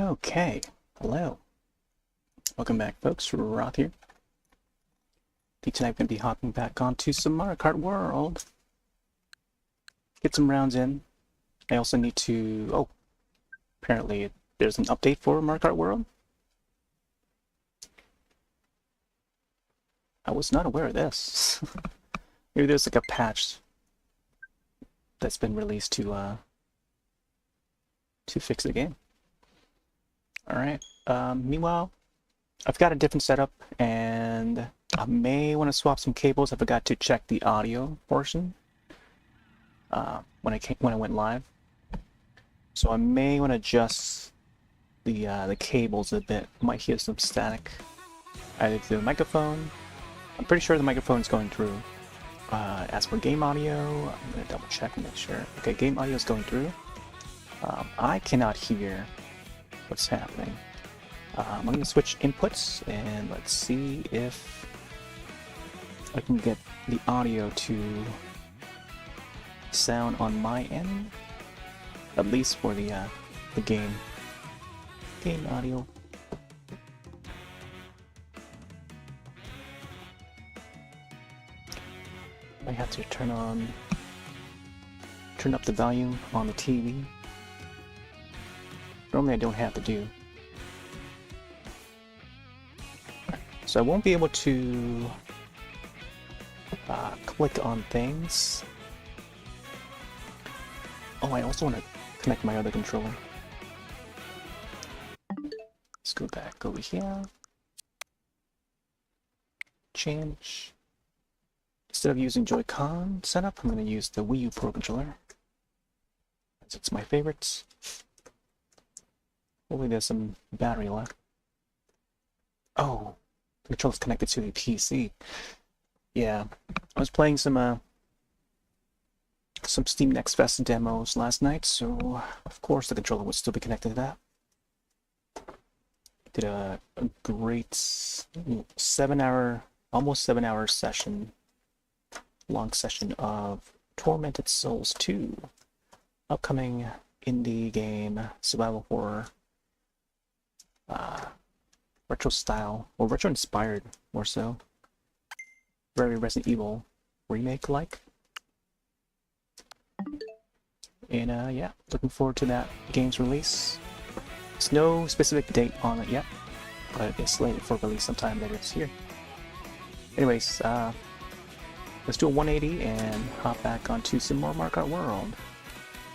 Okay, hello. Welcome back, folks. Roth here. I think tonight I'm going to be hopping back onto some Mario Kart World. Get some rounds in. I also need to... Oh, apparently there's an update for Mario Kart World. I was not aware of this. Maybe there's like a patch that's been released to fix the game. Alright, meanwhile, I've got a different setup, and I may want to swap some cables. I forgot to check the audio portion when I went live, so I may want to adjust the cables a bit. Might hear some static either through the microphone. I'm pretty sure the microphone is going through. As for game audio, I'm gonna double check and make sure. Okay, game audio is going through. I cannot hear what's happening. I'm going to switch inputs and let's see if I can get the audio to sound on my end, at least for the game audio. I have to turn up the volume on the TV. Normally I don't have to do. So I won't be able to click on things. Oh, I also want to connect my other controller. Let's go back over here. Change. Instead of using Joy-Con setup, I'm going to use the Wii U Pro controller, as it's my favorite. Hopefully there's some battery left. Oh, the controller's connected to the PC. Yeah, I was playing some Steam Next Fest demos last night, so of course the controller would still be connected to that. Did a great 7-hour, almost 7-hour session, long session of Tormented Souls 2, upcoming indie game, survival horror. Retro style, or retro inspired more so. Very Resident Evil remake like. And yeah, looking forward to that game's release. There's no specific date on it yet, but it's slated for release sometime later this year. Anyways, let's do a 180 and hop back onto some more Mario Kart World.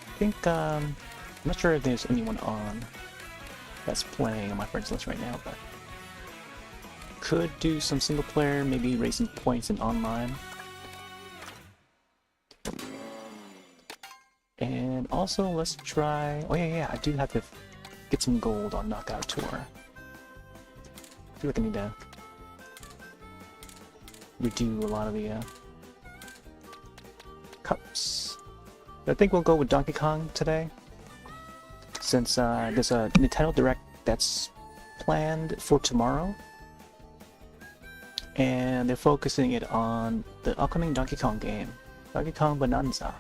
I think, I'm not sure if there's anyone on that's playing on my friends list right now, but could do some single player, maybe raising points in online. And also let's try, oh yeah, I do have to get some gold on Knockout Tour. I feel like I need to redo a lot of the cups. I think we'll go with Donkey Kong today, since there's a Nintendo Direct that's planned for tomorrow, and they're focusing it on the upcoming Donkey Kong game, Donkey Kong Bonanza.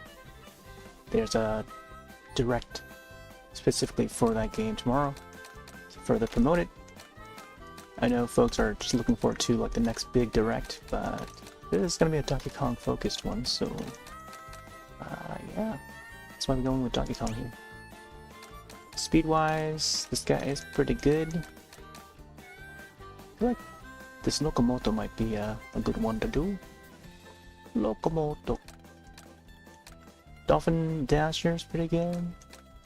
There's a Direct specifically for that game tomorrow to further promote it. I know folks are just looking forward to like the next big Direct, but this is going to be a Donkey Kong focused one, so yeah, that's why we're going with Donkey Kong here. Speed-wise, this guy is pretty good. I feel like this Locomoto might be a good one to do. Locomoto. Dolphin Dasher is pretty good.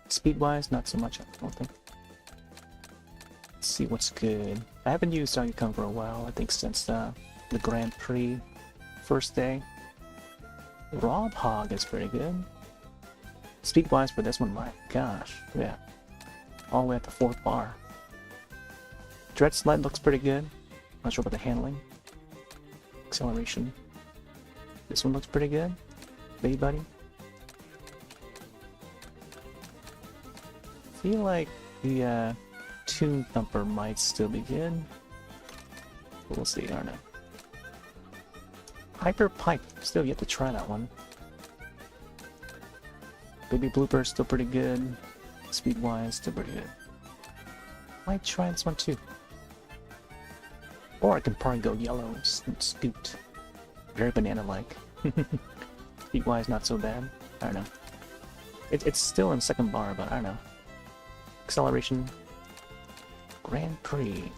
Speed-wise, not so much, I don't think. Let's see what's good. I haven't used Donkey Kong for a while, I think since the Grand Prix first day. Rob Hog is pretty good. Speed-wise for this one, my gosh, yeah. All the way at the 4th bar. Dread Sled looks pretty good. Not sure about the handling. Acceleration. This one looks pretty good. Baby Buddy. Feel like the Toon Thumper might still be good. But we'll see, I don't know. Hyper Pipe, still yet to try that one. Baby Blooper still pretty good. Speed-wise, still pretty good. Might try this one too. Or I can probably go yellow, scoot. Very banana-like. Speed-wise, not so bad. I don't know. It's still in second bar, but I don't know. Acceleration. Grand Prix.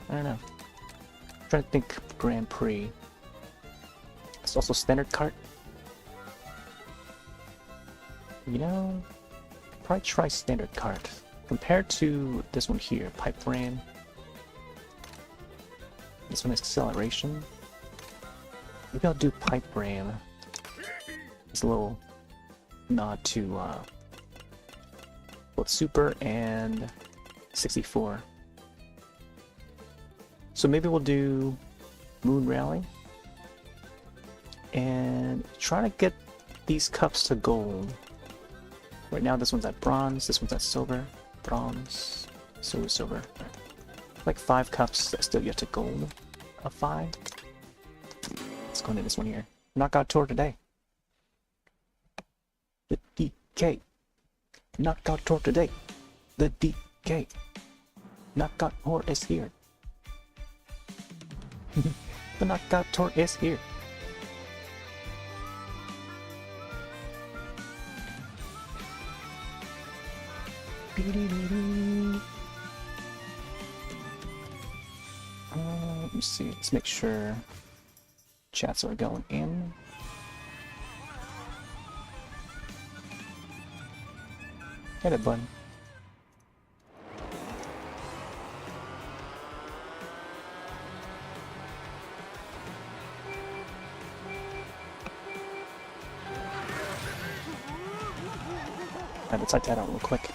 I don't know. I'm trying to think Grand Prix. It's also standard kart. You know, probably try standard kart. Compared to this one here, pipe frame. This one is acceleration. Maybe I'll do pipe frame. It's a little nod to both Super and 64. So maybe we'll do Moon Rally and try to get these cups to gold. Right now this one's at bronze, this one's at silver, bronze, silver, silver. Like 5 cups that still get to gold of 5. Let's go into this one here. Knockout tour today. The DK. Knockout tour today. The DK. Knockout tour is here. The knockout tour is here. Let me see. Let's make sure chats are going in. Hit it, button. Let's type that out real quick.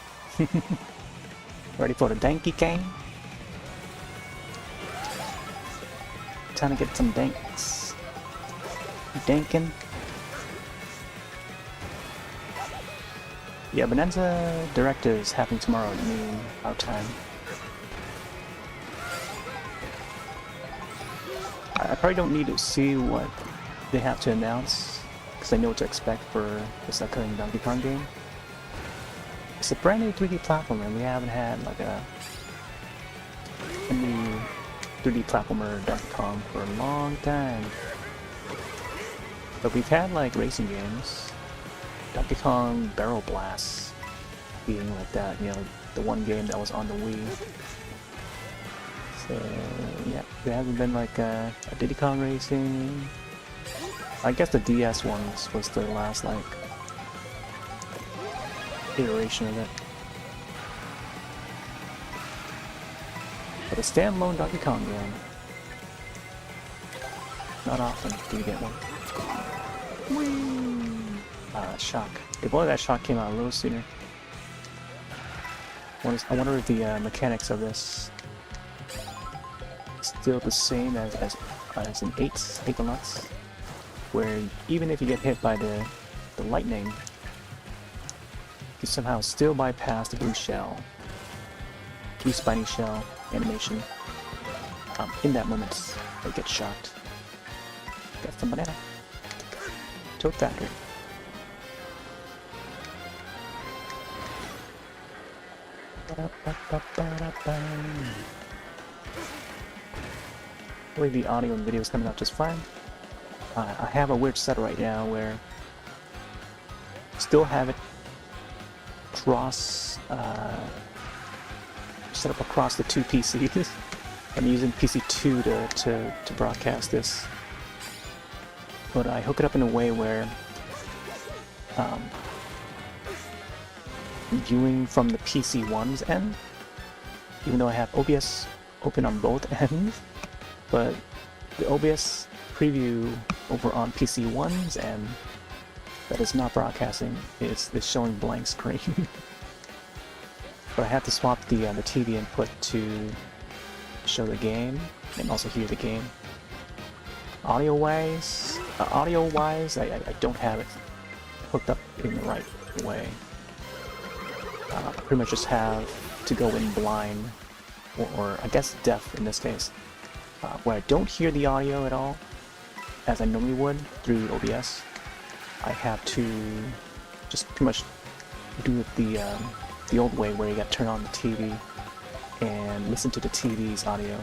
Ready for the danky game? Time to get some danks. Dankin'. Yeah, Bonanza Direct is happening tomorrow at noon, our time. I probably don't need to see what they have to announce, because I know what to expect for this upcoming Donkey Kong game. It's a brand new 3D platformer, and we haven't had like a new 3D platformer Donkey Kong for a long time. But we've had like racing games. Donkey Kong Barrel Blast being like that, you know, the one game that was on the Wii. So yeah, there hasn't been like a Diddy Kong Racing. I guess the DS ones was the last like iteration of it. But a standalone Donkey Kong game, not often do you get one. Whee! Shock. If only that shock came out a little sooner. I wonder if the mechanics of this is still the same as in 8 Deluxe, where even if you get hit by the lightning, you somehow still bypass the blue shell, blue spiny shell animation in that moment they get shocked. Got some banana. Toad Factory. Hopefully the audio and video is coming out just fine. I have a weird setup right now where still have it set up across the 2 PCs. I'm using PC2 to broadcast this, but I hook it up in a way where viewing from the PC1's end, even though I have OBS open on both ends, but the OBS preview over on PC1's end that is not broadcasting is showing blank screen. But I have to swap the TV input to show the game and also hear the game. Audio-wise, I don't have it hooked up in the right way. I pretty much just have to go in blind, or I guess deaf in this case, where I don't hear the audio at all, as I normally would through OBS. I have to just pretty much do it the old way, where you got to turn on the TV and listen to the TV's audio,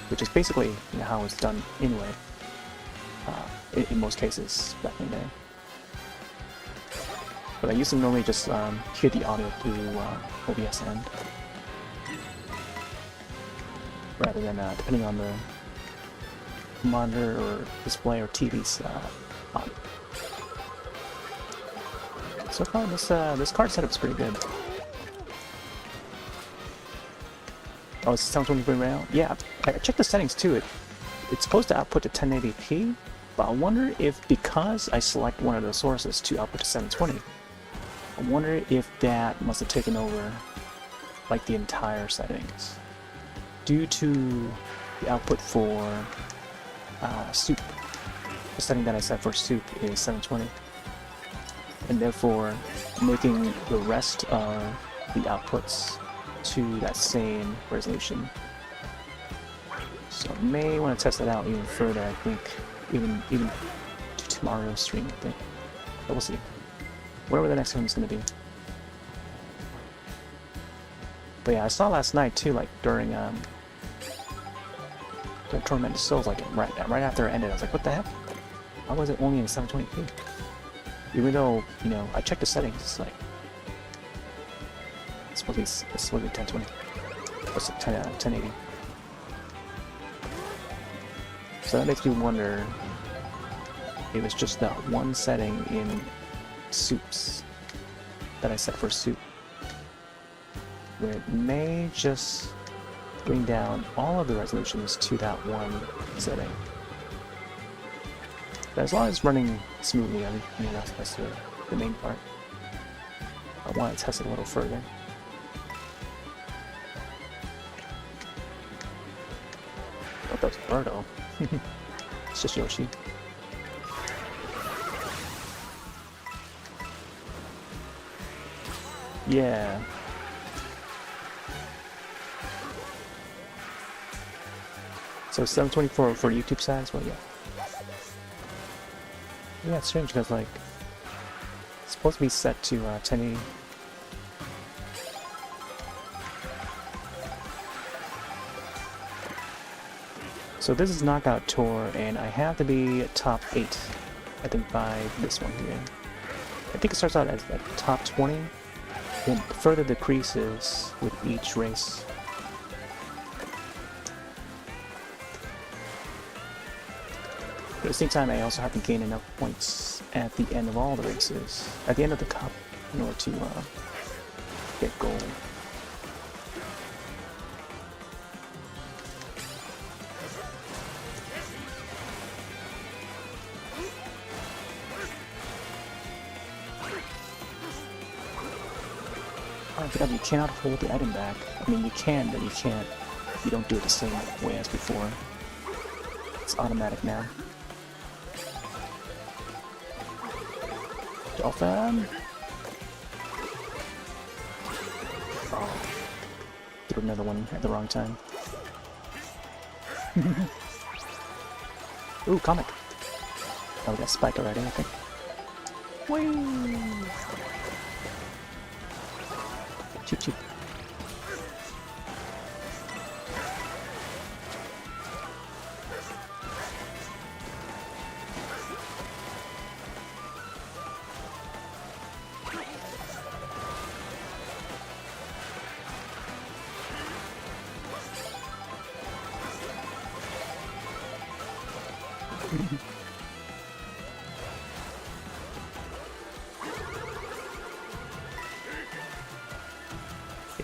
which is basically how it's done anyway, in most cases back in the day. But I used to normally just hear the audio through OBS end, rather than depending on the monitor or display or TV's audio. So far, this card setup is pretty good. Oh, it's 720p rail? Yeah, I checked the settings too. It's supposed to output to 1080p, but I wonder if, because I select one of the sources to output to 720, I wonder if that must have taken over like the entire settings. Due to the output for soup. The setting that I set for soup is 720. And therefore making the rest of the outputs to that same resolution. So I may want to test that out even further, I think. Even to tomorrow's stream, I think. But we'll see. Whatever the next one is going to be. But yeah, I saw last night too, like during the Tournament of Souls, like right after it ended, I was like, what the heck? Why was it only in 720p? Even though, I checked the settings, it's like it's supposed to be 1020. What's it, 1080? So that makes me wonder if it's just that one setting in soups that I set for soup, where it may just bring down all of the resolutions to that one setting. But as long as it's running smoothly, I mean that's the main part. I want to test it a little further. Oh, that's Birdo. It's just Yoshi. Yeah. So 724 for YouTube side as well, yeah. Yeah, it's strange because like it's supposed to be set to 1080. So this is Knockout Tour, and I have to be top 8, I think, by this one here. I think it starts out as like top 20, then further decreases with each race. But at the same time, I also have to gain enough points at the end of all the races, at the end of the cup, in order to get gold. I forgot you cannot hold the item back. I mean, you can, but you can't. You don't do it the same way as before. It's automatic now. Dolphin! Oh. Threw another one at the wrong time. Ooh, comic! Oh, we got Spike already, I think. Whee! Cheep cheep.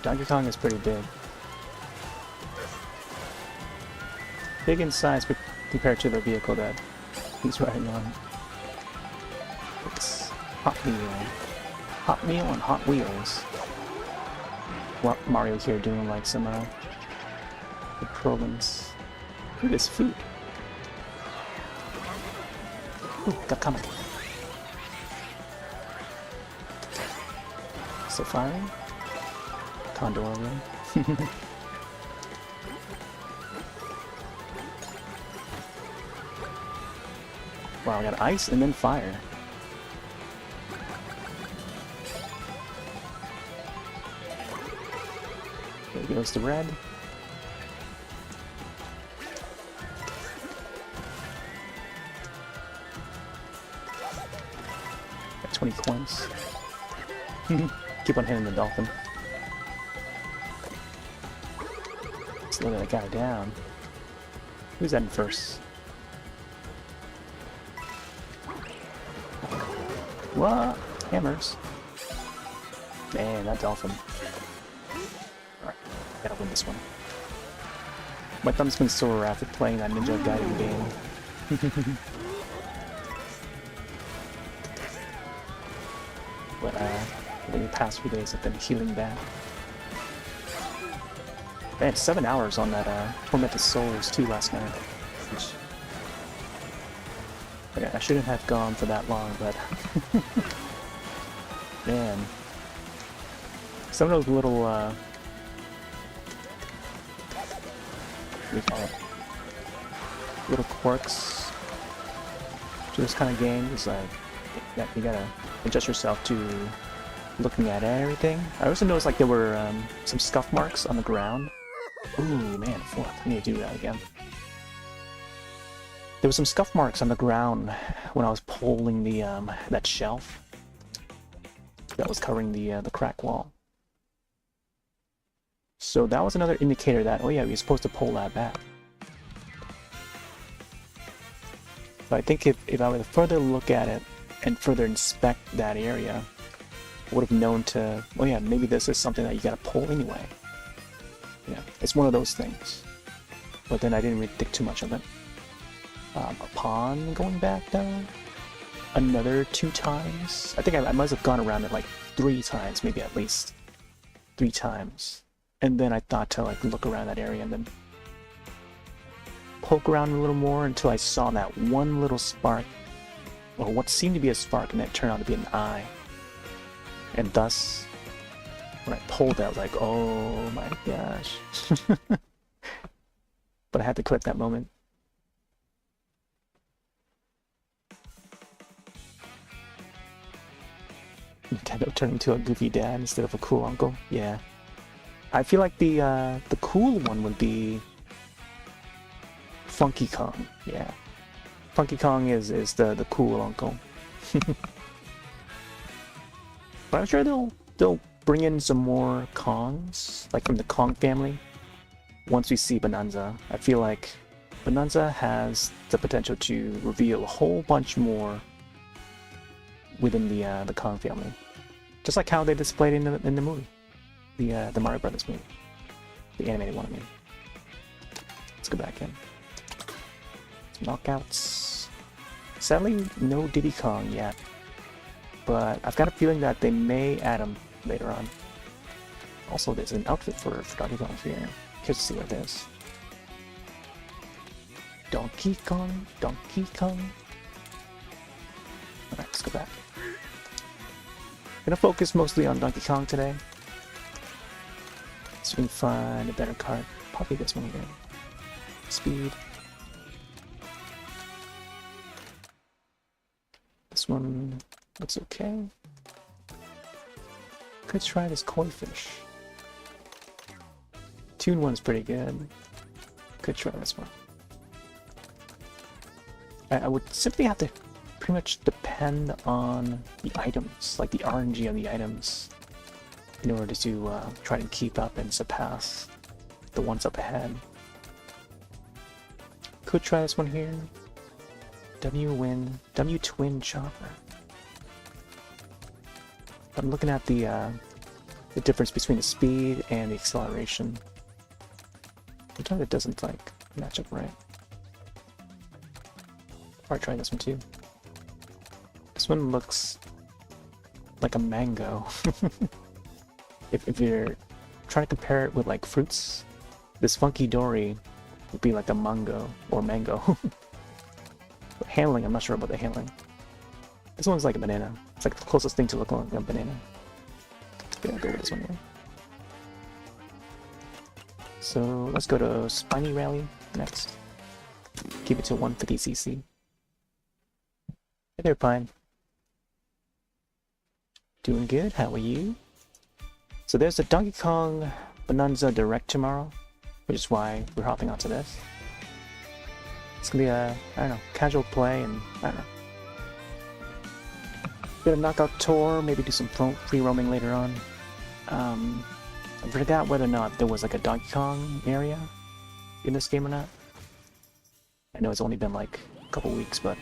Donkey Kong is pretty big. Big in size compared to the vehicle that he's riding on. It's Hot Wheel. Hot Wheel on Hot Wheels. Well, Mario's here doing like some programs. Look at this food. Ooh, got comic. Still firing? Condor room. Wow, I got ice and then fire. Very There's the red. Got 20 coins. Keep on hitting the dolphin. Let's load that guy down. Who's that in first? What? Hammers. Man, that dolphin. Alright, gotta win this one. My thumb's been sore after playing that Ninja Gaiden game. But in the past few days I've been healing that. Man, 7 hours on that Tormented Souls 2 last night. Which, okay, I shouldn't have gone for that long, but man, some of those little what do you call it? Little quirks to this kind of game is like that you gotta adjust yourself to looking at everything. I also noticed like there were some scuff marks on the ground. Ooh, man, fourth. I need to do that again. There was some scuff marks on the ground when I was pulling the that shelf that was covering the crack wall. So that was another indicator that, oh yeah, you're supposed to pull that back. But I think if I were to further look at it and further inspect that area, I would have known to, oh yeah, maybe this is something that you gotta pull anyway. Yeah, it's one of those things. But then I didn't really think too much of it. Upon going back down, another 2 times. I think I must have gone around it like 3 times, maybe at least 3 times. And then I thought to like look around that area and then poke around a little more until I saw that one little spark, or what seemed to be a spark, and it turned out to be an eye. And thus, when I pulled it, I was like, oh my gosh. But I had to click that moment. Nintendo turned into a goofy dad instead of a cool uncle. Yeah. I feel like the cool one would be Funky Kong. Yeah. Funky Kong is the cool uncle. But I'm sure they'll bring in some more Kongs, like from the Kong family, once we see Bonanza. I feel like Bonanza has the potential to reveal a whole bunch more within the Kong family, just like how they displayed in the movie, the Mario Brothers movie, the animated one. I mean, let's go back in. Knockouts. Sadly, no Diddy Kong yet, but I've got a feeling that they may add him later on. Also, there's an outfit for Donkey Kong here. Curious to see what it is. Donkey Kong, Donkey Kong. Alright, let's go back. Gonna focus mostly on Donkey Kong today. So we can find a better card. Probably this one again. Speed. This one looks okay. Could try this koi fish. Tune one's pretty good. Could try this one. I would simply have to pretty much depend on the items, like the RNG of the items, in order to try to keep up and surpass the ones up ahead. Could try this one here. W Twin Chopper. I'm looking at the difference between the speed and the acceleration. Sometimes it doesn't like match up right. Alright, try this one too. This one looks like a mango. if you're trying to compare it with like fruits, this Funky Dory would be like a mango or mango. But handling, I'm not sure about the handling. This one's like a banana. It's like the closest thing to look like a banana. Yeah, I'll go with this one here. So let's go to Spiny Rally next. Keep it to 150cc. Hey there, Pine. Doing good, how are you? So there's the Donkey Kong Bonanza Direct tomorrow, which is why we're hopping onto this. It's gonna be a, I don't know, casual play, and I don't know. Bit of knockout tour, maybe do some free roaming later on. I forgot whether or not there was like a Donkey Kong area in this game or not. I know it's only been like a couple weeks, but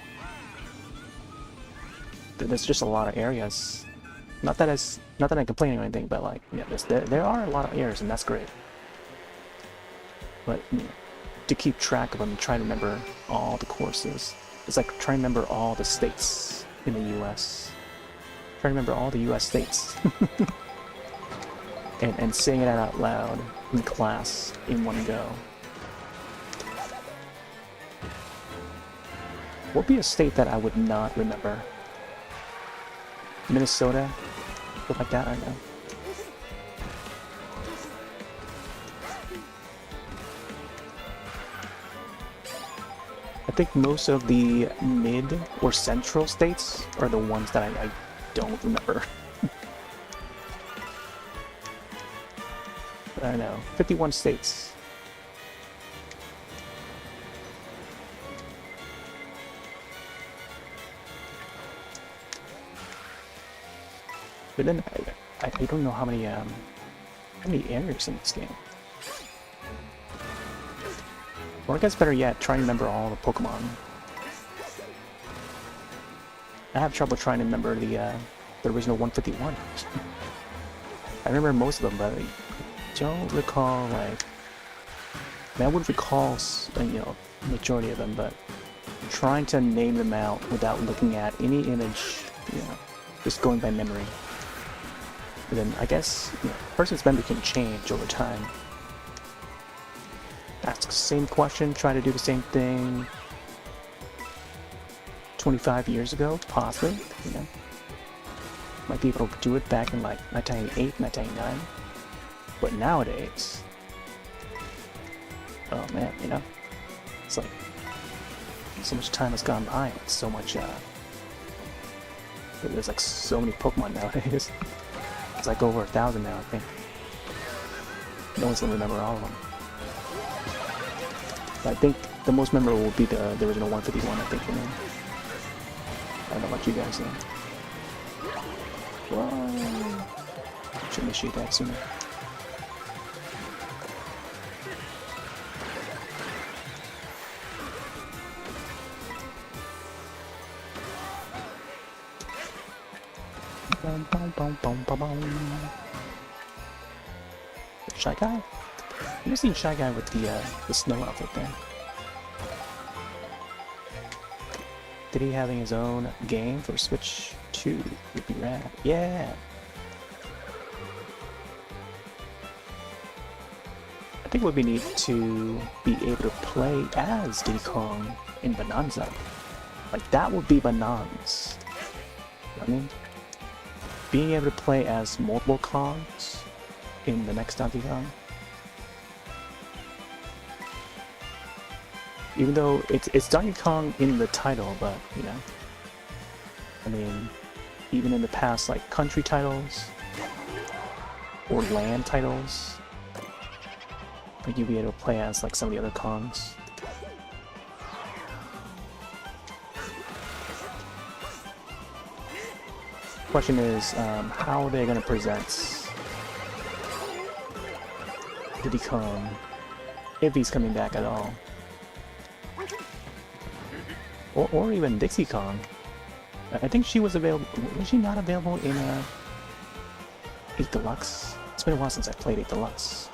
there's just a lot of areas. Not that I'm complaining or anything, but like, yeah, there are a lot of areas, and that's great. But you know, to keep track of them and try to remember all the courses, it's like trying to remember all the states in the U.S. Try to remember all the U.S. states, and saying it out loud in class in one go. What would be a state that I would not remember? Minnesota? Stuff like that, I don't know. I think most of the mid or central states are the ones that I don't remember. I don't know. 51 states. But then I don't know how many areas in this game. Or I guess better yet, try and remember all the Pokemon. I have trouble trying to remember the original 151. I remember most of them, but I don't recall, like... I mean, I would recall, you know, majority of them, but trying to name them out without looking at any image, you know, just going by memory. And then I guess, you know, a person's memory can change over time. Ask the same question, try to do the same thing 25 years ago, possibly, you know. Might be able to do it back in like 1998, 1999. But nowadays, oh man, you know, it's like so much time has gone by, and so much, there's like so many Pokemon nowadays. It's like over 1,000 now, I think. No one's gonna remember all of them. But I think the most memorable will be the original 151, I think, for me. I don't know about you guys, though. Whoa! Should initiate that sooner. Shy Guy? I've never seen Shy Guy with the snow outfit there. Did he having his own game for Switch 2? Would be rad. Yeah! I think it would be neat to be able to play as Diddy Kong in Bonanza. Like, that would be bananas. You know what I mean? Being able to play as multiple Kongs in the next Donkey Kong. Even though it's Donkey Kong in the title, but, you know, I mean, even in the past, like, country titles, or land titles, like, you'd be able to play as, like, some of the other Kongs. Question is, how are they going to present Diddy Kong, if he's coming back at all? Or even Dixie Kong. I think she was available. Was she not available in 8 Deluxe? It's been a while since I played 8 Deluxe.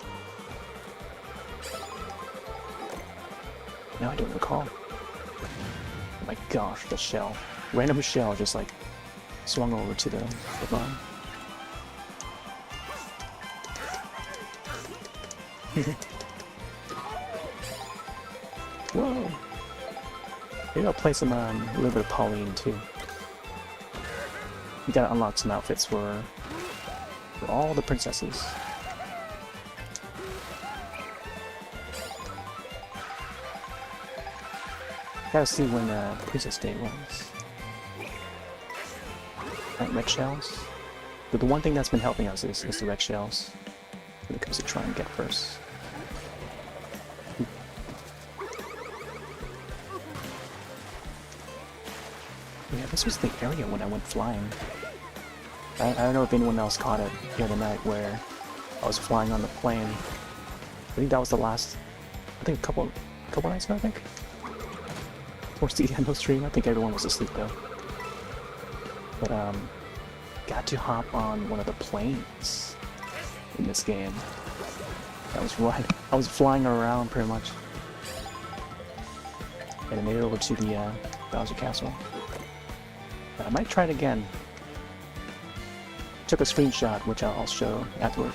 No, I don't recall. Oh my gosh, the shell. Random shell just like swung over to the bomb. Whoa! Maybe I'll play some a little bit of Pauline too. You gotta unlock some outfits for all the princesses. Gotta see when Princess Day was. Red shells. But the one thing that's been helping us is the red shells. when it comes to trying to get first. Yeah, this was the area when I went flying. I don't know if anyone else caught it the other night where I was flying on the plane. I think that was the last, I think a couple nights ago, I think. Towards the end of the stream, I think everyone was asleep though. But got to hop on one of the planes in this game. That was right. I was flying around pretty much. And I made it over to the Bowser Castle. But I might try it again. Took a screenshot, which I'll show afterward.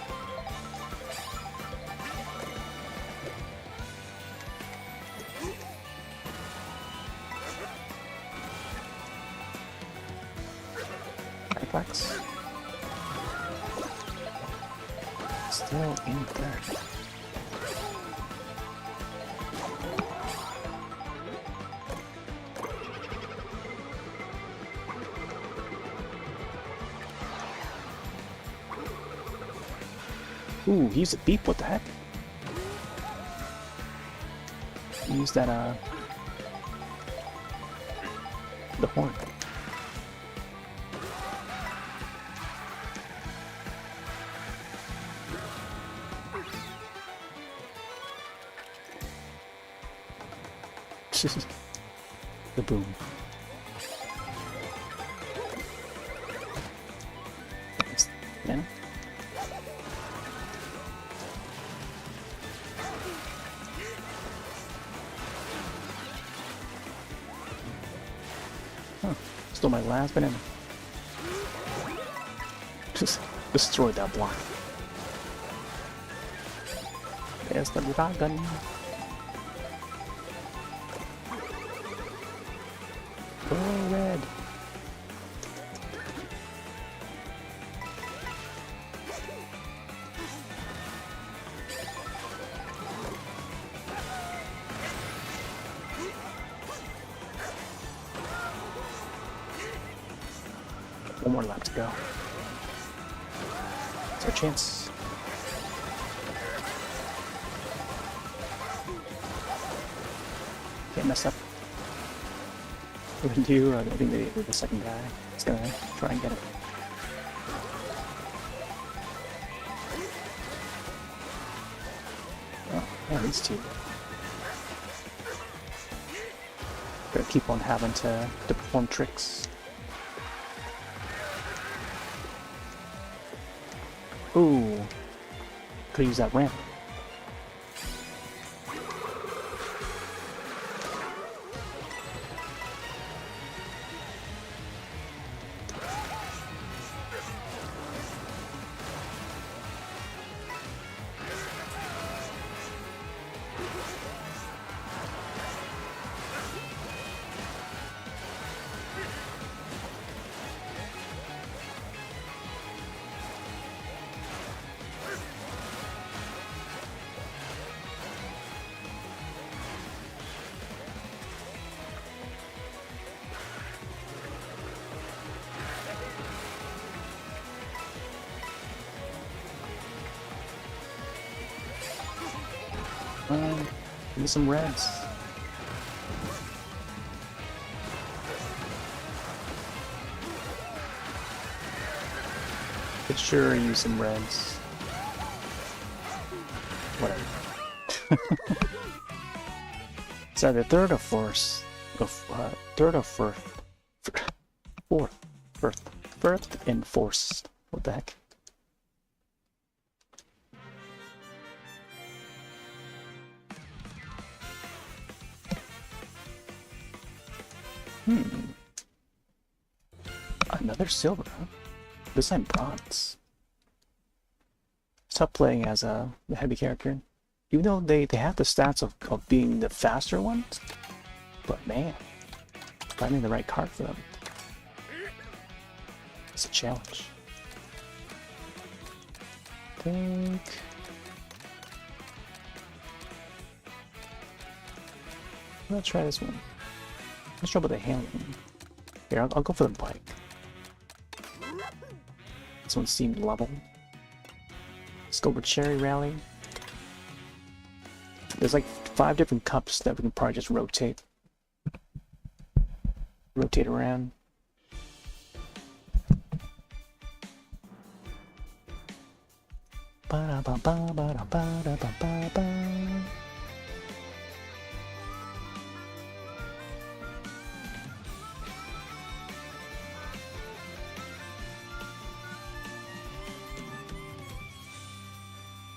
PAX. Still in there. Ooh, he used a beep, what the heck? He used that, the horn. The boom. Man. Huh. Stole my last banana. Just destroyed that block. There's the dragon. Go red. One more lap to go. It's our chance. Can't mess up. We're gonna do, I think the second guy is gonna try and get it. Oh, yeah, these two. Gotta keep on having to perform tricks. Ooh, could use that ramp. Give me some reds. Could sure use some reds. Whatever. So the third or fourth, fourth and fourth. What the heck? Another silver, huh? This time bronze. Stop playing as the heavy character. Even though they have the stats of being the faster ones. But man, finding the right card for them. It's a challenge. I think... Let's try this one. Let's try with the handling. Here, I'll go for the bike. This one seemed level. Let's go with Cherry Rally. There's like 5 different cups that we can probably just rotate around.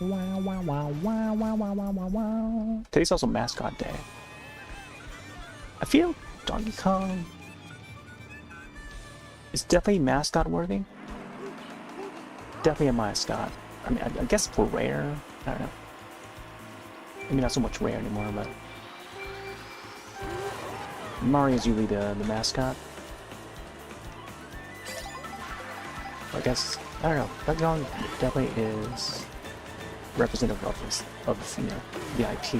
Wow, wow, wow, wow, wow, wow, wow, wow, wow. Today's also mascot day. I feel Donkey Kong is definitely mascot worthy. Definitely a mascot. I mean, I guess for rare, I don't know. Maybe not so much rare anymore, but Mario's usually the mascot. I guess, I don't know, Donkey Kong definitely is representative of you know, the IP.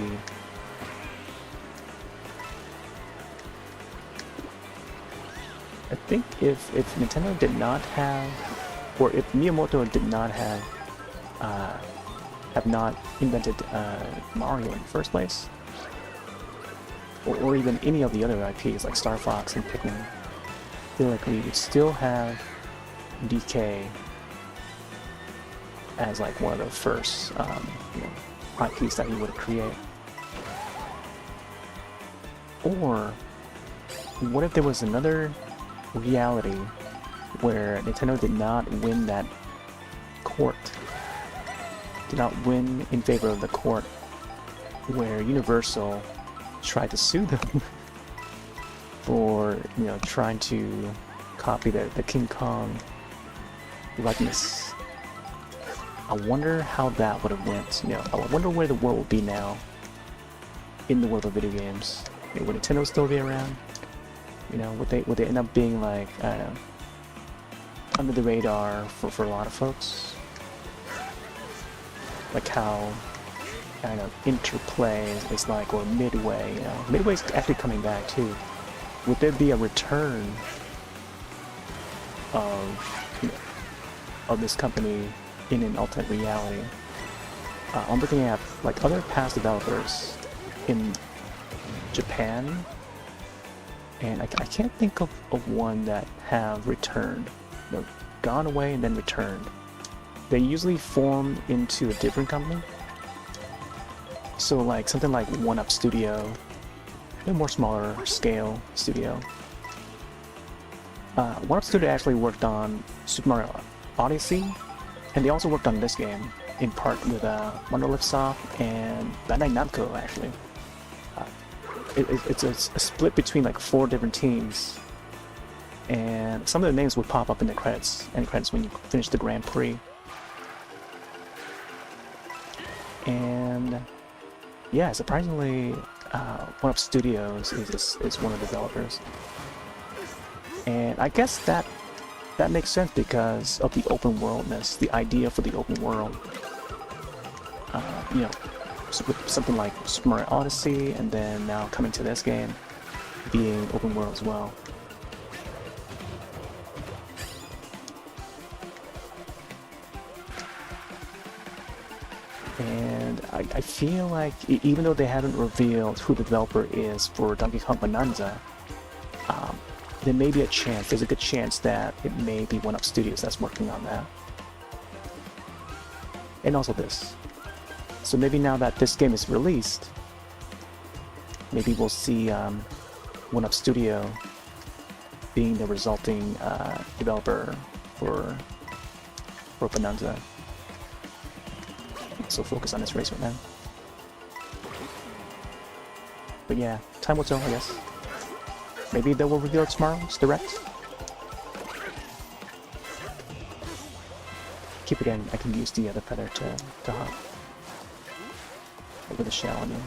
I think if Nintendo did not have, or if Miyamoto did not have not invented Mario in the first place, or even any of the other IPs like Star Fox and Pikmin, I feel like we would still have DK as like one of the first you know, IPs that he would create. Or what if there was another reality where Nintendo did not win that court, did not win in favor of the court, where Universal tried to sue them for, you know, trying to copy the King Kong likeness. I wonder how that would have went. You know, I wonder where the world will be now in the world of video games. You know, would Nintendo still be around? You know, would they end up being like, I don't know, under the radar for a lot of folks? Like how, I don't know, Interplay is like, or Midway, you know. Midway's actually coming back too. Would there be a return of, you know, of this company in an alternate reality? I'm looking at like other past developers in Japan, and I can't think of one that have returned, you know, gone away and then returned. They usually form into a different company. So like something like 1UP Studio, a more smaller scale studio. 1UP Studio actually worked on Super Mario Odyssey, and they also worked on this game in part with Monolith Soft and Bandai Namco actually. It's a split between like 4 different teams, and some of the names would pop up in the end credits when you finish the Grand Prix. And yeah, surprisingly, 1UP Studios is one of the developers, and I guess that makes sense because of the open worldness, the idea for the open world. You know, with something like Super Mario Odyssey, and then now coming to this game being open world as well. And I feel like even though they haven't revealed who the developer is for Donkey Kong Bonanza, there may be a chance, there's a good chance that it may be 1UP Studios that's working on that. And also this. So maybe now that this game is released, maybe we'll see 1UP Studio being the resulting developer for Bonanza. So focus on this race right now. But yeah, time will tell, I guess. Maybe they will reveal it tomorrow, it's direct. Keep it in, I can use the other feather to hop over the shell, I mean.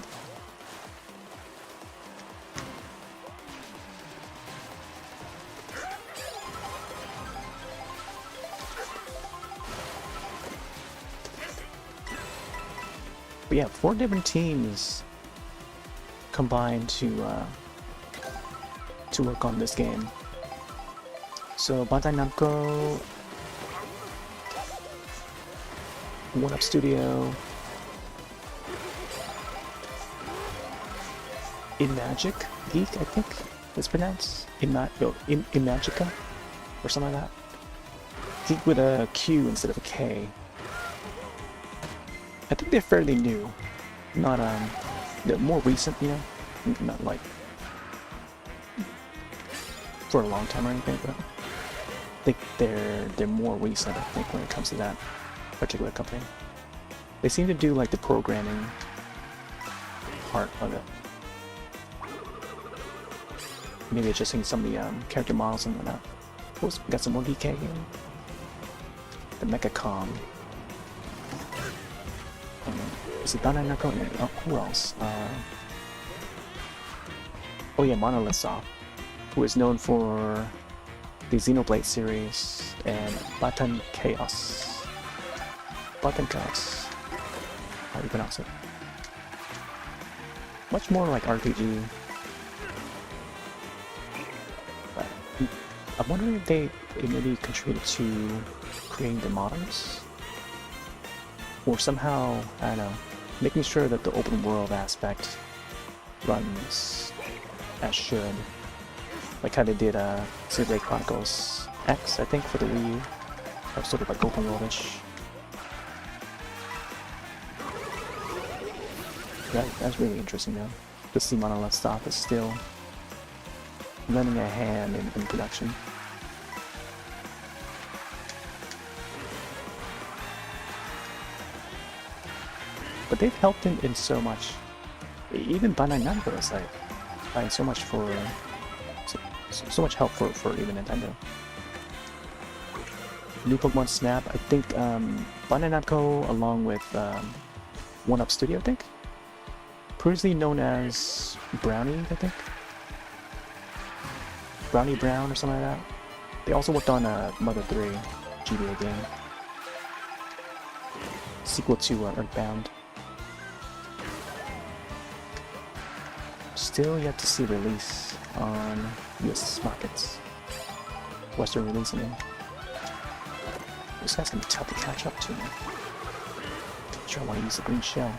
But yeah, 4 different teams combined to work on this game. So Bandai Namco, One Up Studio. Imagic Geek, I think it's pronounced. Imagica, or something like that. Geek with a Q instead of a K. I think they're fairly new. Not, they're more recent, you know? Not like for a long time or anything, but I think they're more recent, I think, when it comes to that particular company. They seem to do like the programming part of it. Maybe adjusting some of the character models and whatnot. We got some more DK here. The Mechacom. Is it Bandai Namco? Oh, who else? Oh yeah, Monolith Soft, who is known for the Xenoblade series and Baton Chaos. Baton Chaos. How do you pronounce it? Much more like RPG. I'm wondering if they maybe contributed to creating the models, or somehow, I don't know, making sure that the open world aspect runs as should, like how they did Xenoblade Chronicles X, I think, for the Wii U. That was sort of like open world-ish. That's really interesting though, to see Monolith Soft is still lending a hand in production. But they've helped in so much. Even Bandai Namco is like buying so much for so much help for even Nintendo. New Pokemon Snap, I think Bandai Namco along with One Up Studio, I think. Previously known as Brownie, I think. Brownie Brown or something like that. They also worked on Mother 3 GBA game. Sequel to Earthbound. Still yet to see release on US markets. Western release, I mean. This guy's gonna be tough to catch up to, man. I'm sure I want to use the green shell.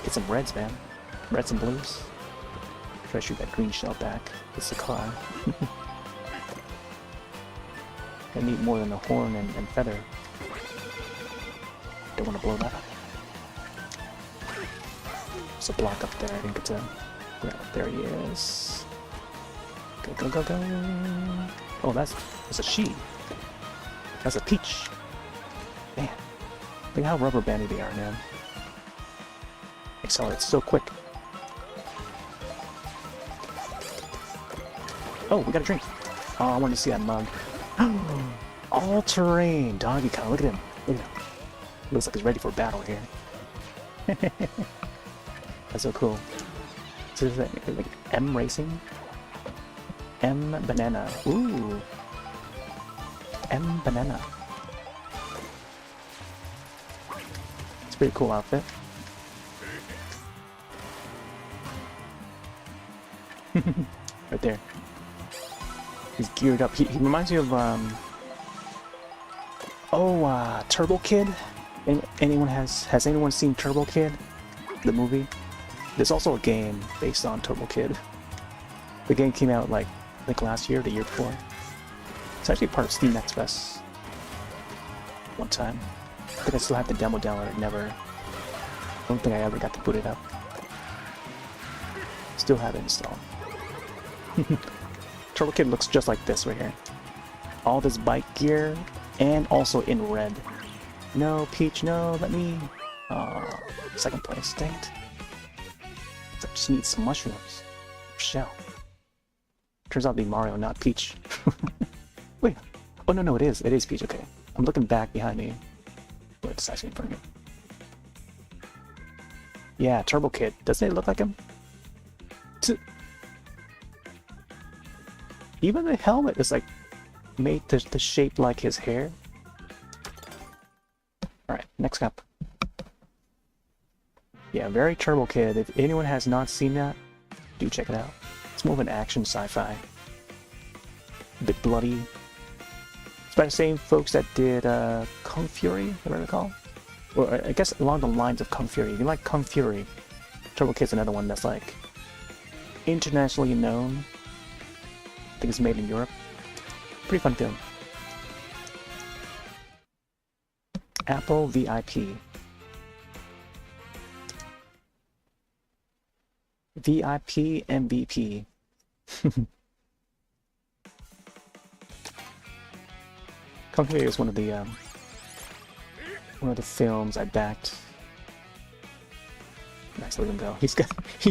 Get some reds, man. Reds and blues. Try to shoot that green shell back. It's the car. I need more than a horn and feather. Don't want to blow that up. There's a block up there. I didn't get to grab it. There he is. Go, go, go, go. Oh, that's a she. That's a peach. Man, look how rubber bandy they are, man. Accelerates so quick. Oh, we got a drink. Oh, I wanted to see that mug. All terrain doggy cow. Look at him. Look at him. Looks like he's ready for battle here. That's so cool. So is that like M Racing? M Banana. Ooh. M Banana. It's a pretty cool outfit. Right there. He's geared up. He reminds me of Turbo Kid. Has anyone seen Turbo Kid, the movie? There's also a game based on Turbo Kid. The game came out like I think last year, or the year before. It's actually part of Steam Next Fest. One time. I think I still have the demo downloaded. I don't think I ever got to boot it up. Still have it installed. Turbo Kid looks just like this right here. All this bike gear, and also in red. No, Peach, no, let me... second place, dang it. I just need some mushrooms. Shell. Turns out to be Mario, not Peach. Wait. Oh, no, it is Peach, okay. I'm looking back behind me. But it's actually in front of me. Yeah, Turbo Kid. Doesn't it look like him? Even the helmet is like made to shape like his hair. Alright, next up. Yeah, very Turbo Kid. If anyone has not seen that, do check it out. It's more of an action sci-fi. A bit bloody. It's by the same folks that did Kung Fury, whatever they're called. Or I guess along the lines of Kung Fury. If you like Kung Fury, Turbo Kid's another one that's like internationally known. I think it's made in Europe. Pretty fun film. Apple VIP. VIP MVP. Kung Fury is one of the films I backed. Nice, let him go. He's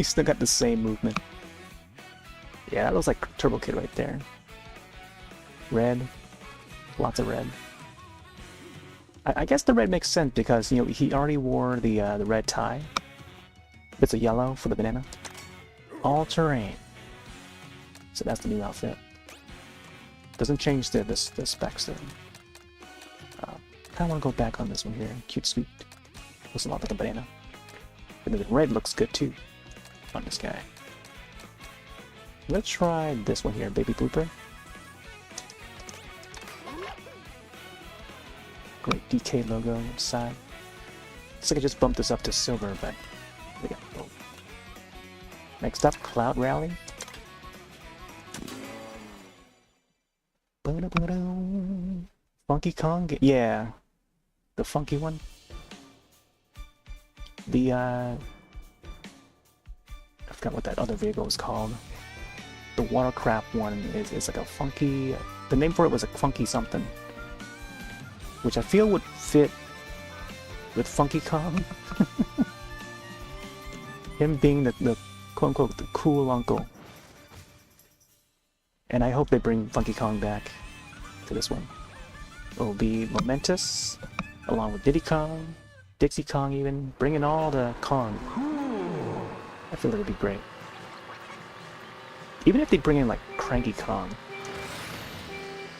still got the same movement. Yeah, that looks like Turbo Kid right there. Red, lots of red. I guess the red makes sense because you know he already wore the red tie. Bits of yellow for the banana. All terrain. So that's the new outfit. Doesn't change the specs though. I kind of want to go back on this one here. Cute, sweet. Looks a lot like a banana. And the red looks good too on this guy. Let's try this one here, Baby Blooper. Great DK logo on the side. Looks like I just bumped this up to silver, but we got both. Next up, Cloud Rally. Funky Kong, yeah, the funky one. The I forgot what that other vehicle was called. The watercraft one is like a funky. The name for it was a funky something, which I feel would fit with Funky Kong. Him being the quote unquote the cool uncle. And I hope they bring Funky Kong back to this one. It will be momentous, along with Diddy Kong, Dixie Kong even, bringing all the Kong. I feel it would be great. Even if they bring in like Cranky Kong.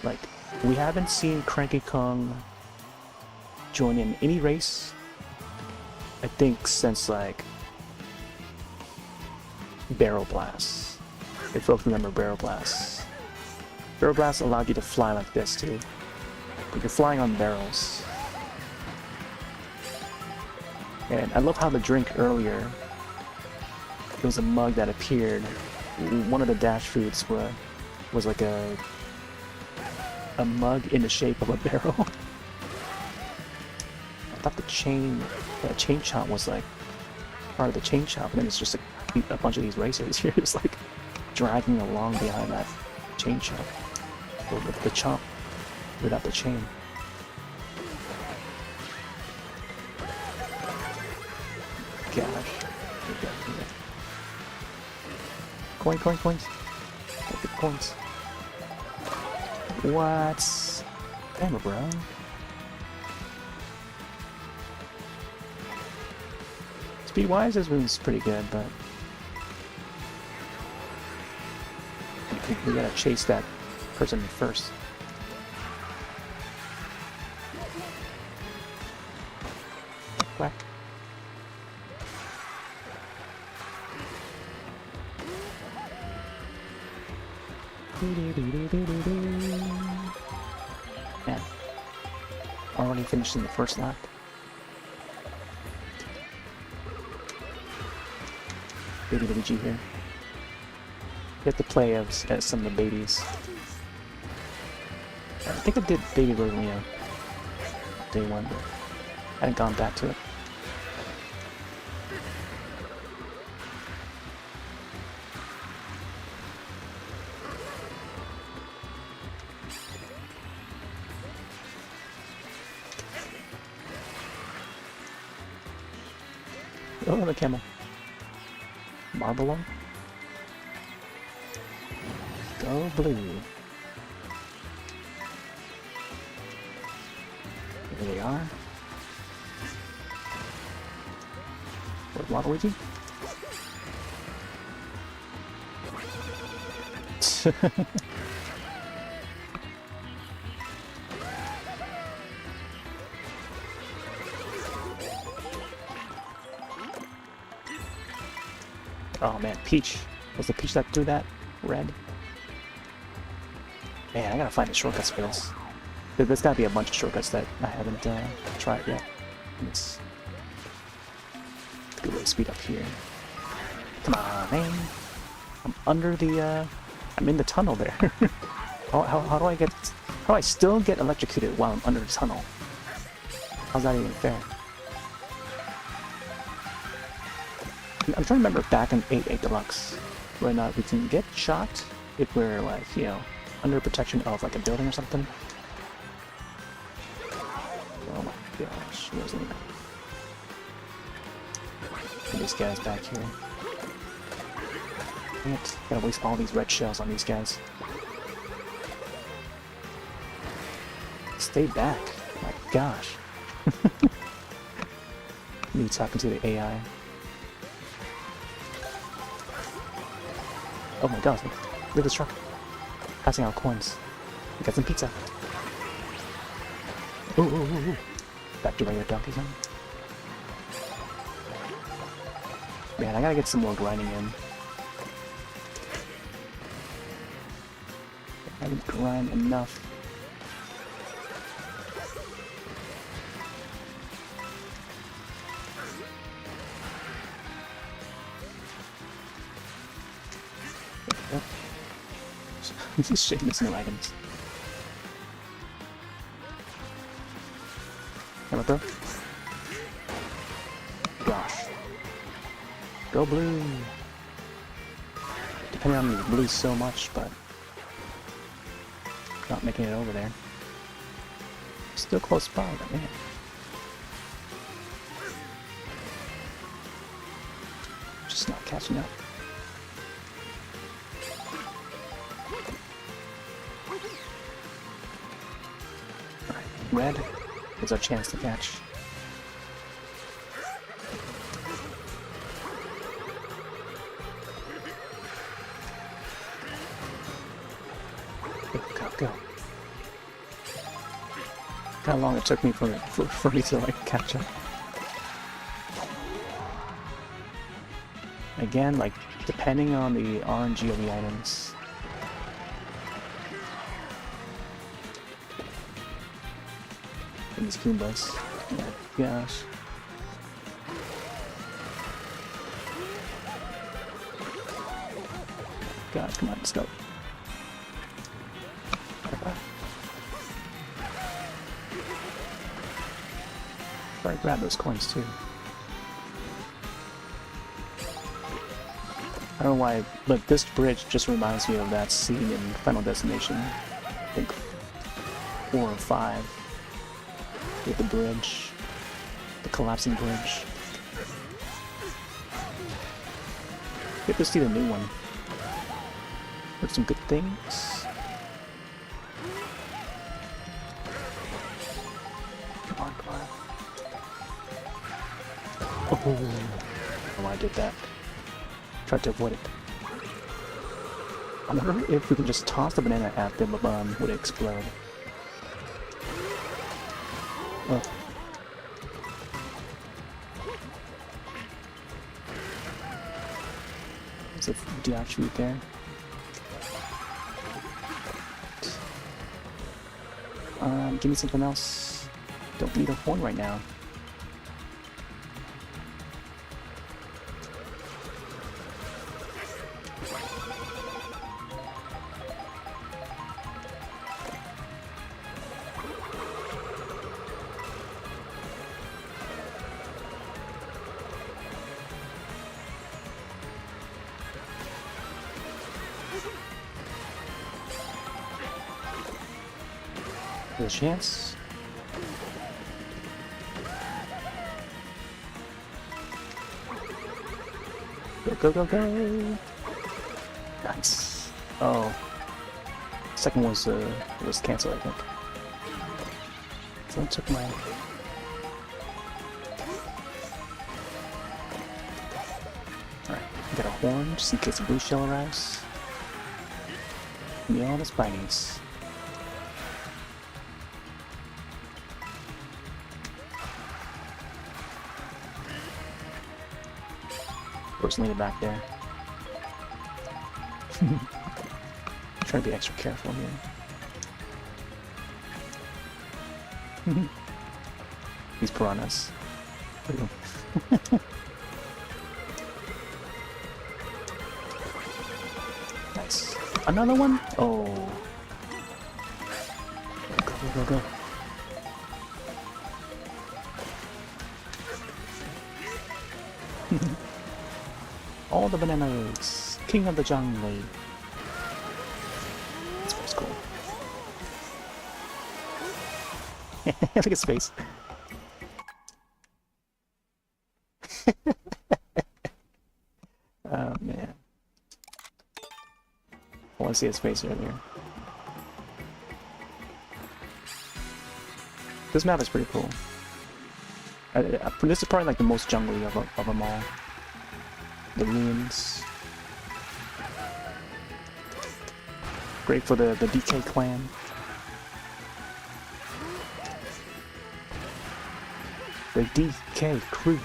Like, we haven't seen Cranky Kong join in any race, I think, since like Barrel Blast. If folks remember Barrel Blast. Barrel Blast allowed you to fly like this too. But you're flying on barrels. And I love how the drink earlier, there was a mug that appeared. One of the dash foods was like a mug in the shape of a barrel. I thought the chain chomp was like part of the chain chomp, and then it's just a bunch of these racers here just like dragging along behind that chain chomp. Or the chomp without the chain. Gosh. Coins. Look at coins. What? Damn it, bro. Speed-wise, this one's pretty good, but we gotta chase that person first. Whack. Man, already finished in the first lap. Baby Luigi here. You have to play as some of the babies. I think I did Baby Romeo day one, but I hadn't gone back to it. Oh, the camel. Marble. Go blue. Here they are. Where's Waluigi? Oh man, Peach. Was the Peach that threw that? Red? Man, I gotta find the shortcuts for this. There's gotta be a bunch of shortcuts that I haven't tried yet. Let's get a little speed up here. Come on, man. I'm under the, I'm in the tunnel there. how do I get, how do I still get electrocuted while I'm under the tunnel? How's that even fair? I'm trying to remember back in 8.8 Deluxe, when we can get shot if we're, like, you know, under protection of, like, a building or something. Oh my gosh, where's he? Get these guys back here. Dang it, gotta waste all these red shells on these guys. Stay back, my gosh. Me talking to the AI. Oh my gosh, look at this truck. Passing out coins. We got some pizza. Ooh, ooh, ooh, ooh. Back to regular donkey zone. Man, I gotta get some more grinding in. I didn't grind enough. This shit missing no items. Come on, throw. Gosh. Go blue! Depending on the blue so much, but not making it over there. Still close by, but man. Just not catching up. Red is our chance to catch. Go, go. How long it took me for me to like catch up. Again, like depending on the RNG of the items. These Goombas. Oh my gosh. God, come on, let's go. Try to grab those coins too. I don't know why, but this bridge just reminds me of that scene in Final Destination. I think 4 or 5. With the bridge. The collapsing bridge. Get to see the new one. Heard some good things. Come on, come on. Oh, I did that. Tried to avoid it. I wonder if we can just toss the banana at them, would it explode? Oh. There's a Jude there. Give me something else. Don't need a horn right now. A chance. Go, go, go, go! Nice. Oh. Second was canceled, I think. Someone took my... Alright, got a horn, just in case the blue shell arrives. Give me all the spinies. Lean it back there. Try to be extra careful here. These piranhas. Nice. Another one? Oh. Go, go, go, go. All the bananas. King of the jungle. That's cool. Look at his face. Oh man. I want to see his face earlier. This map is pretty cool. This is probably like the most jungly of them all. The ruins. Great for the DK clan. The DK crew.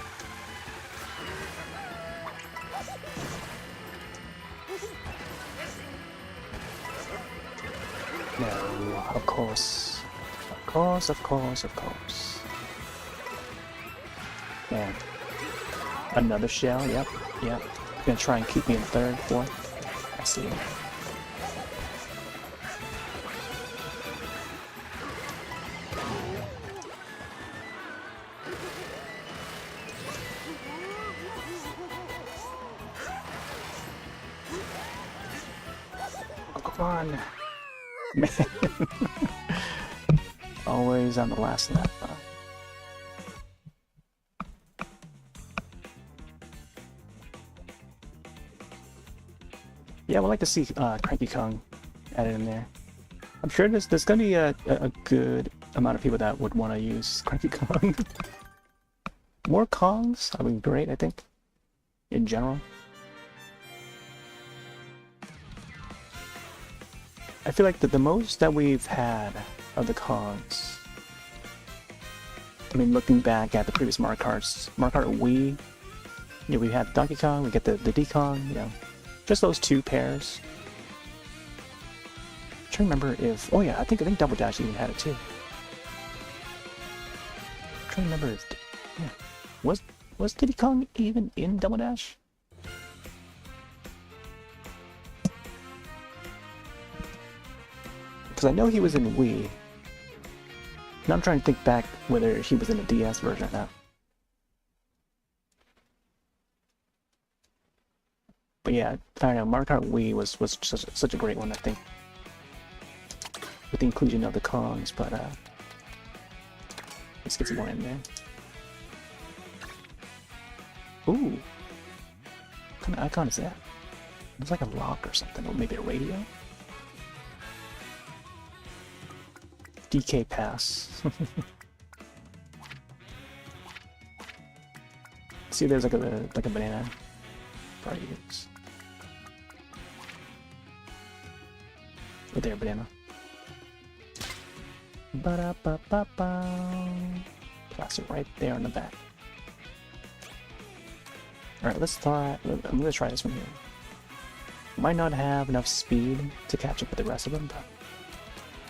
No, of course. Of course, of course, of course. Man. Another shell, yep, yep. Gonna try and keep me in third, fourth. I see it. Oh, come on. Man. Always on the last lap, huh? Yeah, I would like to see Cranky Kong added in there. I'm sure there's gonna be a good amount of people that would want to use Cranky Kong. More Kongs, I mean, great, I think, in general. I feel like the most that we've had of the Kongs, I mean, looking back at the previous Mario Karts, Mario Kart Wii, you know, we had Donkey Kong, we get the D Kong, you know, just those two pairs. I'm trying to remember if, oh yeah, I think Double Dash even had it too. I'm trying to remember if, yeah, was Diddy Kong even in Double Dash? Because I know he was in Wii. Now I'm trying to think back whether he was in the DS version or not. But yeah, I don't know, Mario Kart Wii was such a great one, I think. With the inclusion of the Kongs, but let's get some more in there. Ooh. What kind of icon is that? It's like a lock or something, or maybe a radio? DK Pass. See, there's like a banana. Probably is. Right there, banana. Ba-da-ba-ba-ba. Place it right there on the back. Alright, let's try. I'm gonna try this one here. Might not have enough speed to catch up with the rest of them, but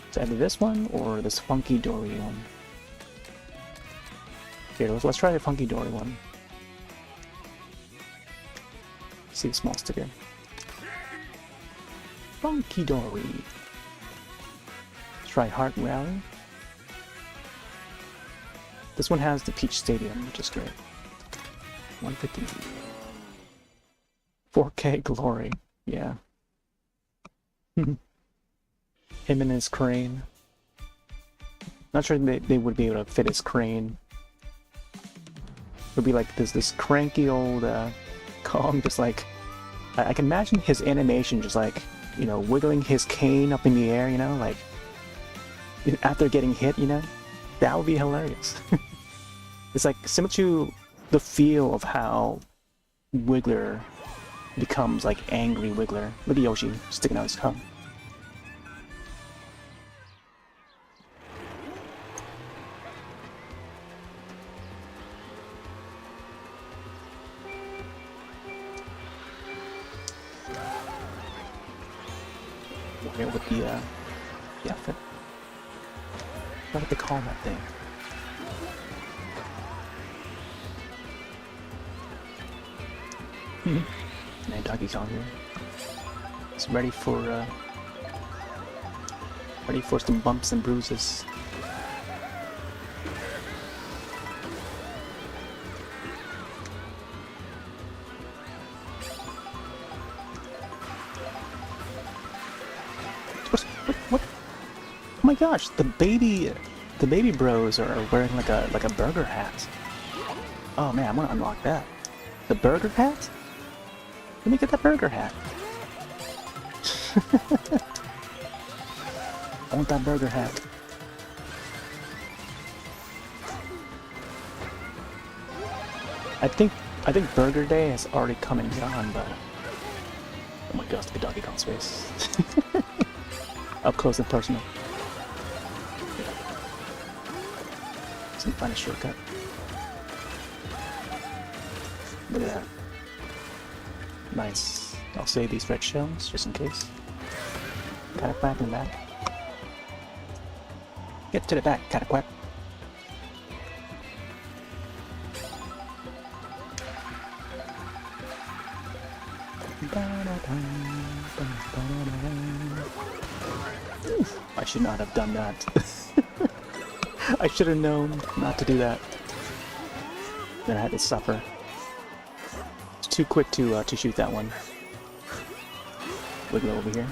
it's either this one or this Funky Dory one. Here, let's try the Funky Dory one. See the small sticker. Funky Dory. Let's try Heart Rally. This one has the Peach Stadium, which is great. 150. 4K glory. Yeah. Him and his crane. Not sure they would be able to fit his crane. It would be like this cranky old Kong, just like, I can imagine his animation just like, you know, wiggling his cane up in the air, you know, like after getting hit, you know, that would be hilarious. It's like similar to the feel of how Wiggler becomes like angry Wiggler. Look at Yoshi sticking out his tongue. Here with the outfit. What would they call that thing? And Donkey Kong here. It's ready for some bumps and bruises. What? Oh my gosh, the baby bros are wearing like a burger hat. Oh man, I want to unlock that. The burger hat? Let me get that burger hat. I want that burger hat. I think Burger Day has already come and gone, but oh my gosh, the Donkey Kong space. Up close and personal. Let's find a shortcut. Look at that. Nice. I'll save these red shells just in case. Cataquack in the back. Get to the back, Cataquack. I should not have done that. I should have known not to do that. Then I had to suffer. It's too quick to shoot that one. Wiggle over here.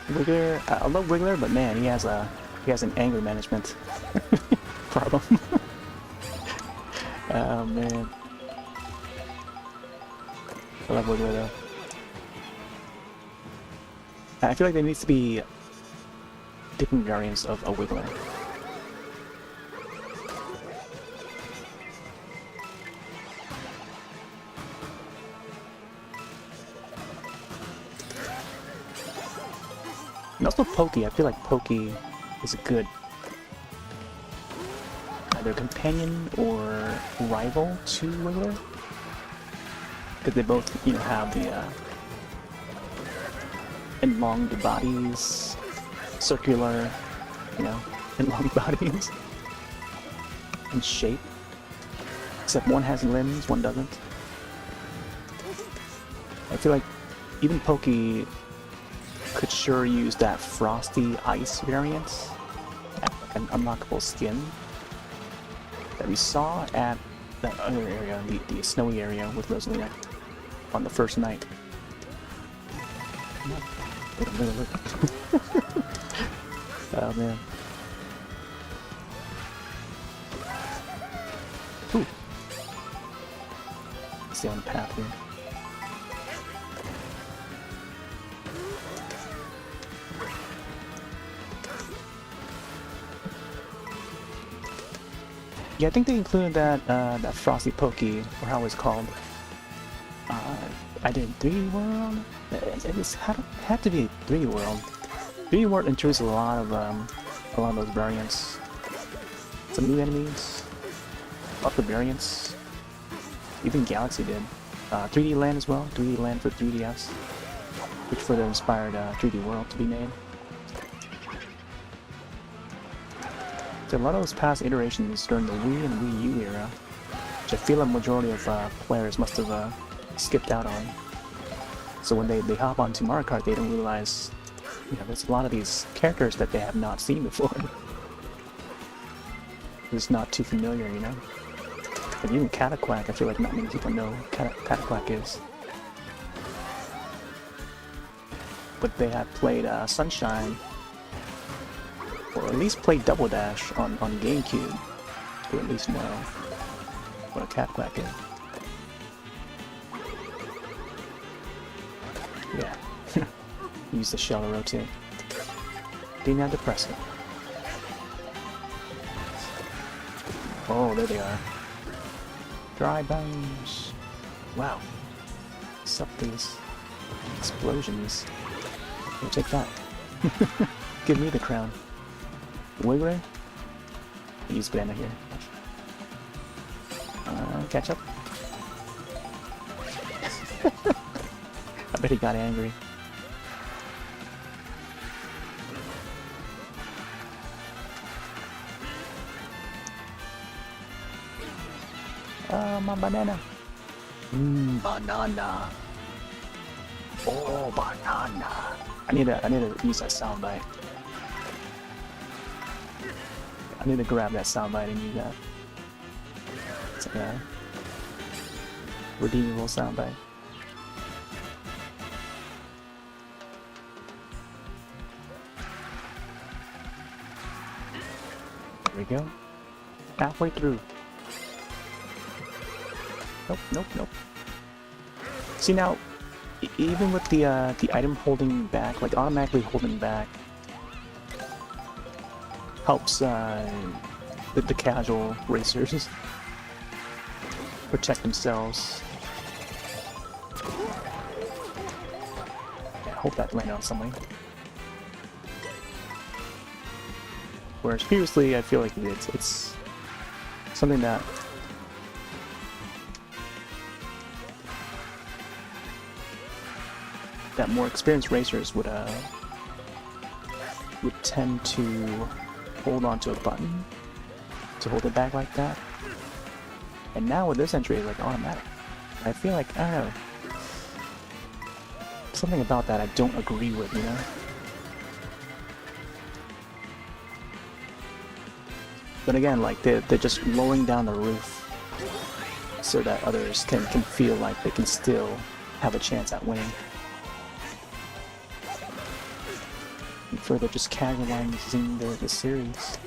Wiggler, I love Wiggler, but man, he has an anger management problem. Oh man, I love Wiggler though. I feel like there needs to be different variants of a Wiggler. And also Pokey, I feel like Pokey is a good either companion or rival to Wiggler. Because they both, have the elonged bodies, circular, elonged bodies, and shape. Except one has limbs, one doesn't. I feel like even Pokey could sure use that frosty ice variant, like an unlockable skin that we saw at that other area, the snowy area with Rosalina on the first night. Look. Oh man. Ooh. Stay on the path here. Yeah, I think they included that Frosty Pokey, or how it's called. I did 3D World. It had to be 3D World. 3D World introduced a lot of those variants. Some new enemies, lots of variants. Even Galaxy did. 3D Land as well. 3D Land for 3DS, which further inspired 3D World to be made. So a lot of those past iterations during the Wii and Wii U era, which I feel a majority of players must have skipped out on. So when they hop onto Mario Kart, they don't realize, there's a lot of these characters that they have not seen before. It's not too familiar, And even Cataquack, I feel like not many people know who Cataquack is. But they have played Sunshine, or at least played Double Dash on GameCube, to at least know what a Cataquack is. Yeah. Use the shell to rotate. Didn't have to press it. Oh, there they are. Dry bones. Wow. What's up these explosions? We'll take that. Give me the crown. Wiggler? Use banana here. Catch up. I bet he got angry. my banana. Banana. Oh, banana. I need to use that soundbite. I need to grab that soundbite and use that. It's like a redeemable soundbite. There we go. Halfway through. Nope, nope, nope. See now, even with the item holding back, like automatically holding back, helps the casual racers protect themselves. Yeah, I hope that landed on somebody. Whereas previously, I feel like it's something that more experienced racers would tend to hold onto a button to hold it back like that. And now with this entry, it's like automatic. I feel like, I don't know, something about that I don't agree with, you know? But again, like they're just lowering down the roof so that others can feel like they can still have a chance at winning. And further just casualizing the series.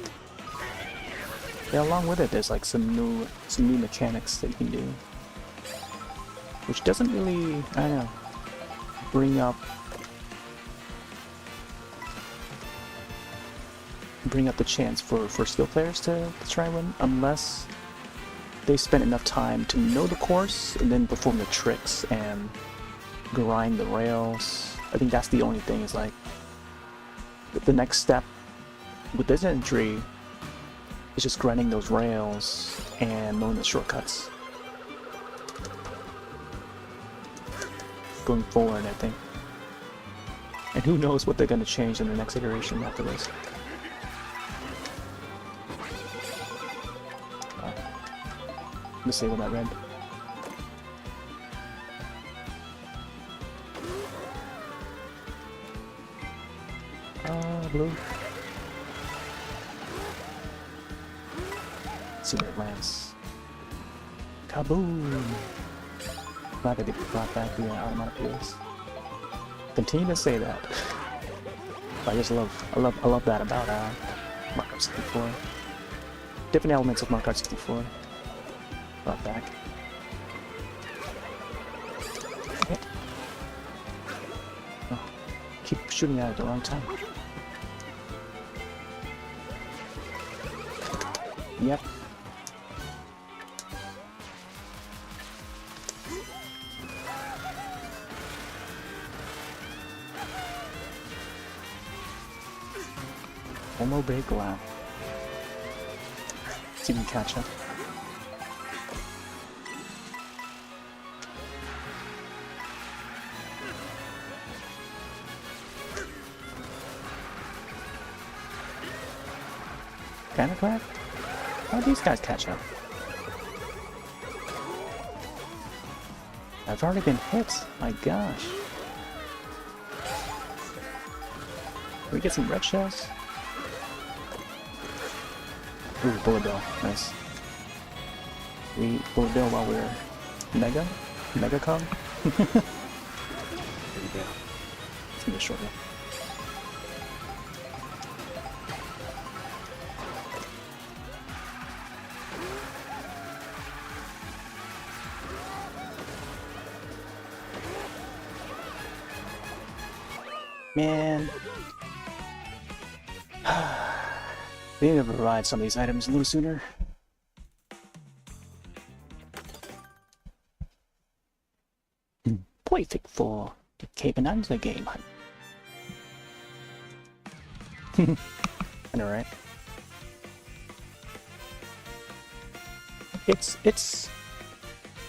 Yeah, along with it, there's like some new mechanics that you can do, which doesn't really, I don't know, bring up the chance for skill players to try and win, unless they spend enough time to know the course and then perform the tricks and grind the rails. I think that's the only thing, is like the next step with this entry is just grinding those rails and knowing the shortcuts going forward, I think. And who knows what they're going to change in the next iteration after this. Disable that red. Blue. Let's see where it lands. Kaboom! Glad they brought back the automatic wheels. Continue to say that. I just love that about Mario Kart 64. Different elements of Mario Kart 64 brought back. Hit. Oh, keep shooting at it at the wrong time. Yep. One more big lap. See if we can catch up. Kinda glad? How do these guys catch up? I've already been hit. My gosh. Can we get some red shells? Ooh, bullet bill. Nice. We bullet bill while we're mega com. There we go. It's gonna be a short one. Man. They need to provide some of these items a little sooner. Perfect for the K-Bonanza game. I know, right?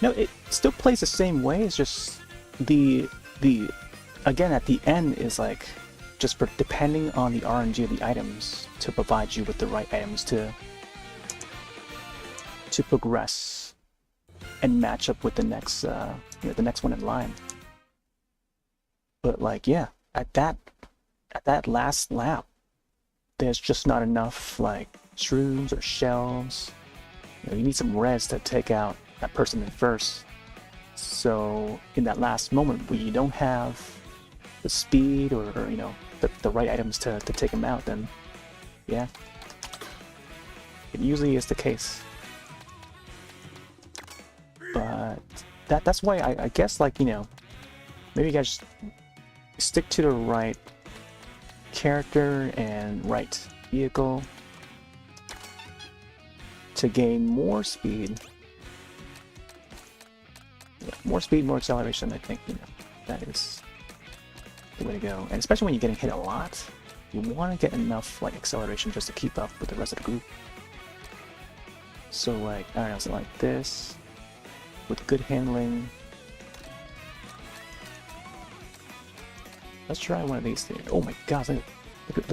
No, it still plays the same way. It's just the again at the end is like just for depending on the RNG of the items to provide you with the right items to progress and match up with the next the next one in line. But like, yeah, at that last lap, there's just not enough like shrooms or shells. You need some res to take out that person in first. So in that last moment where you don't have the speed or the right items to take them out, then yeah, it usually is the case. But that's why I guess, like, maybe you guys stick to the right character and right vehicle to gain more speed. Yeah, more speed, more acceleration. I think that is the way to go. And especially when you're getting hit a lot, you want to get enough like acceleration just to keep up with the rest of the group. So like, I don't know, something like this with good handling. Let's try one of these things. Oh my gosh, look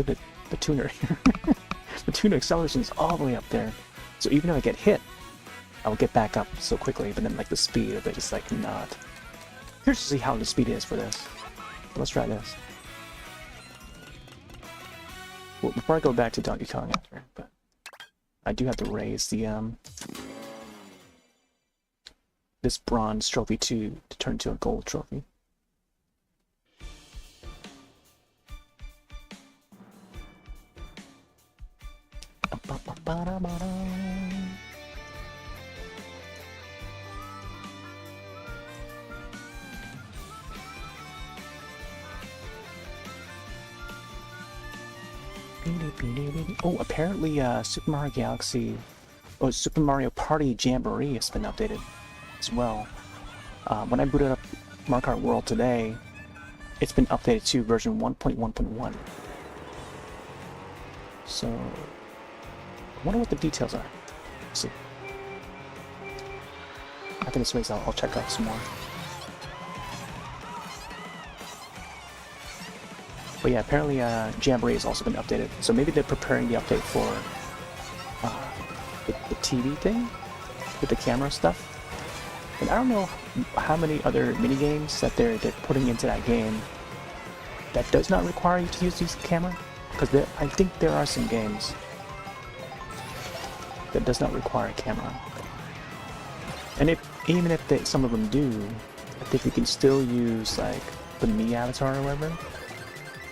at the tuner here. The tuner acceleration is all the way up there. So even if I get hit, I will get back up so quickly, but then like the speed of it is like not. Here's to see how the speed is for this. Let's try this. Well, before I go back to Donkey Kong after, but I do have to raise the this bronze trophy to turn into a gold trophy. Oh, apparently Super Mario Galaxy, Super Mario Party Jamboree has been updated as well. When I booted up Mario Kart World today, it's been updated to version 1.1.1. So, I wonder what the details are. Let's see. After this race, I'll check out some more. But yeah, apparently Jamboree has also been updated. So maybe they're preparing the update for the TV thing with the camera stuff. And I don't know how many other minigames that they're putting into that game that does not require you to use this camera. Because I think there are some games that does not require a camera. And even if some of them do, I think you can still use like the Me avatar or whatever,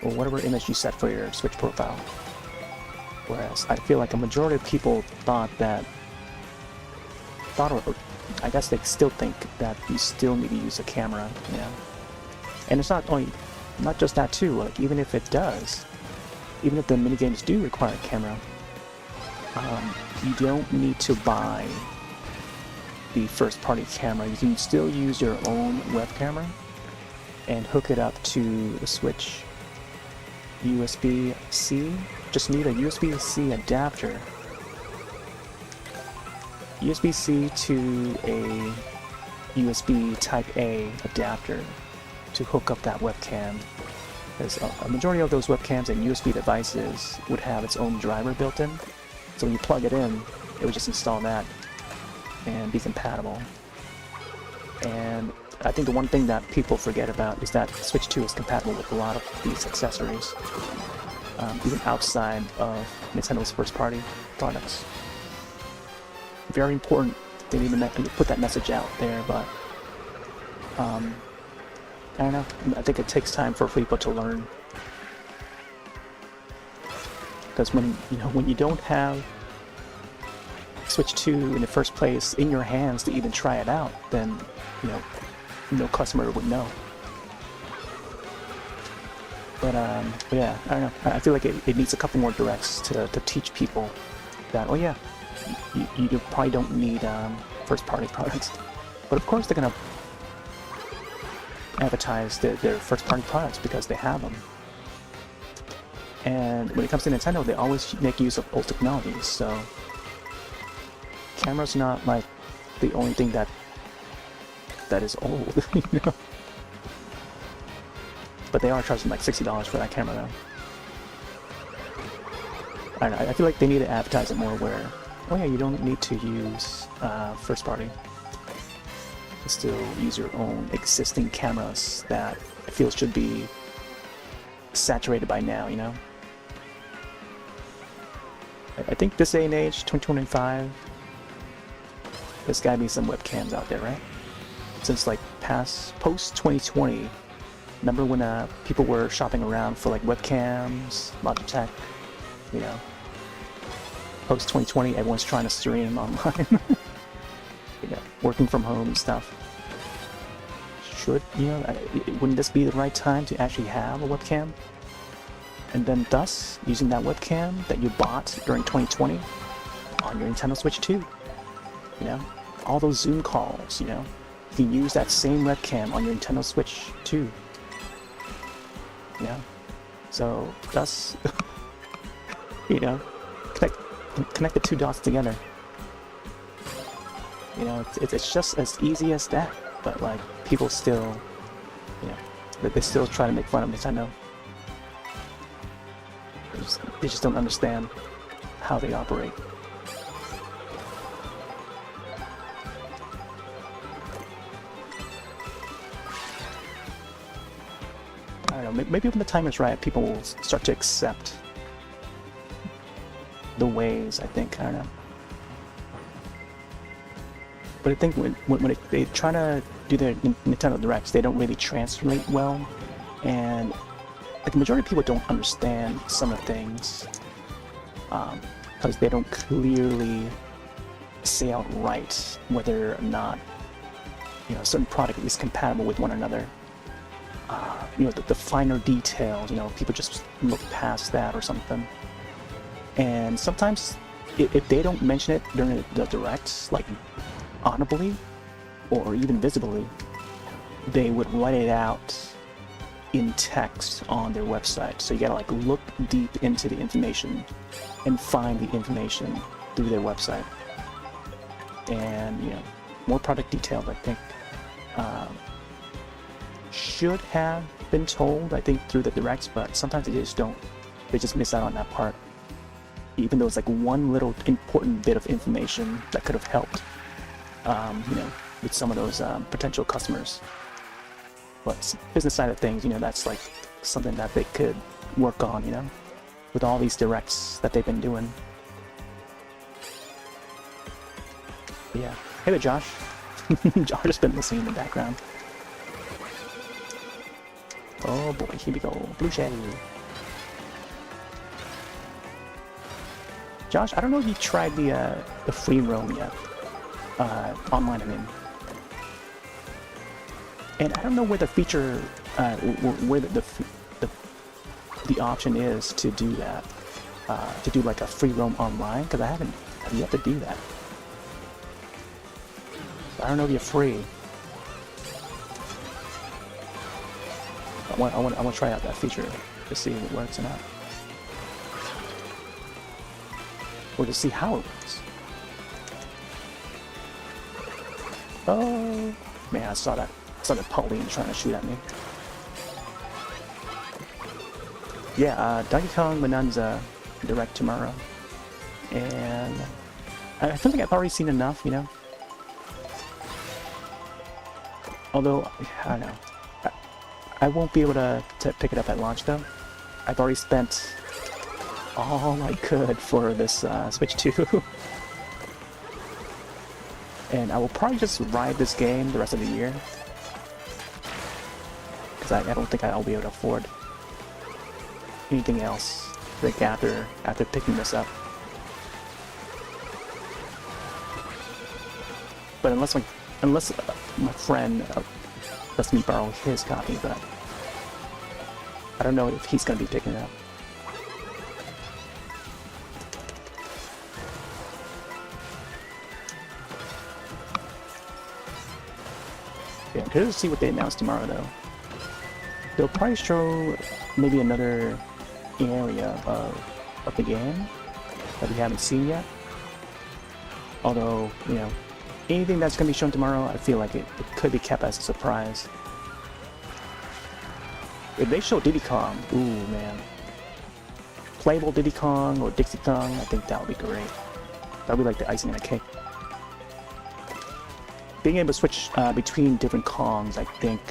or whatever image you set for your Switch profile. Whereas I feel like a majority of people thought, or I guess they still think that you still need to use a camera, And it's not just that too. Like even if it does, even if the minigames do require a camera, you don't need to buy the first-party camera. You can still use your own web camera and hook it up to the Switch USB-C. Just need a USB-C adapter. USB-C to a USB Type-A adapter to hook up that webcam. Because a majority of those webcams and USB devices would have its own driver built in. So when you plug it in, it would just install that and be compatible. And I think the one thing that people forget about is that Switch 2 is compatible with a lot of these accessories, even outside of Nintendo's first-party products. Very important. They need to put that message out there, but I don't know. I think it takes time for people to learn. Because when you don't have Switch 2 in the first place in your hands to even try it out, then no customer would know. But yeah, I don't know. I feel like it needs a couple more directs to teach people that, oh yeah, you probably don't need first-party products. But of course they're gonna advertise their first-party products because they have them. And when it comes to Nintendo, they always make use of old technologies. So camera's not like the only thing that is old, But they are charging like $60 for that camera though. I don't know, I feel like they need to advertise it more where, oh yeah, you don't need to use first party. still use your own existing cameras that I feel should be saturated by now, you know? I think this day and age, 2025, there's gotta be some webcams out there, right? Since like post 2020, remember when people were shopping around for like webcams, Logitech, you know? Post 2020, everyone's trying to stream online. Yeah, working from home and stuff. Wouldn't this be the right time to actually have a webcam? And then thus, using that webcam that you bought during 2020 on your Nintendo Switch 2. You know? All those Zoom calls, you know? You can use that same webcam on your Nintendo Switch 2. You know? So, thus, you know, connect the two dots together. You know, it's just as easy as that. But, like, people still, you know, they still try to make fun of Nintendo. They just don't understand how they operate. I don't know, maybe when the time is right, people will start to accept the ways, I think, I don't know. But I think when they try to do their Nintendo Directs, they don't really translate well, and like the majority of people don't understand some of the things because they don't clearly say outright whether or not, you know, a certain product is compatible with one another. You know, the finer details, you know, people just look past that or something. And sometimes if they don't mention it during the Directs, like audibly or even visibly, they would write it out in text on their website. So you gotta like look deep into the information and find the information through their website. And, you know, more product details, I think, should have been told, I think, through the Directs, but sometimes they just don't. They just miss out on that part. Even though it's like one little important bit of information that could have helped, you know, with some of those potential customers. But business side of things, you know, that's like something that they could work on, you know, with all these Directs that they've been doing. But yeah. Hey there, Josh. Josh has been listening in the background. Oh boy, here we go. Blue Shady. Josh, I don't know if you tried the free roam yet. Online, I mean. And I don't know where the feature, where the option is to do that. To do like a free roam online, because I haven't yet to do that. I don't know if you're free. I want to try out that feature to see if it works or not, or to see how it works. Oh man, I saw that Pauline trying to shoot at me. Yeah, Donkey Kong Bonanza Direct tomorrow, and I feel like I've already seen enough, you know. Although I don't know. I won't be able to pick it up at launch though. I've already spent all I could for this Switch 2. And I will probably just ride this game the rest of the year. Because I don't think I'll be able to afford anything else like after picking this up. But unless my friend lets me borrow his copy, but I don't know if he's going to be picking it up. Yeah, I'm curious to see what they announce tomorrow, though. They'll probably show maybe another area of the game that we haven't seen yet. Although, you know, anything that's going to be shown tomorrow, I feel like it could be kept as a surprise. If they show Diddy Kong, ooh man. Playable Diddy Kong or Dixie Kong, I think that would be great. That would be like the icing on the cake. being able to switch between different Kongs, I think,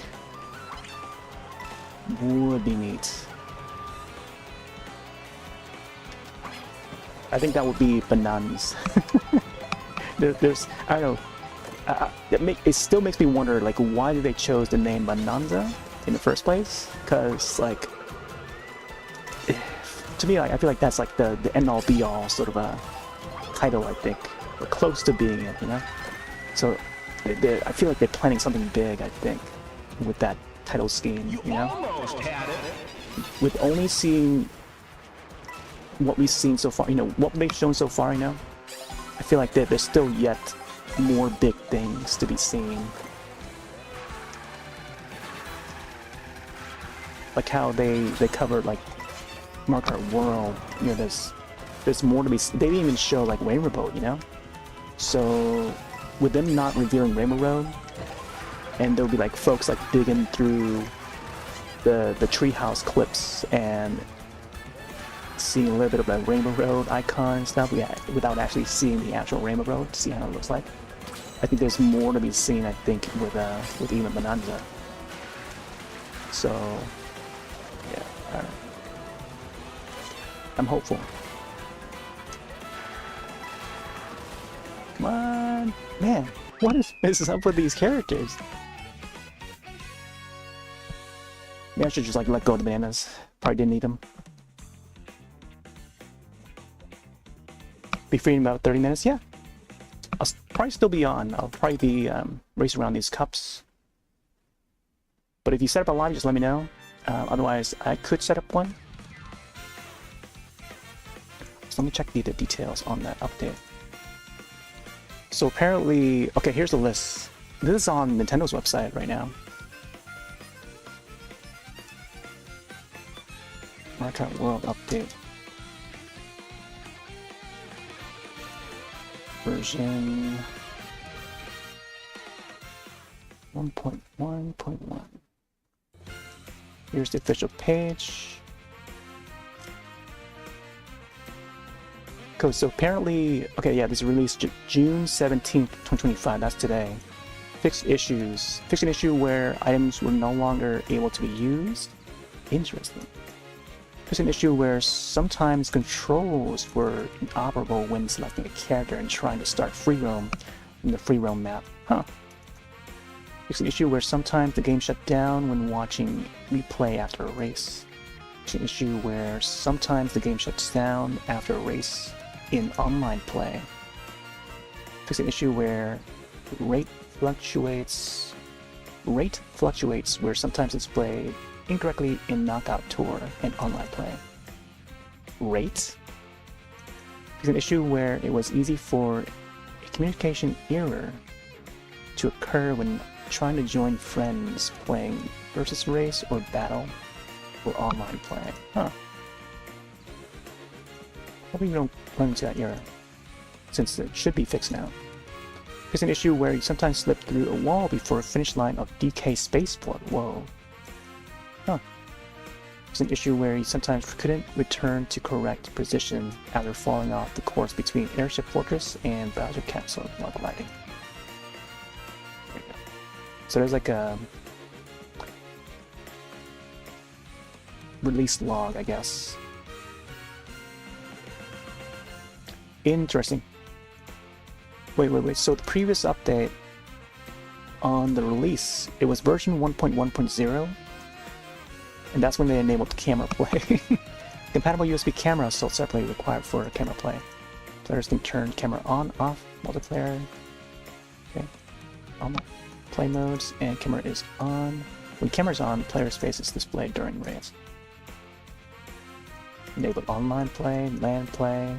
would be neat. I think that would be bananas. there's, I don't know, it still makes me wonder, like, why did they chose the name Bonanza in the first place? Because, like, to me, like, I feel like that's like the end-all be-all sort of a title, I think, or close to being it, you know? So I feel like they're planning something big, I think, with that title scheme, you know? Almost had it. With only seeing what we've seen so far, you know, what they've shown so far, you know, I feel like there's still yet more big things to be seen. Like how they covered, like, Mario Kart World, you know, there's more to be seen. They didn't even show, like, Rainbow Road, you know? So, with them not revealing Rainbow Road, and there'll be, like, folks, like, digging through the treehouse clips and seeing a little bit of the Rainbow Road icon and stuff, without actually seeing the actual Rainbow Road to see how it looks like. I think there's more to be seen, I think, with even Bonanza. So, yeah, alright. I'm hopeful. Come on! Man, what is up with these characters? Maybe I should just, like, let go of the bananas. Probably didn't need them. Be free in about 30 minutes? Yeah. I'll probably still be on. I'll probably be racing around these cups. But if you set up a live, just let me know. Otherwise, I could set up one. So let me check the details on that update. So apparently, okay, here's the list. This is on Nintendo's website right now. Mario Kart World update. Version 1.1.1. Here's the official page. Cool, so apparently, okay, yeah, this is released June 17th, 2025, that's today. Fixed issues. Fixed an issue where items were no longer able to be used. Interesting. Fixed an issue where sometimes controls were inoperable when selecting a character and trying to start free roam in the free roam map. Huh. Fixed an issue where sometimes the game shut down when watching replay after a race. Fixed an issue where sometimes the game shuts down after a race in online play. Fix an issue where rate fluctuates where sometimes it's played incorrectly in Knockout Tour and online play. Rate? Fix an issue where it was easy for a communication error to occur when trying to join friends playing versus race or battle or online play. Huh. Hope you don't run into that error, since it should be fixed now. There's an issue where you sometimes slip through a wall before a finish line of DK Spaceport. Whoa. Huh. There's an issue where you sometimes couldn't return to correct position after falling off the course between Airship Fortress and Bowser Castle while gliding. There you go. So there's like a release log, I guess. Interesting. Wait. So the previous update on the release, it was version 1.1.0, and that's when they enabled camera play. Compatible USB cameras sold separately required for camera play. Players can turn camera on, off, multiplayer. Okay. On play modes, and camera is on. When camera is on, player's face is displayed during race. Enable online play, LAN play.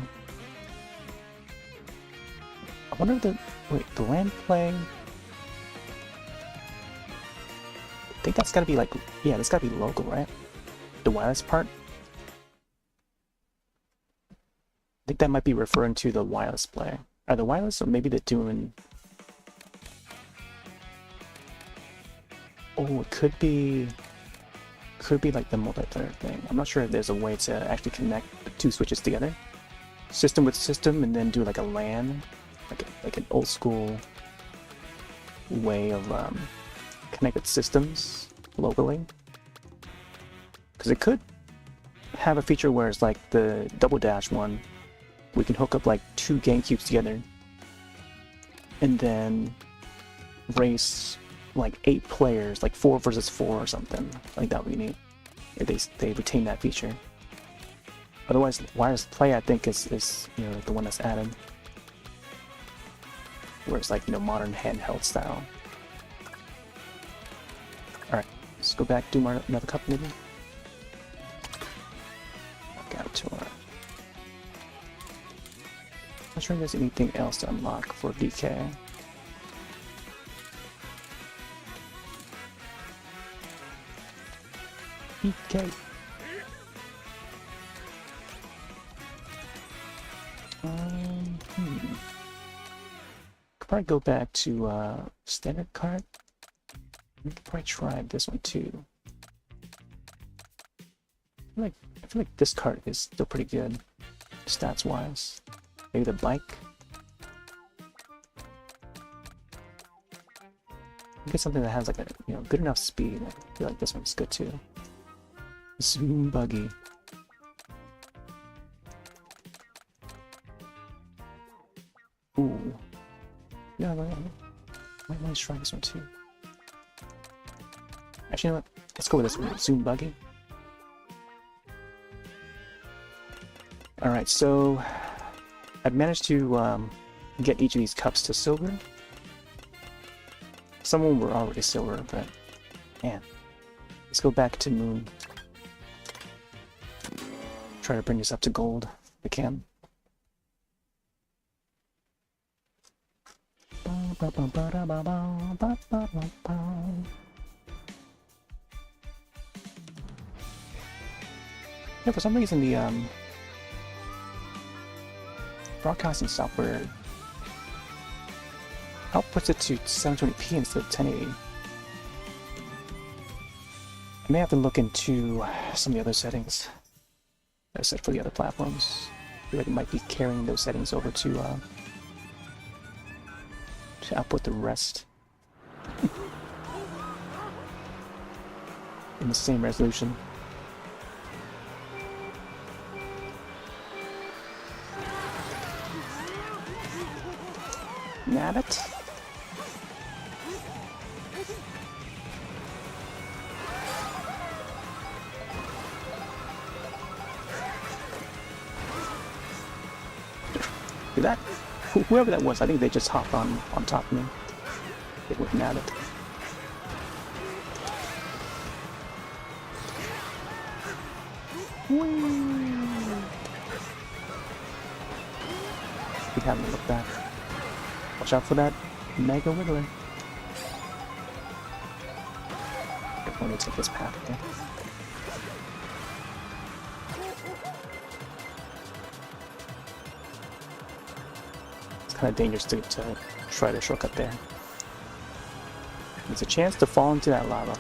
I wonder if the LAN play. I think that's gotta be like, yeah, that's gotta be local, right? The wireless part. I think that might be referring to the wireless play. Either wireless or maybe they're doing. Oh, it could be like the multiplayer thing. I'm not sure if there's a way to actually connect the two switches together, system with system, and then do like a LAN, like an old school way of connected systems locally. Because it could have a feature where it's like the Double Dash one. We can hook up like 2 GameCubes together and then race like 8 players, like 4 versus 4 or something. Like that would be neat if they retain that feature. Otherwise, wireless play I think is you know, the one that's added, where it's like, you know, modern handheld style. All right, let's go back, do another cup maybe. Got to our. Not sure if there's anything else to unlock for DK. DK. Could probably go back to standard Kart. We could probably try this one too. I feel like this Kart is still pretty good, stats wise. Maybe the bike. Get something that has like a, you know, good enough speed. I feel like this one's good too. Zoom buggy. Ooh. Yeah, might try this one too. Actually, you know what? Let's go with this one. Zoom buggy. Alright, so I've managed to get each of these cups to silver. Some of them were already silver, but man. Let's go back to Moon. Try to bring this up to gold if we can. Yeah, for some reason the broadcasting software outputs it to 720p instead of 1080. I may have to look into some of the other settings that I set for the other platforms. I feel like it might be carrying those settings over to output the rest in the same resolution. Nabbit. That whoever that was, I think they just hopped on top of me. They went at it. We haven't looked back. Watch out for that Mega Wiggler. Let me take this path again. It's kind of dangerous to try the shortcut there. There's a chance to fall into that lava.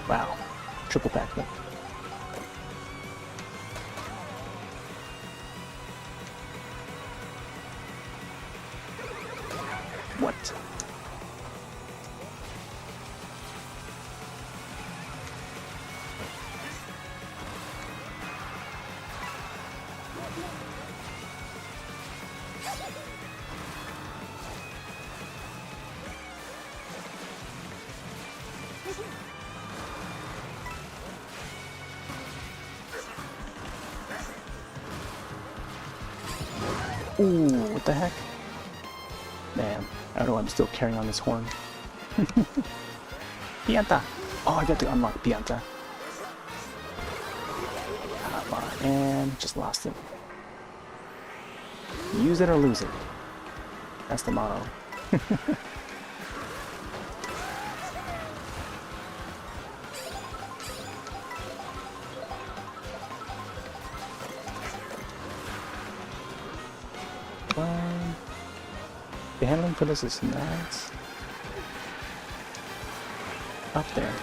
Wow. Triple backflip. What? Ooh, what the heck? Man, I don't know why I'm still carrying on this horn. Pianta! Oh, I got to unlock Pianta. And just lost it. Use it or lose it. That's the motto. The handling for this is not up there.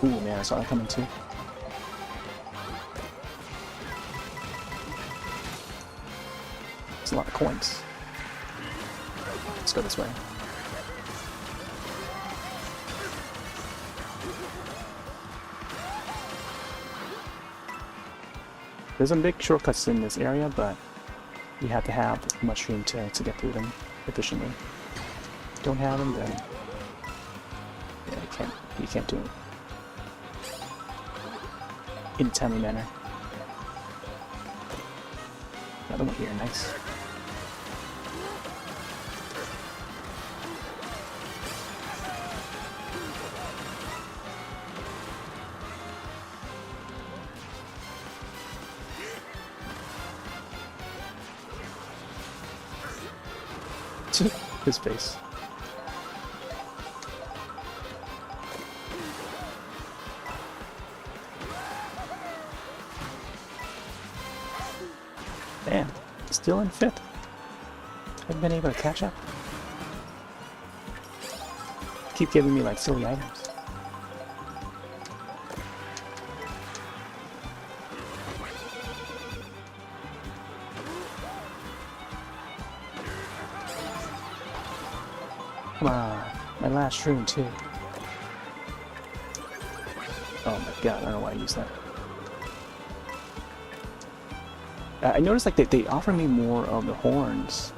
Ooh, man, I saw that coming too. It's a lot of coins. Let's go this way. There's some big shortcuts in this area, but you have to have mushroom to get through them efficiently. Don't have them, then yeah, you can't do it in a timely manner. Another one here, nice. His face. Man, still in 5th. Haven't been able to catch up. Keep giving me like silly items. Come on, my last room too. Oh my god, I don't know why I used that. I noticed like they offer me more of the horns.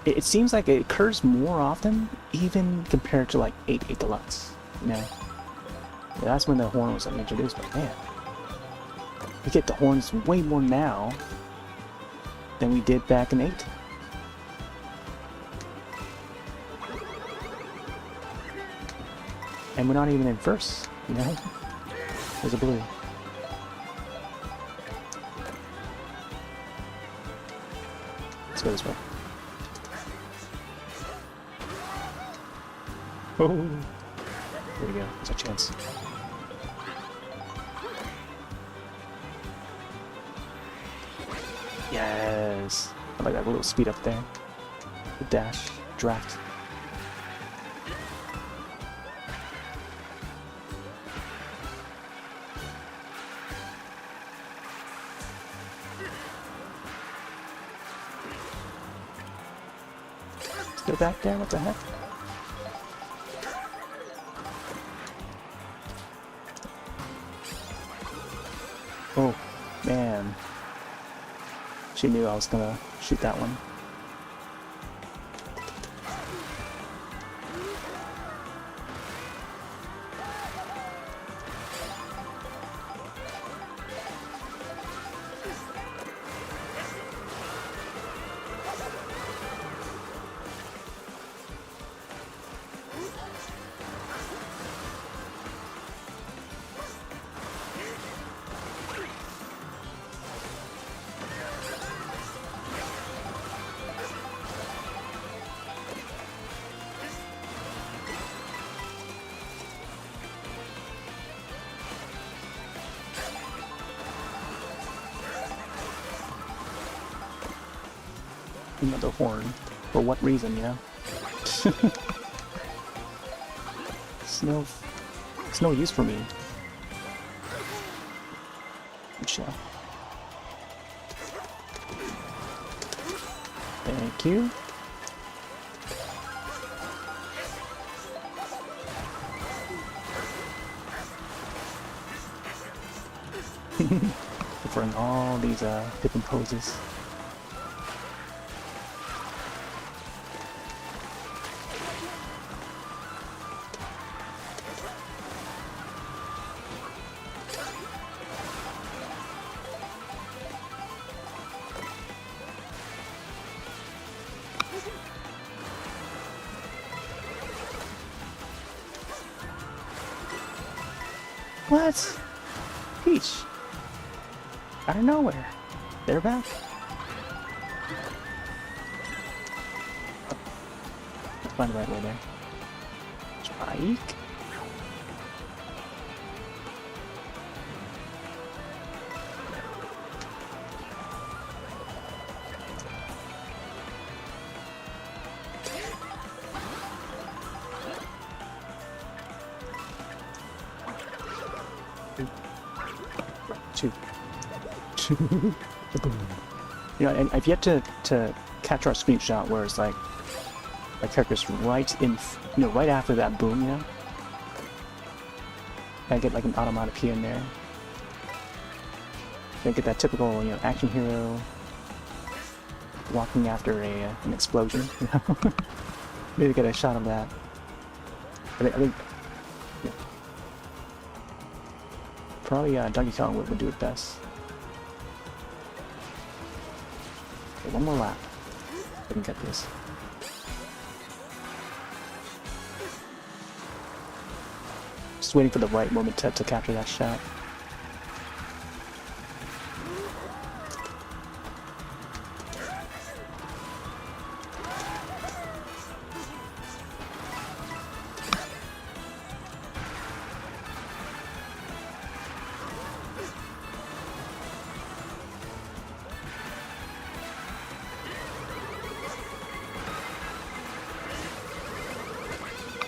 It seems like it occurs more often, even compared to like 8 Deluxe. You know, yeah, that's when the horn was like introduced. But man, we get the horns way more now than we did back in 8. And we're not even in first, you know? There's a blue. Let's go this way. Oh! There we go. There's a chance. Yes! I like that little speed up there. The dash. Draft. Still back there? What the heck? Oh, man. She knew I was gonna shoot that one. Another horn. For what reason, you know? It's no use for me. Michelle. Thank you. Preferring all these different poses. What? Peach. Out of nowhere. They're back. Let's find the right way there. Spike. too. You know, and I've yet to capture a screenshot where it's like my character's right in, you know, right after that boom, you know? I get like an automatopoeia in there. I get that typical, you know, action hero walking after an explosion, you know? Maybe get a shot of that. I think yeah. Probably Donkey Kong would do it best. Okay, one more lap. I can get this. Just waiting for the right moment to capture that shot.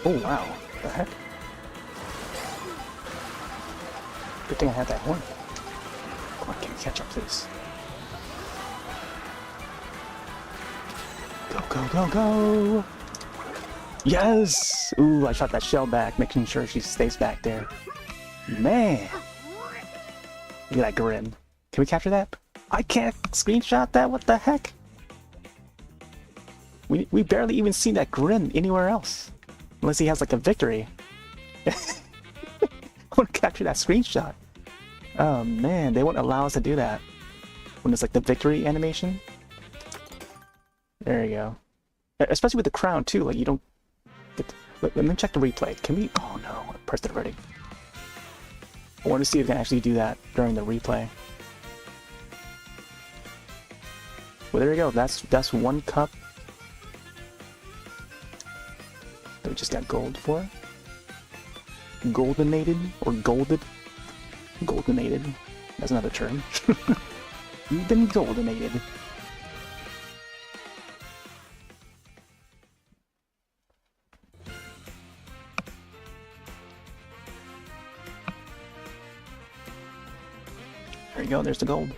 Oh wow, what the heck? Good thing I had that horn. Come on, can you catch up, please? Go, go, go, go! Yes! Ooh, I shot that shell back, making sure she stays back there. Man! Look at that grin. Can we capture that? I can't screenshot that, what the heck? We barely even seen that grin anywhere else. Unless he has like a victory. I want to capture that screenshot. Oh man, they won't allow us to do that. When it's like the victory animation. There you go. Especially with the crown too, like you don't get to, let me check the replay. Can we? Oh no, I pressed it already. I want to see if we can actually do that during the replay. Well, there you go. That's one cup that we just got gold for. Goldenated or golded. Goldenated. That's another term. You've been goldenated. There you go, there's the gold.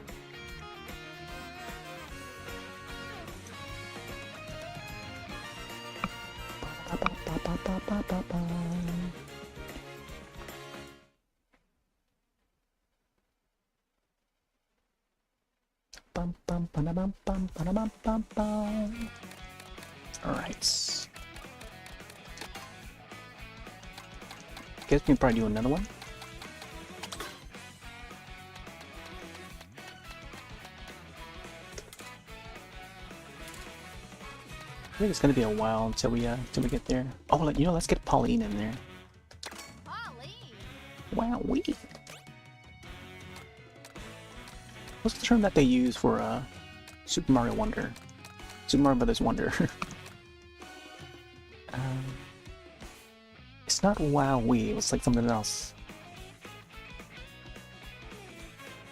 Alright. Guess we can probably do another one. I think it's gonna be a while until we get there. Oh, you know, let's get Pauline in there. Wow, what's the term that they use for Super Mario Wonder? Super Mario Brothers Wonder. It's not Wowee, it's like something else.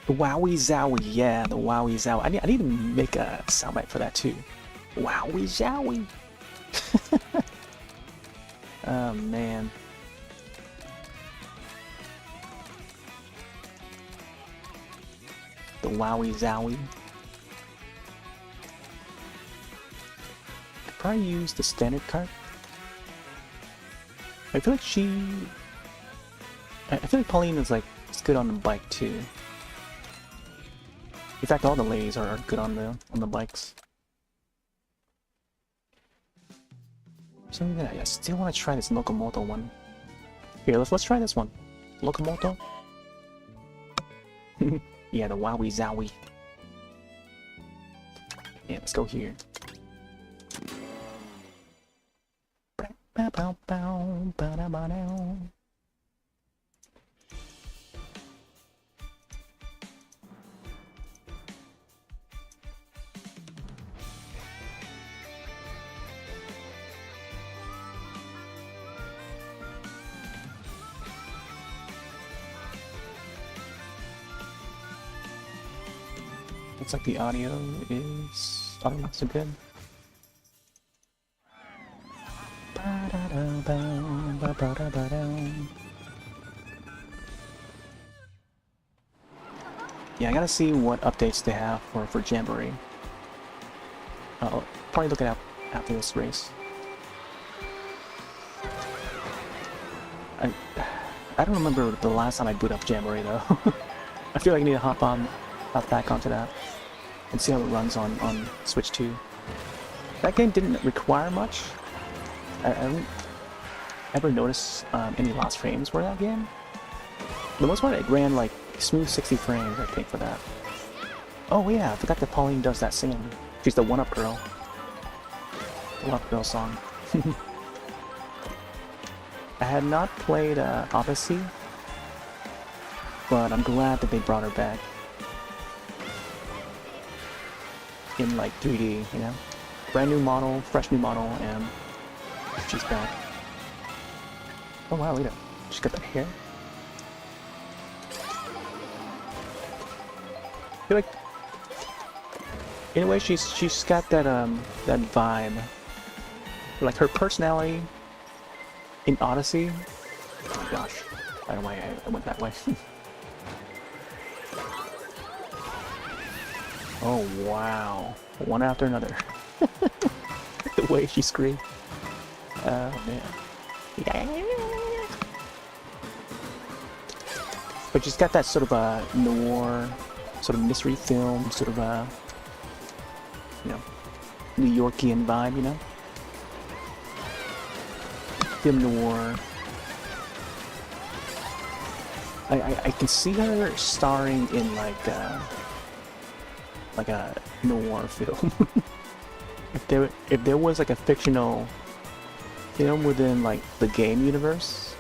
The Wowie Zowie, yeah, the Wowie Zowie. I need to make a soundbite for that too. Wowie Zowie. Oh man. The Wowie Zowie. Could probably use the standard cart. I feel like Pauline is like good on the bike too. In fact, all the ladies are good on the bikes. Something that I still want to try this Locomoto one. Here, let's try this one. Locomoto. Yeah, the Wowie Zowie. Yeah, let's go here. Looks like the audio is not so good. Yeah, I gotta see what updates they have for Jamboree. I'll probably look it up after this race. I don't remember the last time I boot up Jamboree though. I feel like I need to hop back onto that and see how it runs on Switch 2. That game didn't require much. I don't ever notice any lost frames for that game. For the most part, it ran like smooth 60 frames, I think, for that. Oh yeah, I forgot that Pauline does that singing. She's the one-up girl. The one-up girl song. I had not played Odyssey, but I'm glad that they brought her back in like 3D, you know? Brand new model, fresh new model, and she's back. Oh wow, look at that. She's got that hair. I feel like, in a way, she's got that that vibe. Like her personality in Odyssey. Oh my gosh, I don't know why I went that way. Oh wow, one after another. The way she screamed. Oh man. Yeah. But she's got that sort of a noir, sort of mystery film, sort of a, you know, New Yorkian vibe, you know? Film noir. I can see her starring in like a noir film. If there was like a fictional film within like the game universe,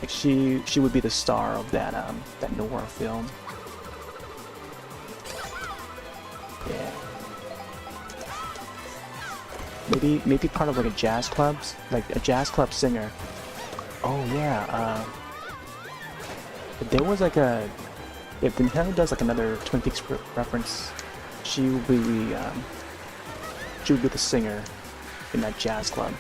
like she would be the star of that that noir film. Yeah. Maybe part of like a jazz club singer. Oh yeah. If there was like if Nintendo does like another Twin Peaks reference, she would be the singer in that jazz club.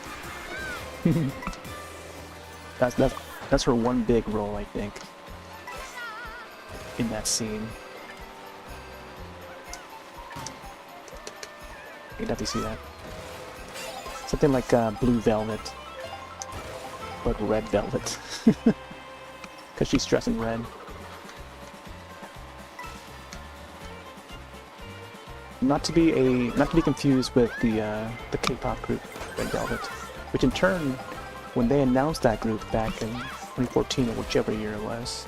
That's her one big role, I think, in that scene. You can definitely see that. Something like Blue Velvet, but Red Velvet, because she's dressed in red. Not to be confused with the K-pop group Red Velvet, which in turn, when they announced that group back in 2014 or whichever year it was,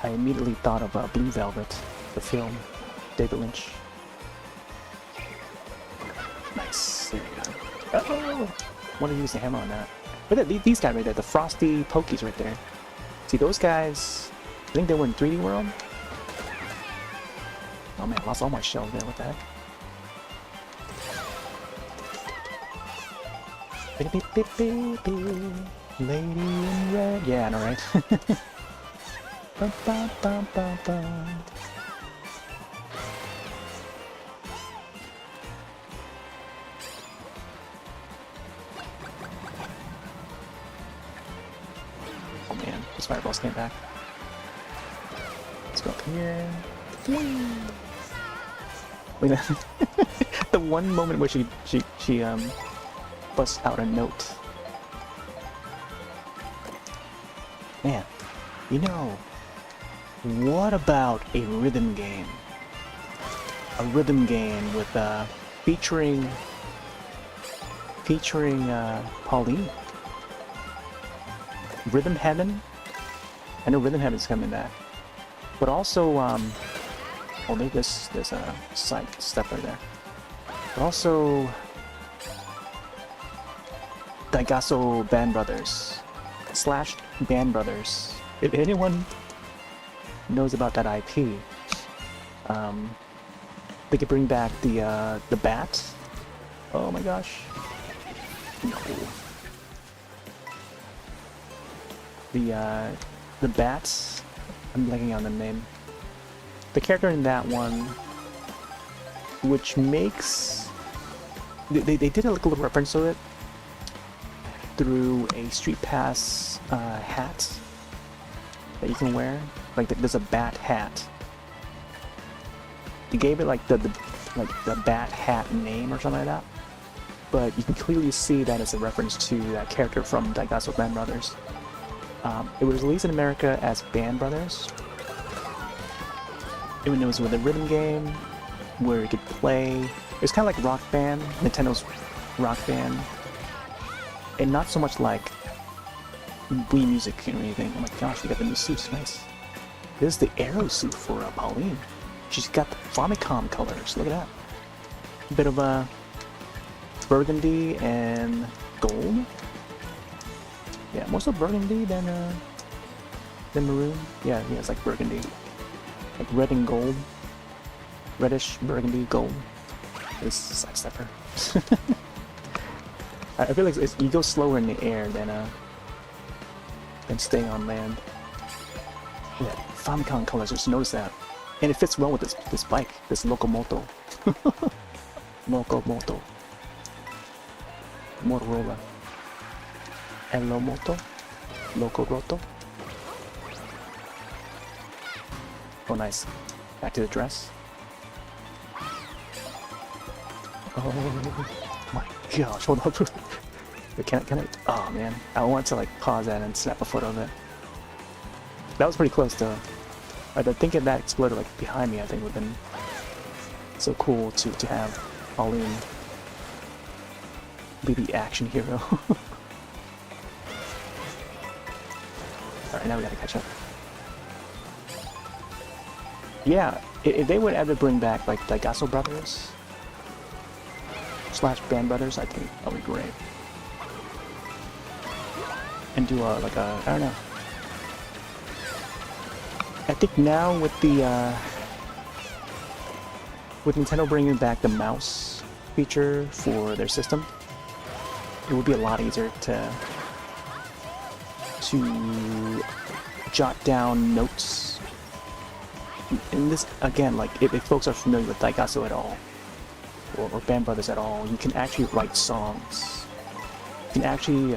I immediately thought of Blue Velvet, the film, David Lynch. Nice. There you go. Oh! I want to use the hammer on that. But these guys right there, the frosty pokies right there. See those guys? I think they were in 3D World. Oh man, I lost all my shells there. What the heck? Lady in red. Yeah, I know, right? Bum, bum, bum, bum, bum. Oh man, those fireballs came back. Let's go up here. Wait, the one moment where she busts out a note. Man, you know, what about a rhythm game? A rhythm game with featuring Pauline. Rhythm Heaven. I know Rhythm Heaven's coming back, but also oh, maybe there's a side step right there. But also Daigasso Band Brothers / Band Brothers. If anyone knows about that IP, they could bring back the bat. Oh my gosh. No. The bats. I'm blanking on the name. The character in that one, which makes they did a little reference to it through a Street Pass hat that you can wear, there's a bat hat. They gave it like the bat hat name or something like that. But you can clearly see that it's a reference to that character from Daigasso Band Brothers. It was released in America as Band Brothers. It was with a rhythm game where you could play. It was kind of like Rock Band, Nintendo's Rock Band, and not so much like Wii Music or anything. Oh my gosh, we got the new suits, nice. This is the Aero suit for Pauline. She's got the Famicom colors. Look at that. A bit of a burgundy and gold. Yeah, more so burgundy than maroon. Yeah, it's like burgundy, like red and gold, reddish burgundy gold. This is sidestepper. I feel like you go slower in the air than staying on land. Yeah, Famicom colors. Just notice that, and it fits well with this bike, this Locomoto. Locomoto. Motorola. Hello Moto. Loco Roto. Oh nice. Back to the dress. Oh my gosh, hold up. Can I? Oh man, I want to like pause that and snap a photo of it. That was pretty close though. I think if that exploded like behind me, I think would have been so cool to have Pauline be the action hero. Alright, now we gotta catch up. Yeah, if they would ever bring back like Daigasso Brothers / Band Brothers, I think that would be great. And do I don't know. I think now with Nintendo bringing back the mouse feature for their system, it would be a lot easier to jot down notes. And this, again, like if folks are familiar with Daigasso at all, or Band Brothers at all, you can actually write songs. You can actually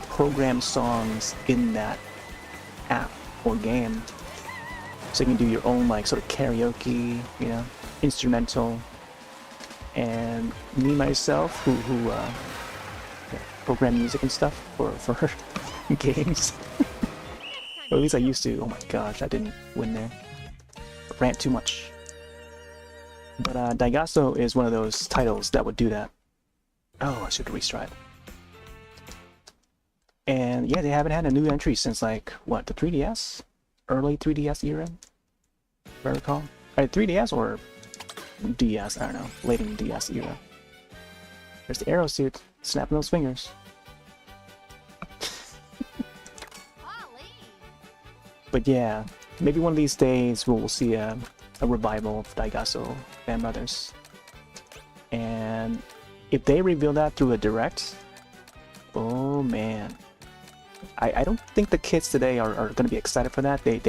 program songs in that app or game. So you can do your own like sort of karaoke, you know, instrumental. And me myself, who program music and stuff for games. Or at least I used to. Oh my gosh, I didn't win there. Rant too much. But Daigasso is one of those titles that would do that. Oh, I should restripe. And yeah, they haven't had a new entry since like, what, the 3DS? Early 3DS era? If I recall. 3DS or DS, I don't know. Late in the DS era. There's the Aero suit, snapping those fingers. But yeah, maybe one of these days we'll see a revival of Daigasso Band Brothers. And if they reveal that through a direct, oh man. I don't think the kids today are going to be excited for that. They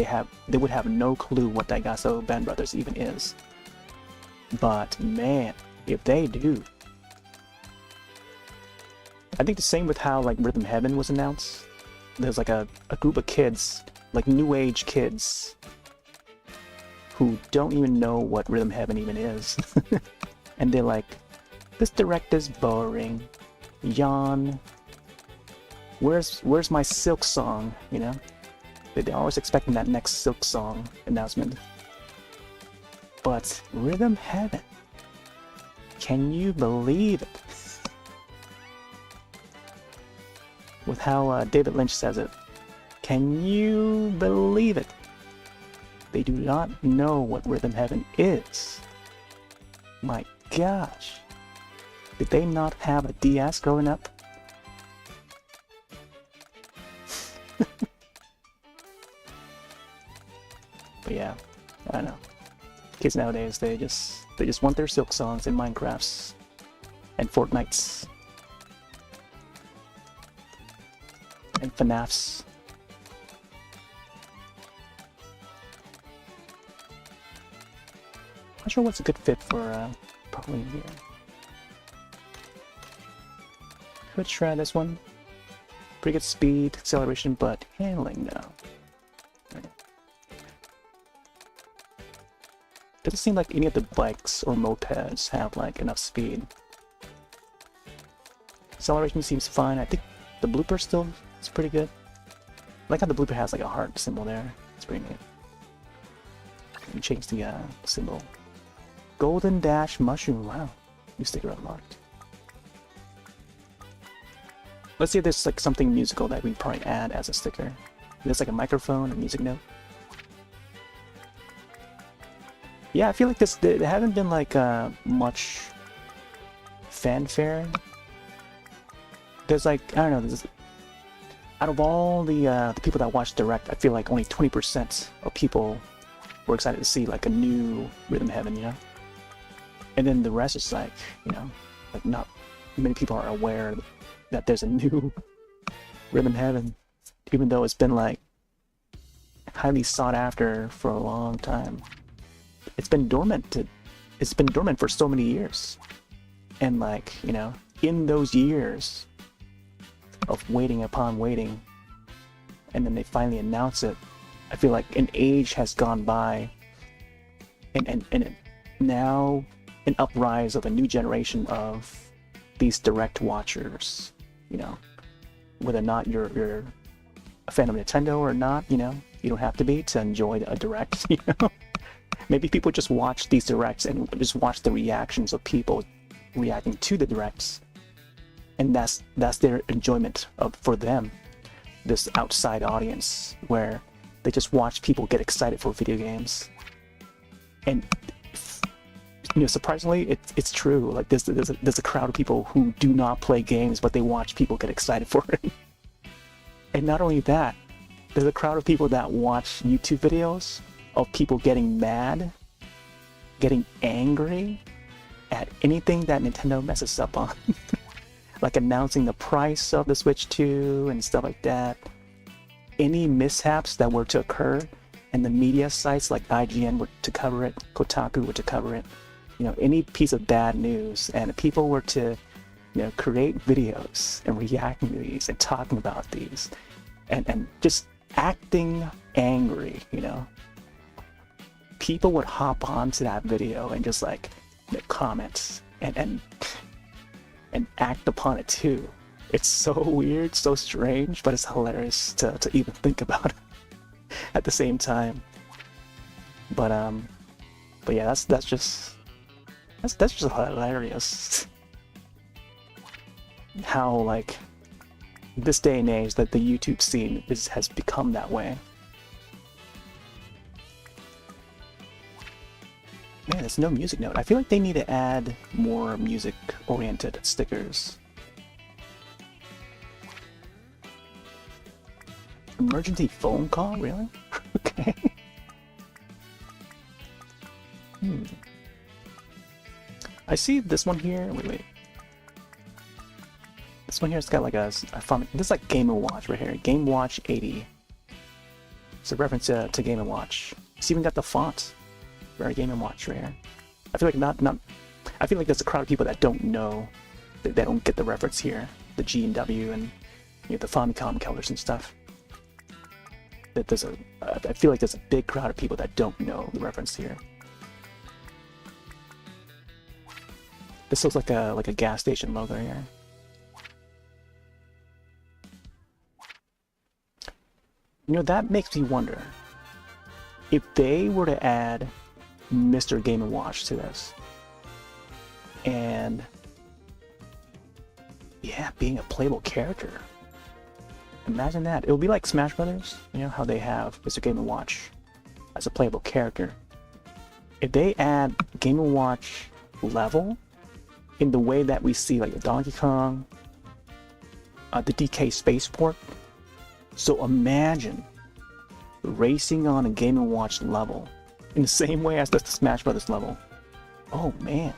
would have no clue what Daigasso Band Brothers even is. But man, if they do, I think the same with how like Rhythm Heaven was announced. There's like a group of kids, like new age kids, who don't even know what Rhythm Heaven even is. And they're like, this direct is boring. Yawn. Where's my Silk song, you know? They're always expecting that next Silk song announcement. But Rhythm Heaven, can you believe it? With how David Lynch says it. Can you believe it? They do not know what Rhythm Heaven is. My gosh. Did they not have a DS growing up? But yeah, I don't know. Kids nowadays, they just want their Silk songs and Minecrafts and Fortnites and FNAFs. Not sure what's a good fit for Pauline here. Could try this one. Pretty good speed, acceleration, but handling no. doesn't seem like any of the bikes or mopeds have like enough speed. Acceleration seems fine. I think the blooper still is pretty good. I like how the blooper has like a heart symbol there. It's pretty neat. Let me change the symbol. Golden Dash Mushroom. Wow. New sticker unlocked. Let's see if there's like something musical that we can probably add as a sticker. There's like a microphone or music note. Yeah, I feel like there hasn't been like much fanfare. There's like, I don't know, out of all the people that watched Direct, I feel like only 20% of people were excited to see like a new Rhythm Heaven, you know? And then the rest is like, you know, like not many people are aware that there's a new Rhythm Heaven, even though it's been like highly sought after for a long time. It's been dormant for so many years. And like, you know, in those years of waiting upon waiting, and then they finally announce it, I feel like an age has gone by, and now an uprise of a new generation of these Direct watchers, you know, whether or not you're a fan of Nintendo or not, you know, you don't have to be to enjoy a Direct, you know. Maybe people just watch these Directs and just watch the reactions of people reacting to the Directs, and that's their enjoyment for them, this outside audience where they just watch people get excited for video games. And you know, surprisingly, it's true. Like there's a crowd of people who do not play games, but they watch people get excited for it. And not only that, there's a crowd of people that watch YouTube videos of people getting mad, getting angry at anything that Nintendo messes up on. Like announcing the price of the Switch 2 and stuff like that. Any mishaps that were to occur, and the media sites like IGN were to cover it, Kotaku were to cover it, you know, any piece of bad news, and people were to, you know, create videos and reacting to these and talking about these and just acting angry, you know, people would hop onto that video and just like make comments and act upon it too. It's so weird, so strange, but it's hilarious to even think about it at the same time. But yeah, that's just hilarious. How like this day and age that the YouTube scene has become that way. Man, there's no music note. I feel like they need to add more music-oriented stickers. Emergency phone call? Really? Okay. I see this one here. Wait. This one here's got like a fun. This is like Game & Watch right here. Game Watch 80. It's a reference to Game & Watch. It's even got the font. Very Game & Watch right here. I feel like I feel like there's a crowd of people that don't know, that they don't get the reference here. The G and W and, you know, the Famicom colors and stuff. That I feel like there's a big crowd of people that don't know the reference here. This looks like a gas station logo here. You know, that makes me wonder if they were to add Mr. Game & Watch to this, and yeah, being a playable character. Imagine that. It would be like Smash Brothers, you know, how they have Mr. Game & Watch as a playable character. If they add Game & Watch level in the way that we see like the Donkey Kong, the DK Spaceport. So imagine racing on a Game & Watch level in the same way as the Smash Brothers level. Oh man.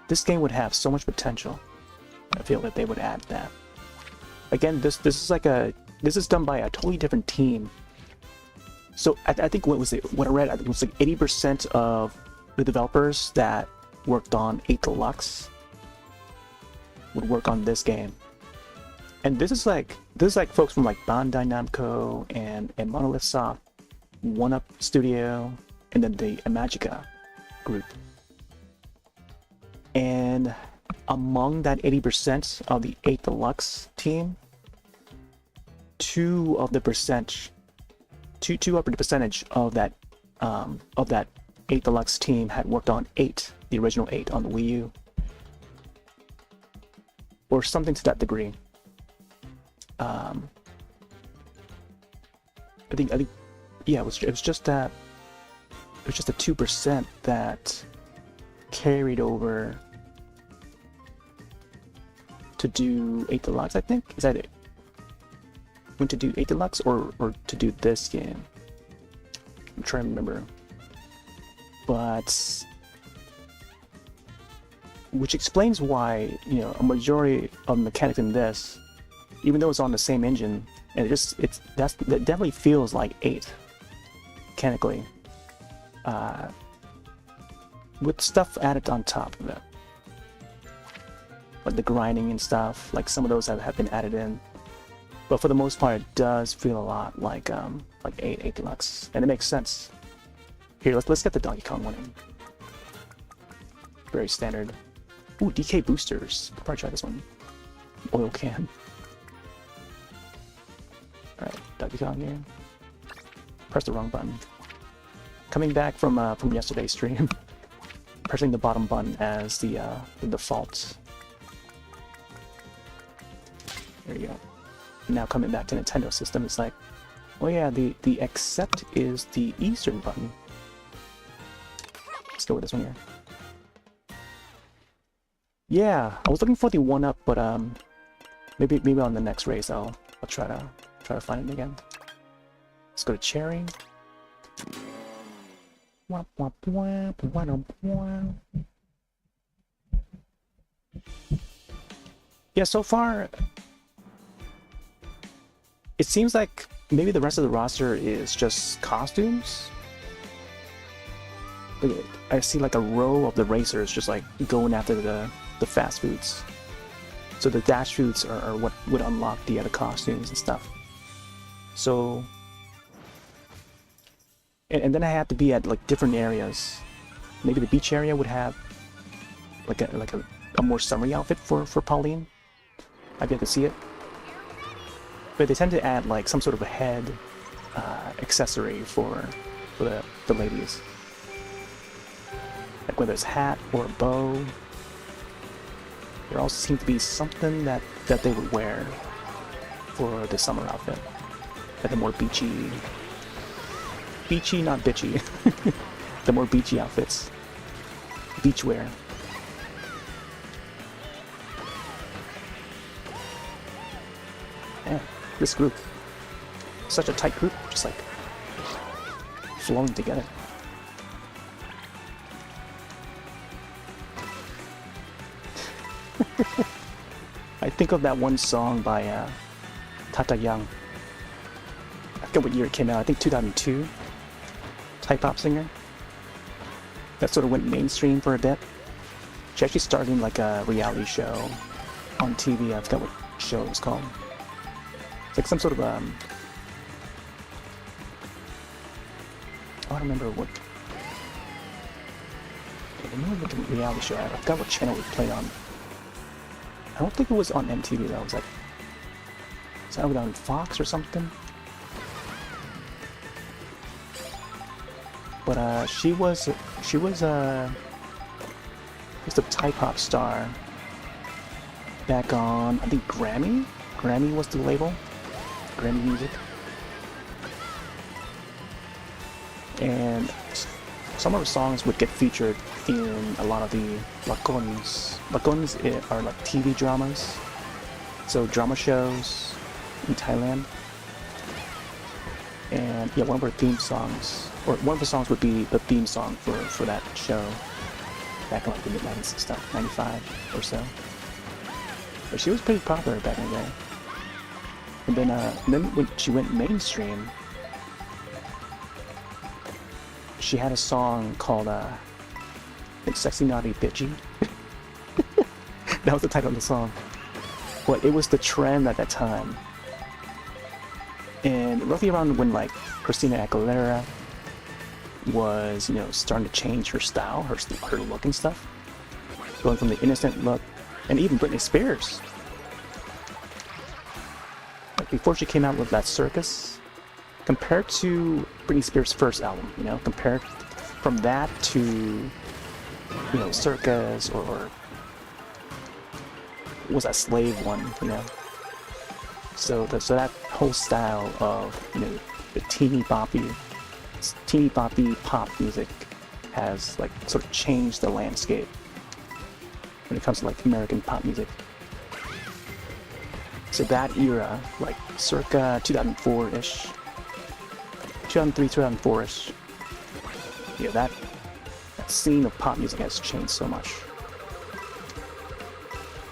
This game would have so much potential. I feel that they would add that. Again, this is done by a totally different team. So I think what I read, I think it was like 80% of the developers that worked on 8 Deluxe would work on this game. And this is like folks from like Bandai Namco and Monolith Soft, One Up Studio, and then the Imagica group. And among that 80% of the 8 Deluxe team, two of the percentage of that 8 Deluxe team had worked on 8, the original 8 on the Wii U, or something to that degree. I think yeah, it was just that. It was just the 2% that carried over to do 8 Deluxe, I think. Is that it? Went to do 8 Deluxe or to do this game? I'm trying to remember. But which explains why, you know, a majority of mechanics in this, even though it's on the same engine, and that definitely feels like 8 mechanically, with stuff added on top of it, like the grinding and stuff. Like some of those have been added in, but for the most part, it does feel a lot like 8 Deluxe, and it makes sense. Here, let's get the Donkey Kong one in. Very standard. Ooh, DK boosters. I'll probably try this one. Oil can. Alright, Donkey Kong here. Press the wrong button. Coming back from yesterday's stream, pressing the bottom button as the default. There you go. Now coming back to Nintendo system, it's like, oh yeah, the accept is the Eastern button. Let's go with this one here. Yeah, I was looking for the 1-up, but maybe on the next race I'll try to find it again. Let's go to Cherry. Yeah, so far it seems like maybe the rest of the roster is just costumes. I see like a row of the racers just like going after the fast foods. So the dash foods are what would unlock the other costumes and stuff. So, and then I have to be at like different areas. Maybe the beach area would have like a more summery outfit for Pauline. I'd be able to see it. But they tend to add like some sort of a head accessory for the ladies. Like whether it's hat or a bow. There also seems to be something that they would wear for the summer outfit. Like the more beachy, not bitchy. The more beachy outfits. Beach wear. Yeah, this group. Such a tight group, just like flowing together. I think of that one song by Tata Young. I forget what year it came out. I think 2002. Type pop singer. That sort of went mainstream for a bit. She actually started in like a reality show on TV. I forgot what show it was called. It's like some sort of I don't remember what. I remember the reality show. I forgot what channel it played on. I don't think it was on MTV though. It was like, is that on Fox or something? But she was just a type hop star back on, I think Grammy. Grammy was the label. Grammy Music. And some of her songs would get featured in a lot of the lakonis. Lakonis are like TV dramas, so drama shows in Thailand. And yeah, one of her theme songs, or one of the songs would be the theme song for that show back in like the mid-90s and stuff, 95 or so. But she was pretty popular back in the day. And then when she went mainstream, she had a song called like Sexy Naughty Bitchy. That was the title of the song. But it was the trend at that time. And roughly around when like Christina Aguilera, was, you know, starting to change her style, her look and stuff. Going from the innocent look, and even Britney Spears. Like before she came out with that Circus, compared to Britney Spears' first album, you know, compared from that to, you know, Circus or what was that Slave one, you know. So that whole style of, you know, the teeny boppy pop music has like sort of changed the landscape when it comes to like American pop music. So that era, like circa 2004-ish, 2003, 2004-ish, yeah, that scene of pop music has changed so much.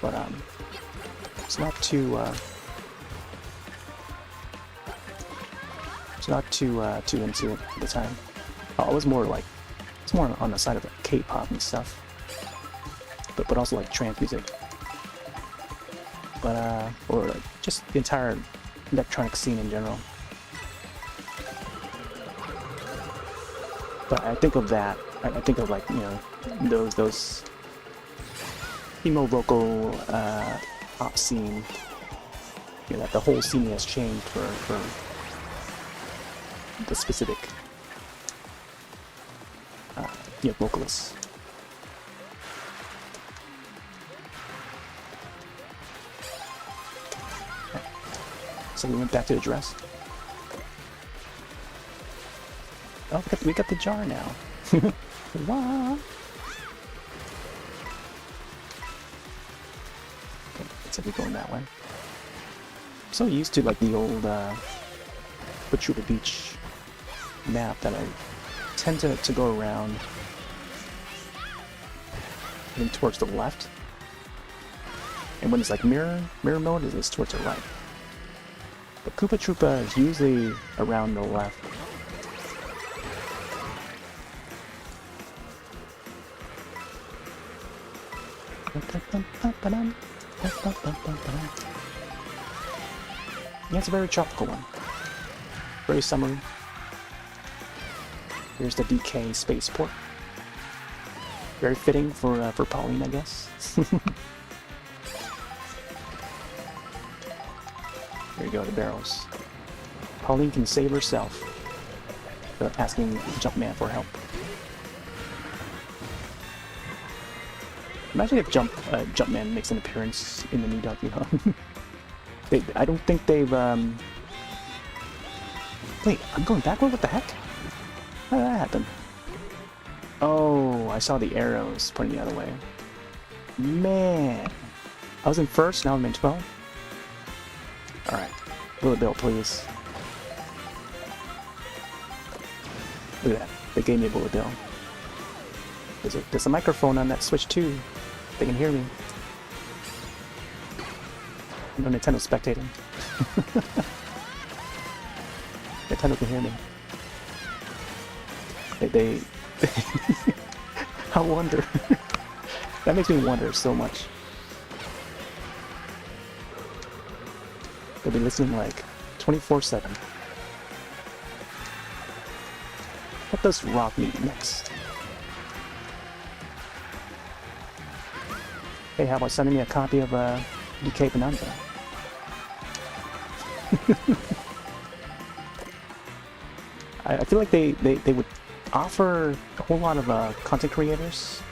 But it's not too into it at the time. I was more like, it's more on the side of like K-pop and stuff, but also like trance music, but or like just the entire electronic scene in general. But I think of that, I think of like, you know, those emo vocal pop scene, you know, that the whole scene has changed for the specific you know, vocalists. Okay. So we went back to the dress. Oh, we got the jar now. Wow. Okay, looks like we're going that way. I'm so used to like the old Trovo Beach map that I tend to go around and towards the left, and when it's like mirror mode, it's towards the right. But Koopa Troopa is usually around the left. Yeah, it's a very tropical one. Very summery. Here's the DK spaceport. Very fitting for Pauline, I guess. There you go, the barrels. Pauline can save herself without asking Jumpman for help. Imagine if Jumpman makes an appearance in the new Donkey Kong. I don't think they've Wait, I'm going backward? What the heck? How did that happen? Oh, I saw the arrows pointing the other way. Man. I was in first, now I'm in 12. Alright. Bullet bill, please. Look at that. They gave me a bullet bill. There's a microphone on that Switch too. They can hear me. No Nintendo spectating. Nintendo can hear me. They I wonder. That makes me wonder so much. They'll be listening like 24/7. What does Roth need next? Hey, how about sending me a copy of DK Bonanza? I feel like they would offer a whole lot of content creators,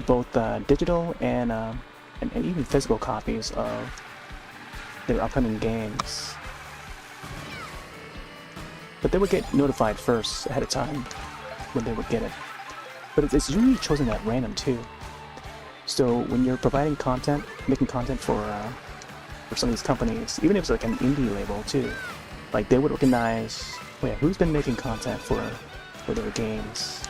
both digital and even physical copies of their upcoming games. But they would get notified first ahead of time when they would get it. But it's usually chosen at random too. So when you're providing content, making content for some of these companies, even if it's like an indie label too, like they would recognize, oh yeah, who's been making content for their games,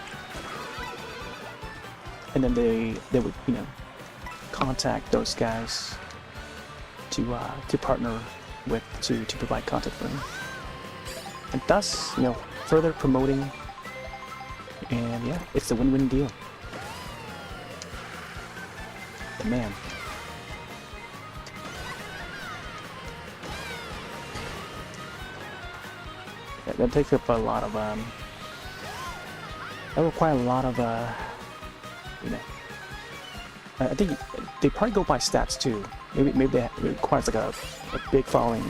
and then they would, you know, contact those guys to partner with to provide content for them, and thus, you know, further promoting. And yeah, it's a win-win deal. But man. that takes up a lot of that require a lot of you know. I think they probably go by stats too. Maybe it requires like a big following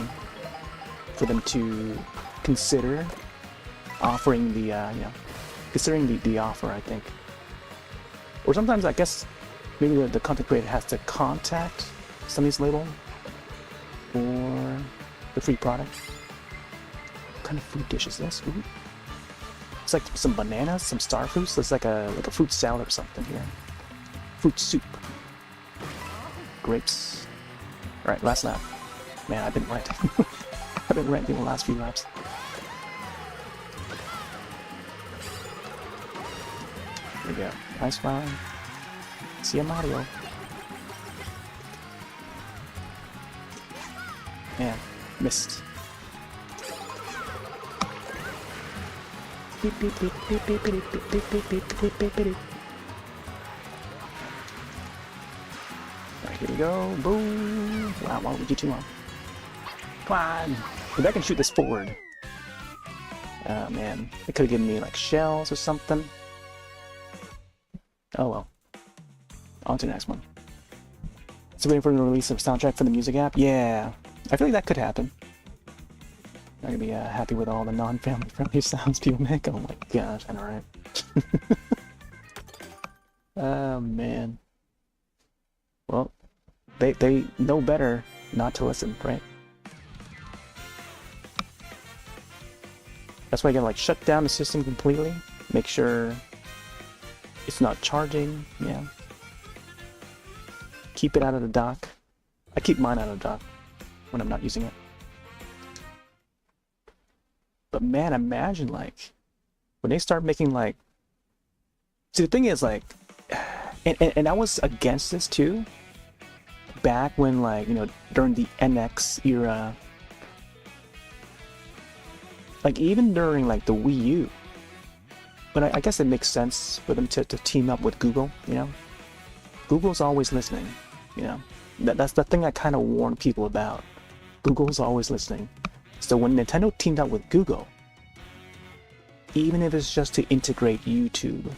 for them to consider offering the you know, considering the offer, I think. Or sometimes I guess maybe the content creator has to contact some of these labels for the free product. What kind of food dish is this? Ooh. It's like some bananas, some star fruits. It's like a fruit salad or something here. Fruit soup. Grapes. Alright, last lap. Man, I've been right. I've been ranting the last few laps. Here we go. Nice ride. See ya, Mario. Man, missed. Beep, beep, beep, beep, beep, beep, beep, beep, beep, beep, beep, beep. Alright, here we go. Boom. Wow, why don't we get too long? Come on. Maybe I can shoot this forward. Oh man, it could have given me like shells or something. Oh well. On to the next one. So waiting for the release of soundtrack for the music app? Yeah. I feel like that could happen. I'm gonna be happy with all the non-family friendly sounds people make. Oh my gosh, I know, right? Oh man. Well, they know better not to listen, right? That's why you gotta like shut down the system completely. Make sure it's not charging, yeah. Keep it out of the dock. I keep mine out of the dock when I'm not using it. But man, imagine like when they start making like, see the thing is like, and I was against this too back when like, you know, during the NX era, like even during like the Wii U. But I guess it makes sense for them to team up with Google, you know. Google's always listening, you know. That's the thing I kind of warn people about. Google's always listening. So when Nintendo teamed up with Google, even if it's just to integrate YouTube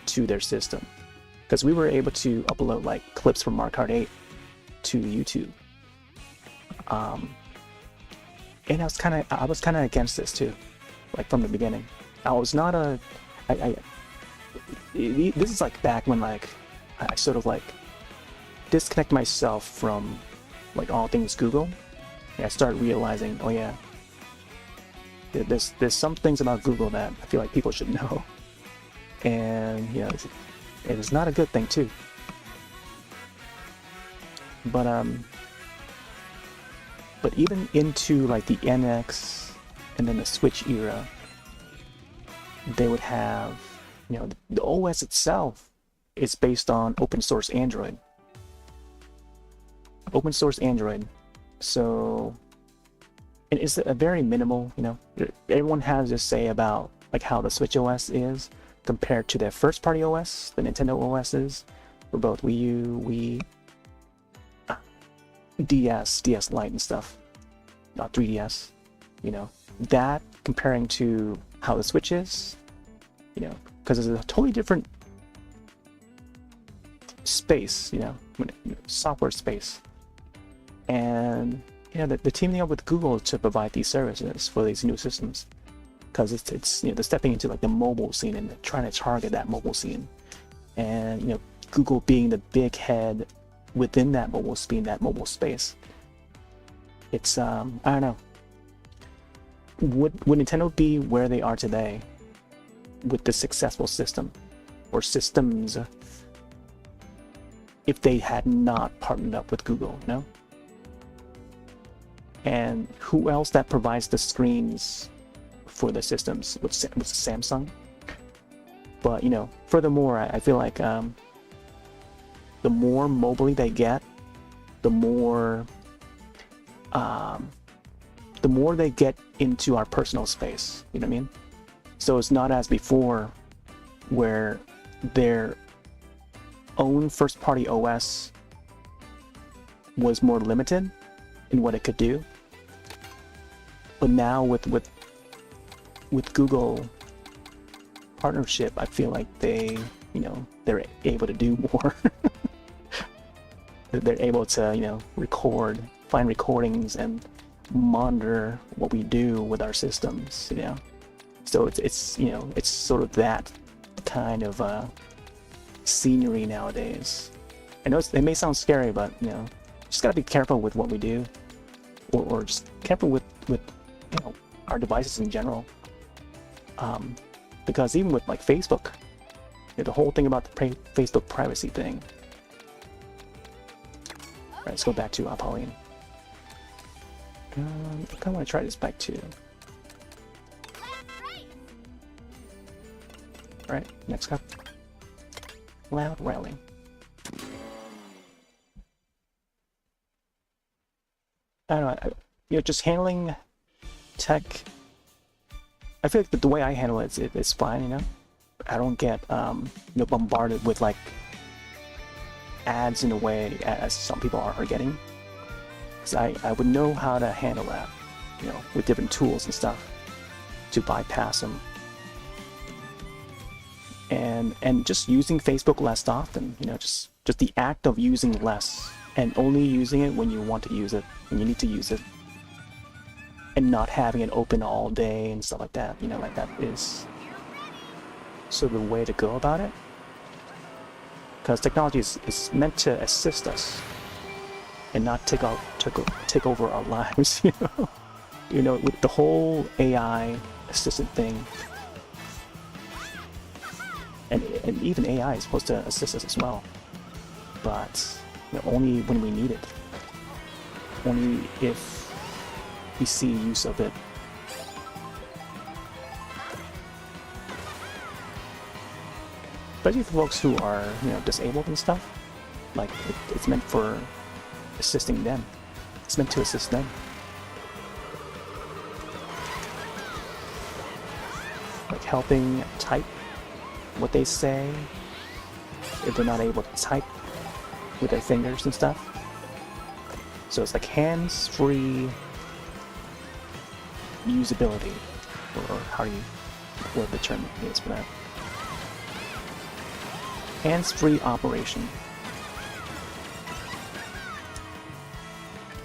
to their system, because we were able to upload like clips from Mario Kart 8 to YouTube, and I was kind of against this too, like from the beginning. I was not a, this is like back when like I sort of like disconnect myself from like all things Google. And I started realizing, oh yeah, there's some things about Google that I feel like people should know, and you know, it's not a good thing too. But even into like the NX and then the Switch era, they would have, you know, the OS itself is based on open source Android. Open source Android. So, and it's a very minimal, you know, everyone has to say about like how the Switch OS is compared to their first party OS, the Nintendo OSs, for both Wii U, Wii, DS Lite and stuff, not 3DS, you know, that comparing to how the Switch is, you know, because it's a totally different space, you know, software space. And you know, the teaming up with Google to provide these services for these new systems, because it's you know, they're stepping into like the mobile scene and trying to target that mobile scene, and you know, Google being the big head within that mobile scene, that mobile space. It's I don't know. Would Nintendo be where they are today with the successful system or systems if they had not partnered up with Google? No. And who else that provides the screens for the systems with Samsung? But you know, furthermore, I feel like the more mobily they get, the more they get into our personal space. You know what I mean? So it's not as before, where their own first-party OS was more limited in what it could do. But now with Google partnership, I feel like they, you know, they're able to do more. They're able to, you know, find recordings and monitor what we do with our systems, you know. So it's you know, it's sort of that kind of scenery nowadays. I know it may sound scary, but you know, just gotta be careful with what we do, or just careful with you know, our devices in general. Because even with like Facebook, you know, the whole thing about the Facebook privacy thing. All right, let's go back to Pauline. I kind of want to try this back too. All right, next up, loud railing. I don't know, you know, just handling tech. I feel like the way I handle it is fine, you know. I don't get you know, bombarded with like ads in a way as some people are getting. Because I would know how to handle that, you know, with different tools and stuff to bypass them. And just using Facebook less often, you know, just the act of using less and only using it when you want to use it, when you need to use it, and not having it open all day and stuff like that, you know, like that is sort of the way to go about it. Because technology is meant to assist us and not take over our lives, you know. You know, with the whole AI assistant thing, and even AI is supposed to assist us as well, but you know, only when we need it, only if we see use of it. Especially for folks who are, you know, disabled and stuff, like it's meant for assisting them. It's meant to assist them. Like helping type what they say if they're not able to type with their fingers and stuff. So it's like hands-free usability, or how do you, what the term is for that? Hands-free operation.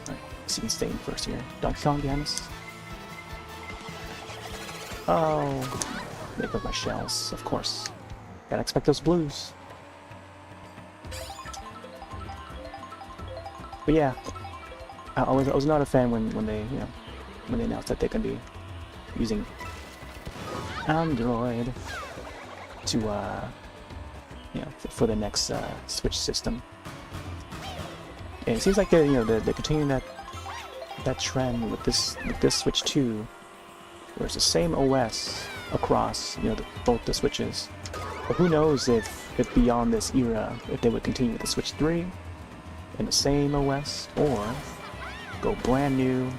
Alright, see you staying first here. Donkey Kong behind us. Oh, make up my shells, of course. Gotta expect those blues. But yeah, I was not a fan when they, you know, when they announced that they can be using Android to you know, for the next Switch system. And it seems like they're, you know, they're continuing that trend with this Switch 2, where it's the same OS across, you know, both the Switches. But who knows if beyond this era, if they would continue with the Switch 3 in the same OS, or go brand new,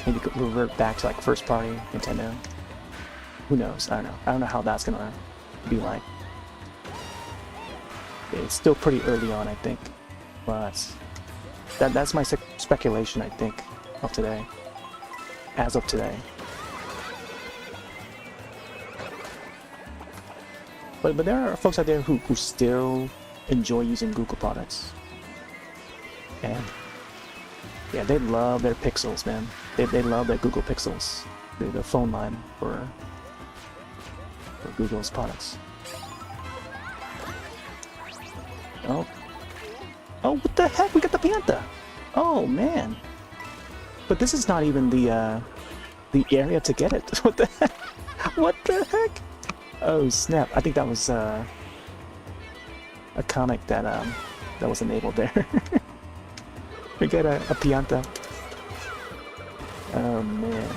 maybe revert back to like first party Nintendo. Who knows? I don't know how that's gonna be like. It's still pretty early on, I think, but that's my speculation, I think, of today, as of today. But there are folks out there who still enjoy using Google products, and yeah, they love their Pixels, man. They love their Google Pixels, the phone line for Google's products. Oh, what the heck? We got the Pianta. Oh man, but this is not even the area to get it. What the heck? What the heck? Oh snap! I think that was a comic that was enabled there. We got a Pianta. Oh man,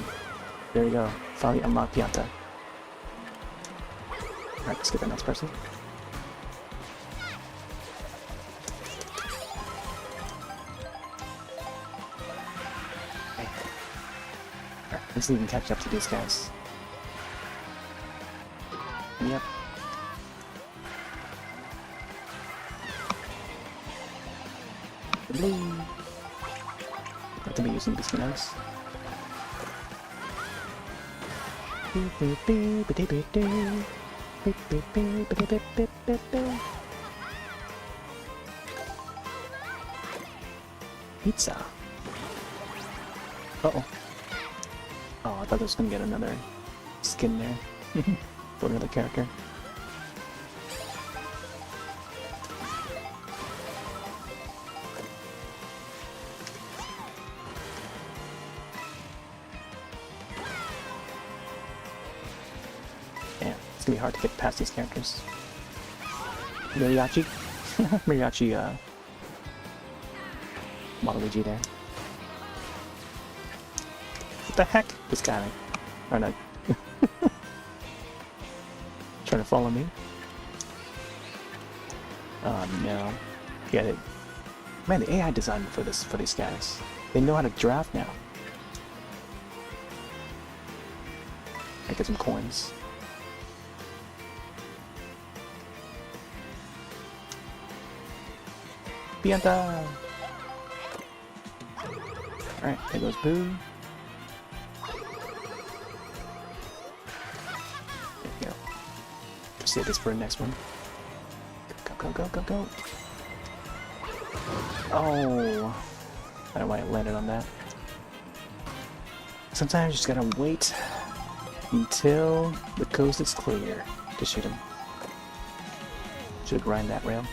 there you go. Finally unlocked Pianta. Alright, let's get the next person. Alright, let's see if we can catch up to these guys. Yep. Blue. to be using these guys. Pizza. Uh-oh. Oh, I thought I was gonna get another skin there. For another character. Yeah, it's gonna be hard to get past these characters. Mariachi? Mariachi, Waluigi there. What the heck? This guy. Or not. Trying to follow me? Oh no. Get it. Man, the AI design for these guys. They know how to draft now. I get some coins. Pianta! Alright, there goes Boo. There we go. Save this for the next one. Go, go, go, go, go. Oh! I don't know why I landed on that. Sometimes you just gotta wait until the coast is clear to shoot him. Should grind that rail.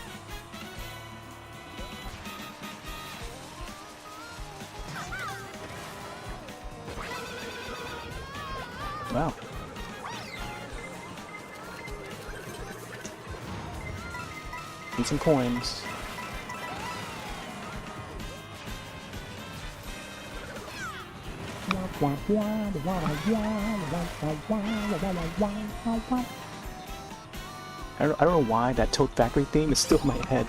Wow. Need some coins. I don't know why that Toad Factory theme is still in my head.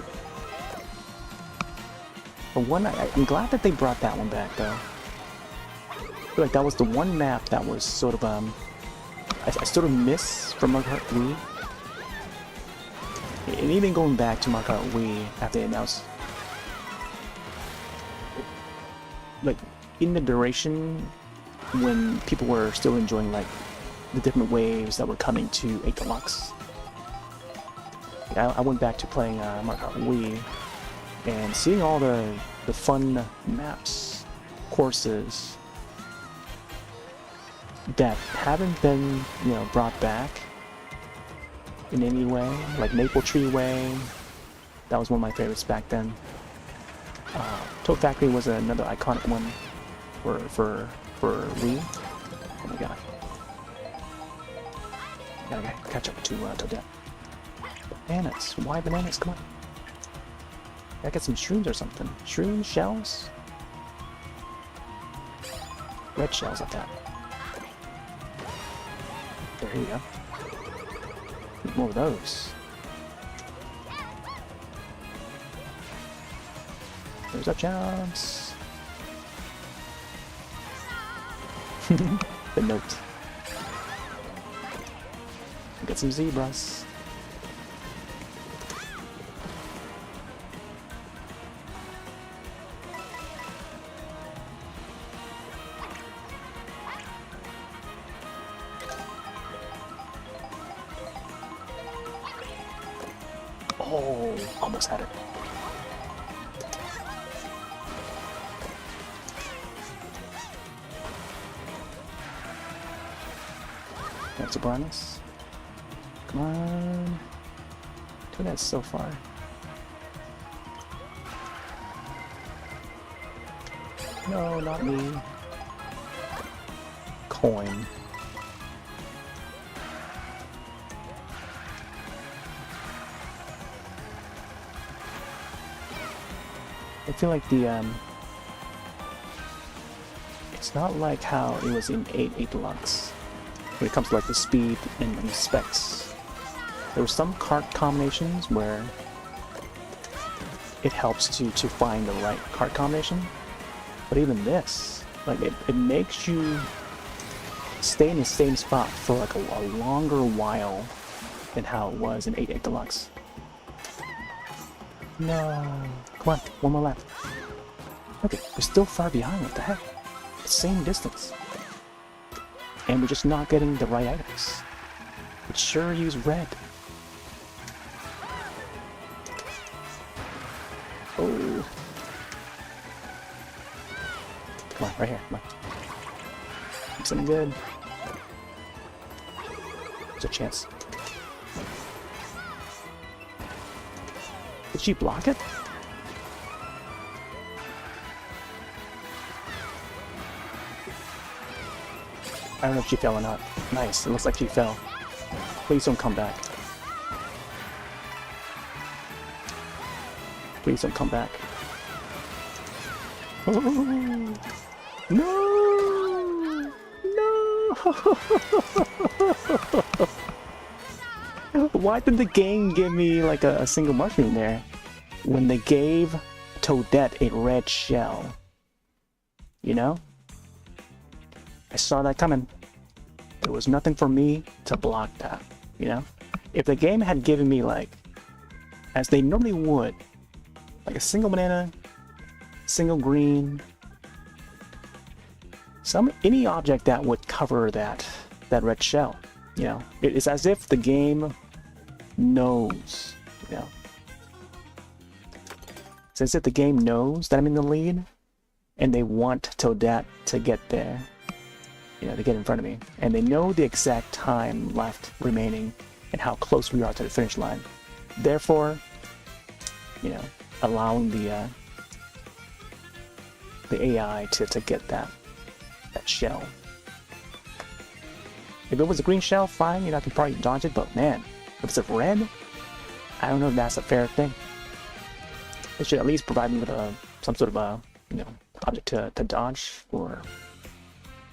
But I'm glad that they brought that one back though. I feel like that was the one map that was sort of I sort of miss from Mario Kart Wii. And even going back to Mario Kart Wii after they announced, like in the duration when people were still enjoying like the different waves that were coming to 8 Deluxe. I went back to playing Mario Kart Wii and seeing all the fun maps, courses that haven't been, you know, brought back in any way, like Maple Tree Way. That was one of my favorites back then. Toad Factory was another iconic one for Wii. Oh my god! Gotta catch up to Toadette. Bananas? Why bananas? Come on! Gotta get some shrooms or something. Shrooms, shells, red shells at that. There you go. Need more of those. There's our chance. The note. Get some zebras. Oh, almost had it. That's a bonus. Come on. Do that so far. No, not me. Coin. I feel like it's not like how it was in 8 Deluxe. When it comes to like the speed and specs. There were some cart combinations where it helps to find the right cart combination. But even this, like it makes you stay in the same spot for like a longer while than how it was in 8 Deluxe. No. Come on, one more lap. Okay, we're still far behind. What the heck? The same distance. And we're just not getting the right items. But sure use red. Oh. Come on, right here. Come on. Make something good. There's a chance. Did she block it? I don't know if she fell or not. Nice, it looks like she fell. Please don't come back. Please don't come back. Oh, no! No! Why did the game give me like a single mushroom there when they gave Toadette a red shell? You know? I saw that coming. There was nothing for me to block that, you know? If the game had given me like, as they normally would, like a single banana, single green, any object that would cover that red shell, you know? It's as if the game knows, you know? It's as if the game knows that I'm in the lead, and they want Toadette to get there. You know, to get in front of me, and they know the exact time left remaining and how close we are to the finish line. Therefore, you know, allowing the AI to get that shell. If it was a green shell, fine, you know, I could probably dodge it, but man, if it's a red, I don't know if that's a fair thing. They should at least provide me with some sort of a, you know, object to dodge or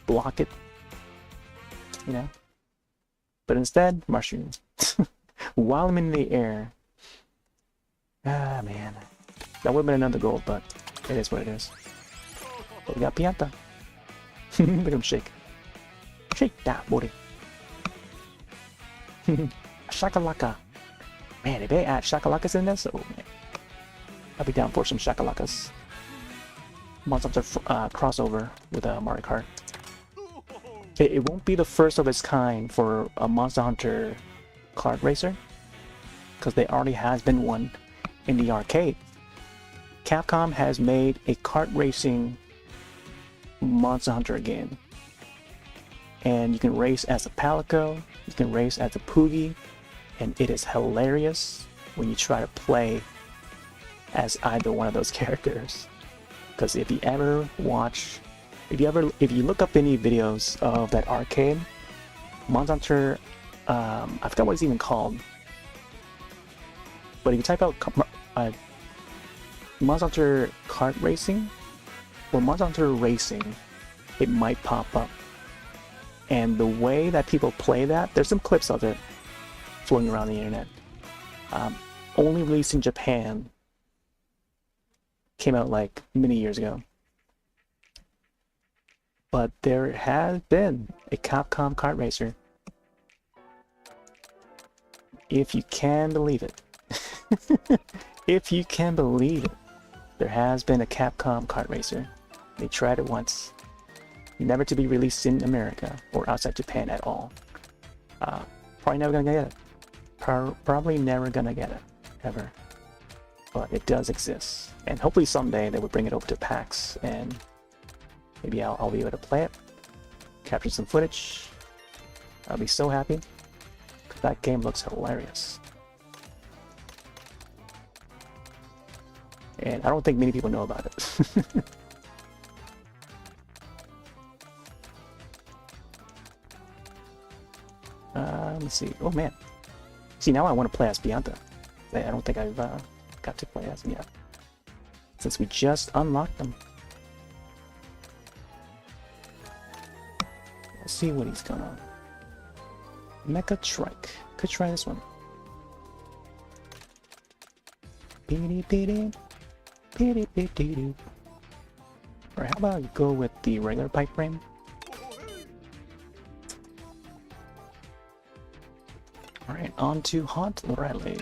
block it, you know. But instead, mushrooms. While I'm in the air. Ah, man. That would have been another goal, but it is what it is. But we got Pianta. Look at him shake. Shake that booty. Shakalaka. Man, if they add shakalakas in this, oh man. I'll be down for some shakalakas. Monster crossover with Mario Kart. It won't be the first of its kind for a Monster Hunter kart racer, because there already has been one in the arcade. Capcom has made a kart racing Monster Hunter game, and you can race as a Palico, you can race as a Poogie, and it is hilarious when you try to play as either one of those characters. Because if you ever watch, if you look up any videos of that arcade, Monster Hunter, I forgot what it's even called, but if you type out Monster Hunter kart racing or Monster Hunter racing, it might pop up. And the way that people play that, there's some clips of it floating around the internet. Only released in Japan, came out like many years ago. But there has been a Capcom kart racer. If you can believe it. If you can believe it. There has been a Capcom kart racer. They tried it once. Never to be released in America or outside Japan at all. Probably never gonna get it. Probably never gonna get it. Ever. But it does exist. And hopefully someday they will bring it over to PAX and maybe I'll be able to play it, capture some footage. I'll be so happy, because that game looks hilarious. And I don't think many people know about it. Let's see. Oh man. See, now I want to play as Bianca. I don't think I've got to play as him yet, since we just unlocked them. Let's see what he's gonna. Mecha Trike. Could try this one. Or how about you go with the regular pipe frame? Alright, on to Haunt Riley.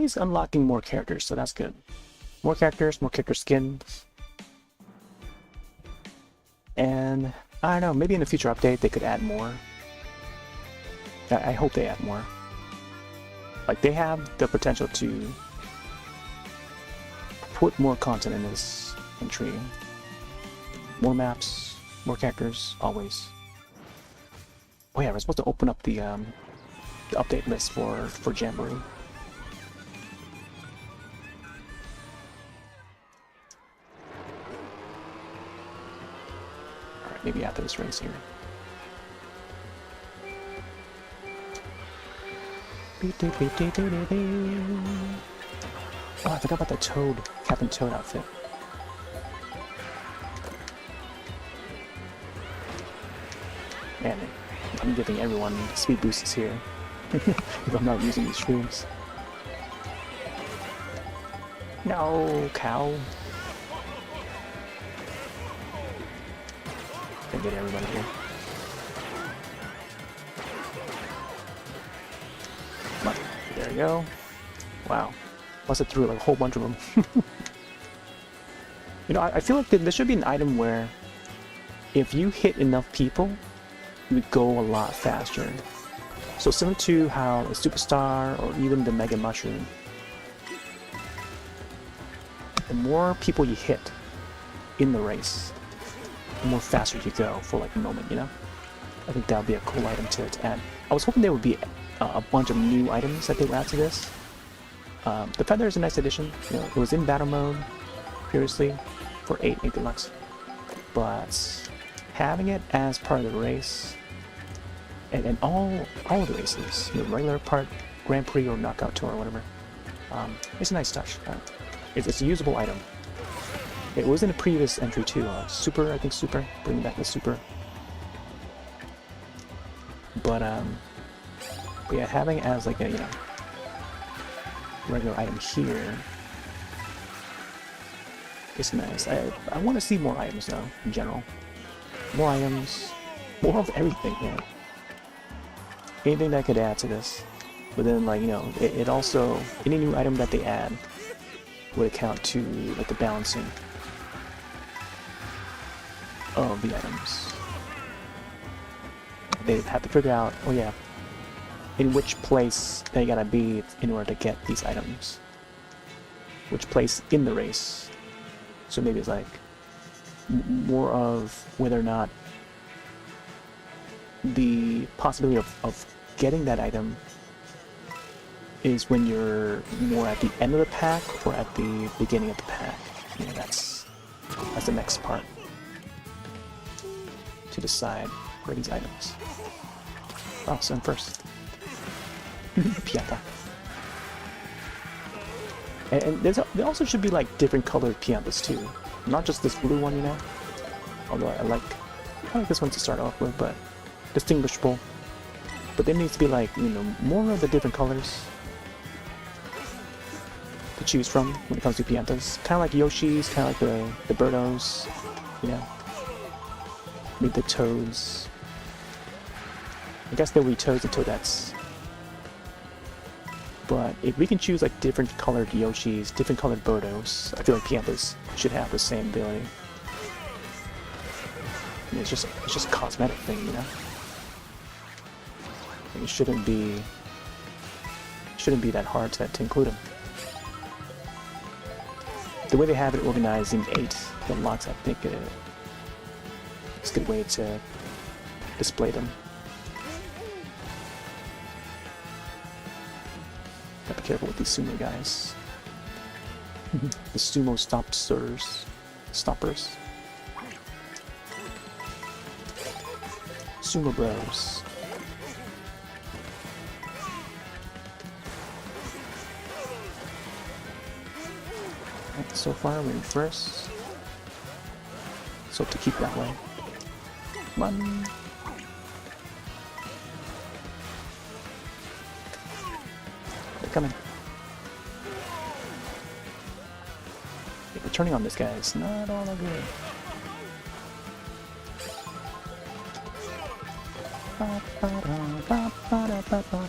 least unlocking more characters, so that's good. More characters, more character skins. And I don't know, maybe in a future update they could add more. I hope they add more. Like, they have the potential to put more content in this entry. More maps, more characters, always. Oh yeah, we're supposed to open up the update list for Jamboree. Alright, maybe after this race here. Oh, I forgot about the Toad, Captain Toad outfit. Man, I'm giving everyone speed boosts here. If I'm not using these shrooms. No, cow. Gonna get everybody here. There we go. Wow. Must have threw like a whole bunch of them. You know, I feel like there should be an item where if you hit enough people, you would go a lot faster. So similar to how a superstar or even the Mega Mushroom, the more people you hit in the race, the more faster you go for like a moment, you know? I think that would be a cool item to add. I was hoping there would be a bunch of new items that they would add to this. The feather is a nice addition. You know, it was in battle mode previously for 8 Deluxe, but having it as part of the race and all of the races, the regular part, Grand Prix or Knockout Tour or whatever, it's a nice touch. It's a usable item. It was in a previous entry too. Super, I think Super, bringing back the Super. But yeah, having it as like a, you know, regular item here is nice. I want to see more items though, in general. More items, more of everything here. Anything that could add to this. But then, like, you know, it also, any new item that they add would account to like the balancing of the items. They have to figure out, oh yeah, in which place they gotta be in order to get these items. Which place in the race. So maybe it's like more of whether or not the possibility of getting that item is when you're more at the end of the pack or at the beginning of the pack. You know, that's the next part to decide for these items. Oh, so I'm first. Pianta. And there also should be like different colored piantas too, not just this blue one, you know. Although I like this one to start off with, but distinguishable. But there needs to be like, you know, more of the different colors to choose from when it comes to piantas. Kind of like Yoshi's, kind of like the Birdos, you know. Maybe the Toads. I guess there will be Toads and Toadettes. But if we can choose like different colored Yoshis, different colored Birdos, I feel like piantas should have the same ability. I mean, it's just a cosmetic thing, you know. It shouldn't be that hard to include them. The way they have it organized in 8 unlocks, I think it's a good way to display them. Gotta be careful with these sumo guys. The sumo stoppers. Sumo bros. Right, so far we're in first. So to keep that way. Come on. They're coming. Yeah, turning on this guy is not all that good. Ba, ba, da, ba, ba, da, ba, da.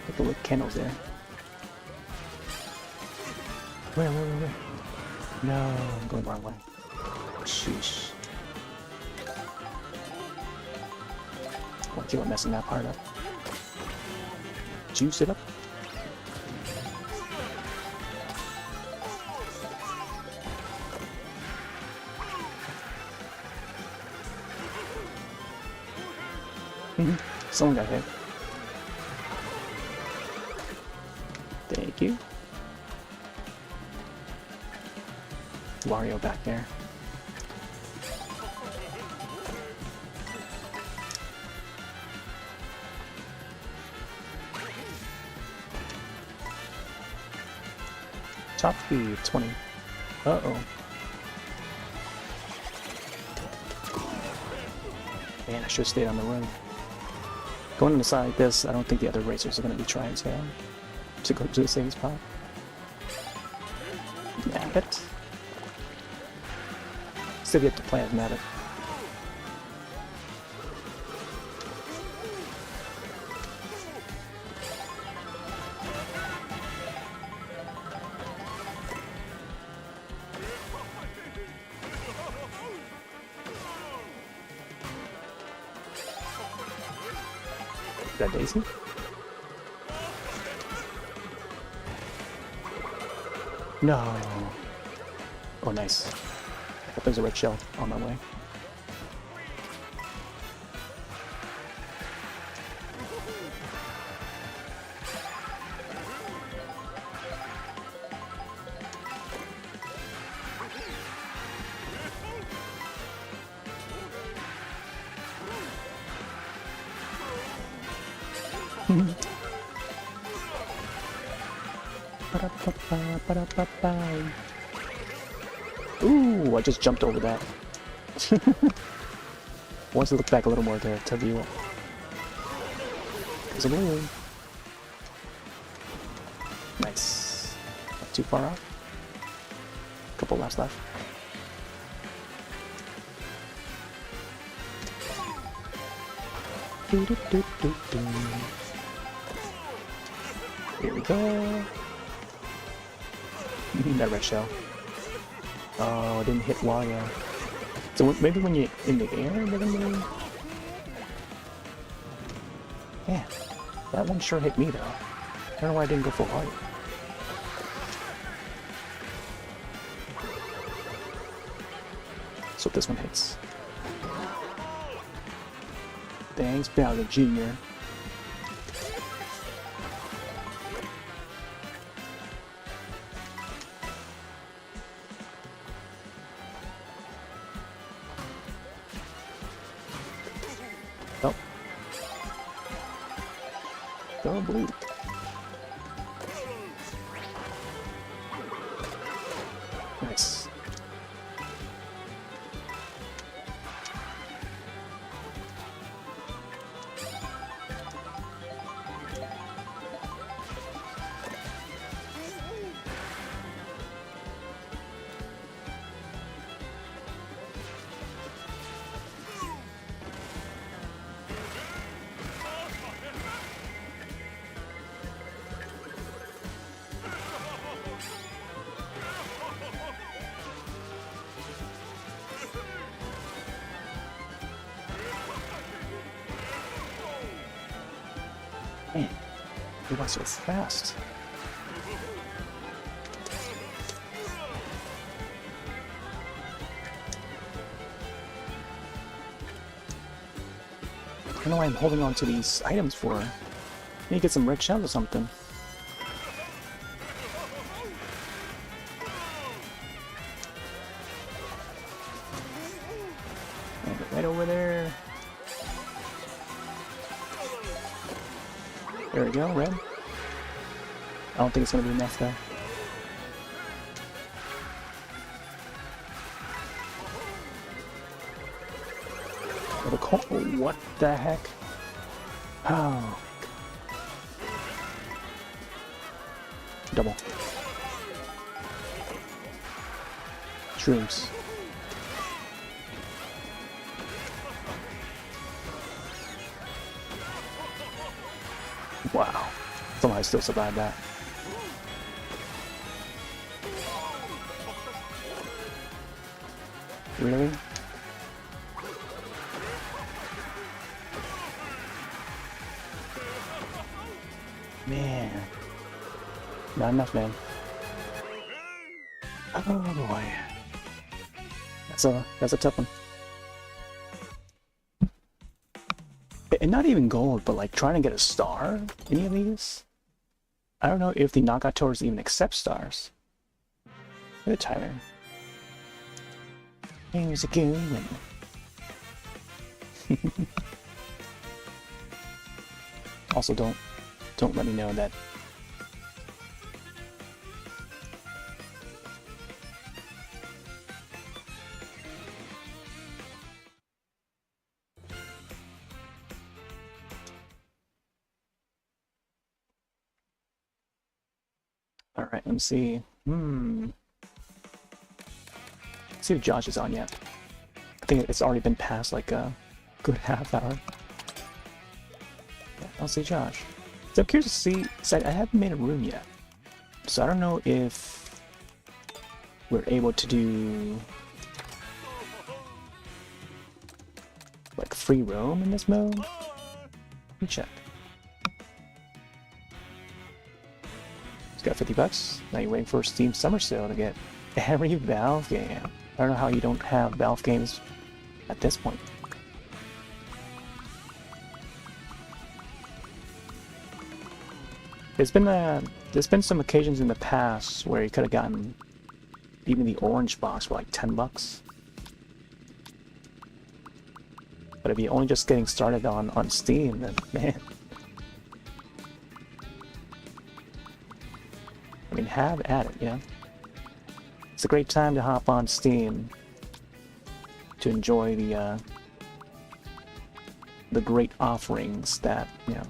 Put the little candles there. Where? No, I'm going the wrong way. Sheesh. I'll keep on messing that part up. Juice it up. Someone got hit. Thank you. Wario back there. Top speed 20. Uh-oh. Man, I should have stayed on the road. Going on a side like this, I don't think the other racers are going to be trying to go to the same spot. Nabbit. Still get to play as Nabbit. Is that Daisy? No. Oh, nice. I thought there's a red shell on my way. Ooh, I just jumped over that. Wants to look back a little more there to view it. There's a balloon. Nice. Not too far off. Couple laps left. Here we go. That red shell. Oh, I didn't hit Wario. So maybe when you're in the air, they're gonna move. Yeah, that one sure hit me though. I don't know why I didn't go for Wario. So this one hits. Thanks, Bowser Jr. Oh. Go blue. Nice. Man, he went so fast. I don't know why I'm holding on to these items for. I need to get some red shells or something. Right over there. There we go, red. I don't think it's gonna be enough though. What the heck? Oh. Double. Shrooms. Wow. Somehow I still survived that. Really? Man. Not enough, man. Oh boy. That's a tough one. And not even gold, but like trying to get a star? Any of these? I don't know if the knockout tours even accept stars. Look at the timer. Here's a going. Also, don't let me know that. All right, let me see. Let's see if Josh is on yet. I think it's already been past like a good half hour. Yeah, I'll see Josh. So I'm curious to see, I haven't made a room yet. So I don't know if we're able to do like free roam in this mode. Let me check. It's got 50 bucks. Now you're waiting for Steam Summer Sale to get every Valve game. I don't know how you don't have Valve games at this point. There's been some occasions in the past where you could have gotten even the orange box for like 10 bucks. But if you're only just getting started on Steam, then man. I mean, have at it, you know? It's a great time to hop on Steam to enjoy the great offerings that, you know,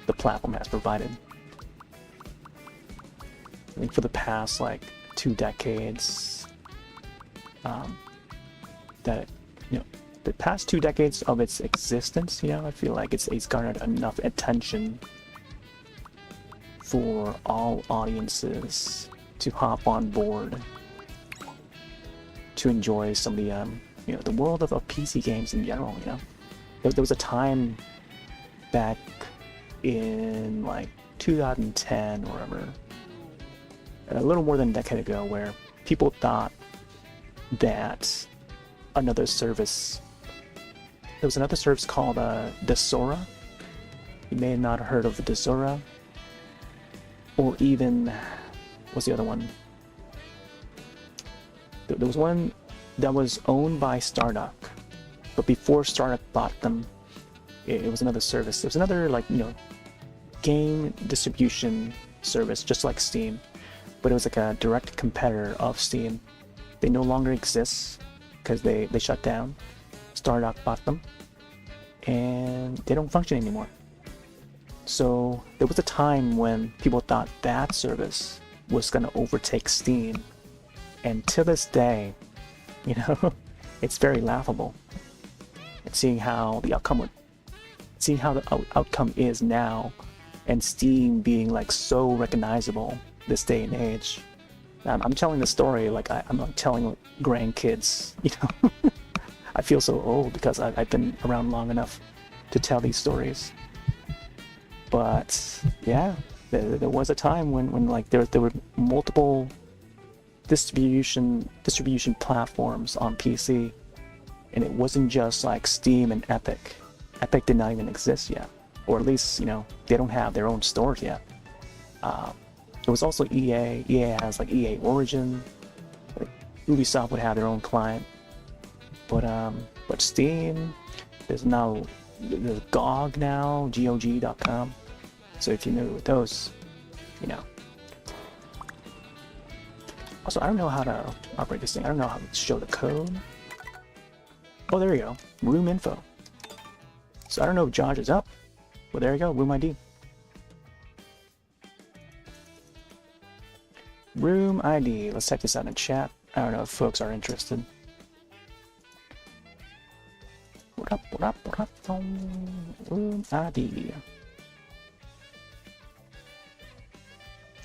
the platform has provided. I think for the past like 2 decades, that, you know, the past 2 decades of its existence, you know, I feel like it's garnered enough attention for all audiences to hop on board to enjoy some of the, you know, the world of PC games in general, you know. There was a time back in like 2010 or whatever, a little more than a decade ago, where people thought that another service, there was another service called Desora. You may have not heard of the Desora, or even, what's the other one? There was one that was owned by Stardock, but before Stardock bought them, it was another service. It was another, like, you know, game distribution service, just like Steam, but it was like a direct competitor of Steam. They no longer exist because they shut down. Stardock bought them, and they don't function anymore. So there was a time when people thought that service was going to overtake Steam, and to this day, you know, it's very laughable. And seeing how the outcome is now, and Steam being like so recognizable this day and age. I'm telling the story like I'm not telling grandkids, you know. I feel so old because I've been around long enough to tell these stories. But yeah, there was a time when like there were multiple distribution platforms on PC, and it wasn't just like Steam and Epic. Epic did not even exist yet, or at least, you know, they don't have their own stores yet. There was also EA. EA has like EA Origin. Like, Ubisoft would have their own client, but Steam, there's GOG now, GOG.com. So if you know those, you know. Also, I don't know how to operate this thing. I don't know how to show the code. Oh, there you go. Room info. So I don't know if Josh is up. Well, there you go. Room ID. Room ID. Let's type this out in chat. I don't know if folks are interested. What up? Room ID.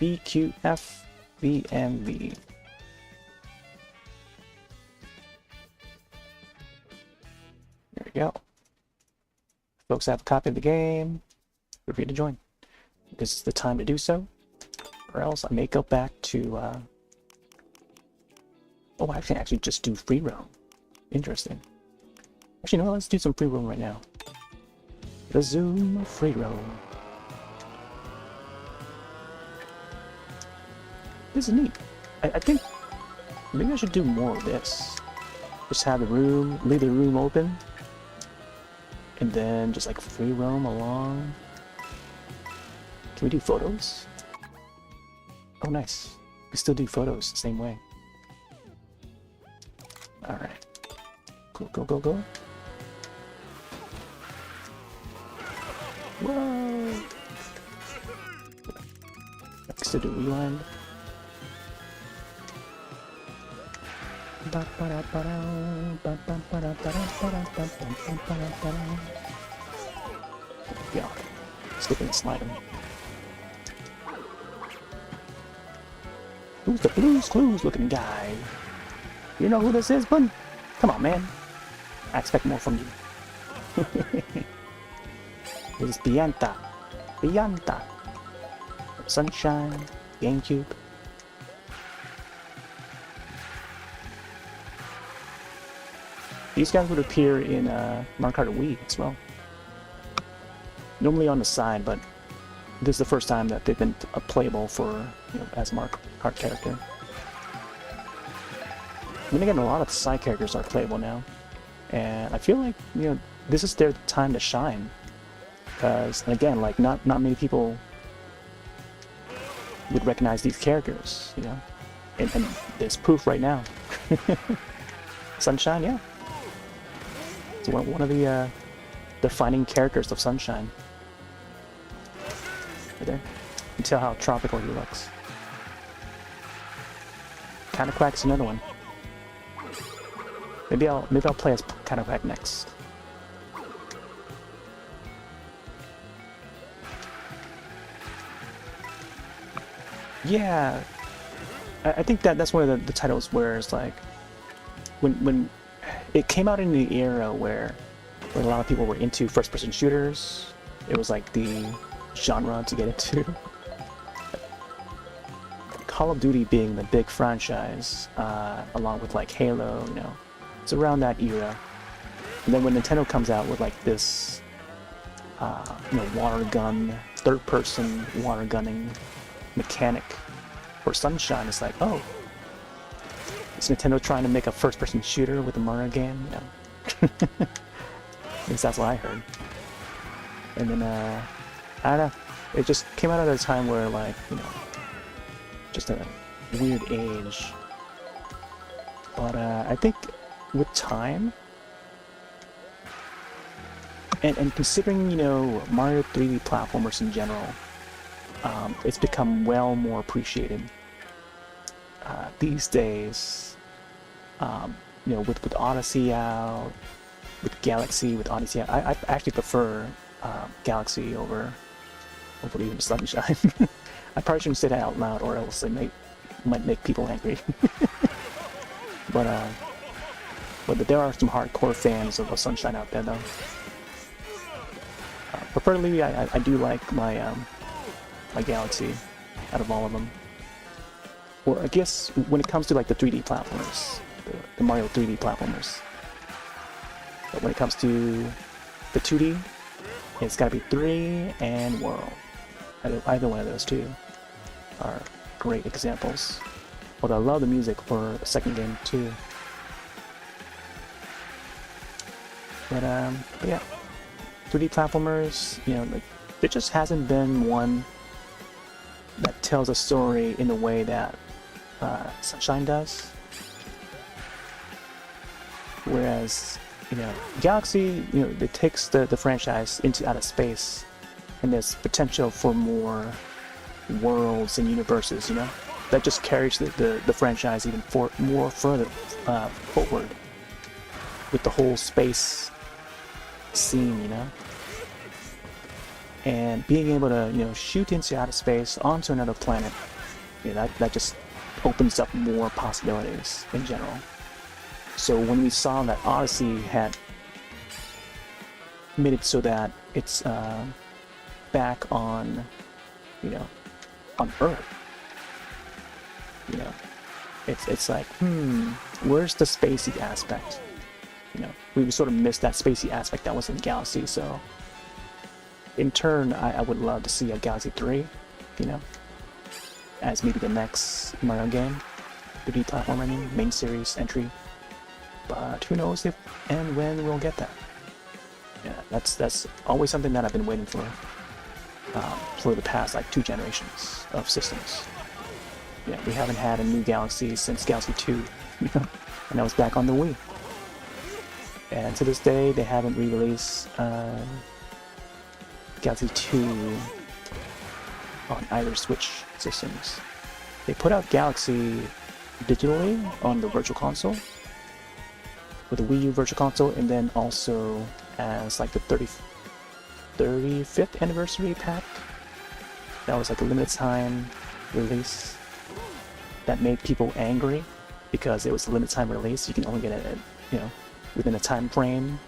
BQF BMV. There we go. Folks have a copy of the game. Feel free to join. This is the time to do so, or else I may go back to. Oh, I can actually just do free roam. Interesting. Actually, no, let's do some free roam right now. Resume free roam. This is neat. I think maybe I should do more of this. Just have the room, leave the room open, and then just like free roam along. Can we do photos? Oh, nice. We still do photos the same way. Alright. Go, go, go, go. Whoa! Next to the rewind. Yeah. Skipping and sliding. Who's the Blues Clues looking guy? You know who this is, bud? Come on, man. I expect more from you. This is Pianta. Pianta. Sunshine. GameCube. These guys would appear in Mario Kart Wii as well. Normally on the side, but this is the first time that they've been playable for, as Mario Kart character. Then again, a lot of side characters are playable now, and I feel like this is their time to shine. Because again, like not many people would recognize these characters, and there's proof right now. Sunshine, yeah. It's one of the defining characters of Sunshine. Right there. You can tell how tropical he looks. Kind of Quack's another one. Maybe I'll play as kind of Quack next. Yeah, I think that's one of the titles where it's like when it came out in the era where a lot of people were into first-person shooters. It was like the genre to get into. Call of Duty being the big franchise, along with like Halo, it's around that era. And then when Nintendo comes out with like this, water gun, third-person water gunning mechanic for Sunshine, it's like, oh, is Nintendo trying to make a first-person shooter with a Mario game? At least that's what I heard. And then, I don't know, it just came out at a time where, like, just a weird age. But I think with time, and considering, Mario 3D platformers in general, it's become well more appreciated these days. With Odyssey out, with Galaxy, with Odyssey out, I actually prefer Galaxy over even Sunshine. I probably shouldn't say that out loud, or else it might make people angry. But there are some hardcore fans of Sunshine out there, though. Preferably, I do like my my Galaxy out of all of them. Or I guess when it comes to like the 3D platformers, the Mario 3D platformers. But when it comes to the 2D, it's gotta be 3 and World. Either one of those two are great examples. Although I love the music for the second game too. But yeah, 3D platformers, like there just hasn't been one that tells a story in the way that Sunshine does. Whereas, Galaxy, it takes the franchise into outer space, and there's potential for more worlds and universes, that just carries the franchise even more further forward with the whole space scene, and being able to, you know, shoot into outer space onto another planet, you know, that just opens up more possibilities in general. So when we saw that Odyssey had made it so that it's back on, you know, on Earth, you know, it's like, where's the spacey aspect? You know, we sort of missed that spacey aspect that was in Galaxy. So in turn, I would love to see a Galaxy 3, you know, as maybe the next Mario game, 3D platform, I mean, main series entry. But who knows if and when we'll get that. Yeah, that's always something that I've been waiting for the past like 2 generations of systems. Yeah, we haven't had a new Galaxy since Galaxy 2, you know, and that was back on the Wii. And to this day, they haven't re-released Galaxy 2 on either Switch systems. They put out Galaxy digitally on the Virtual Console, with the Wii U Virtual Console, and then also as like the 35th anniversary pack. That was like a limited time release that made people angry because it was a limited time release. You can only get it, you know, within a time frame,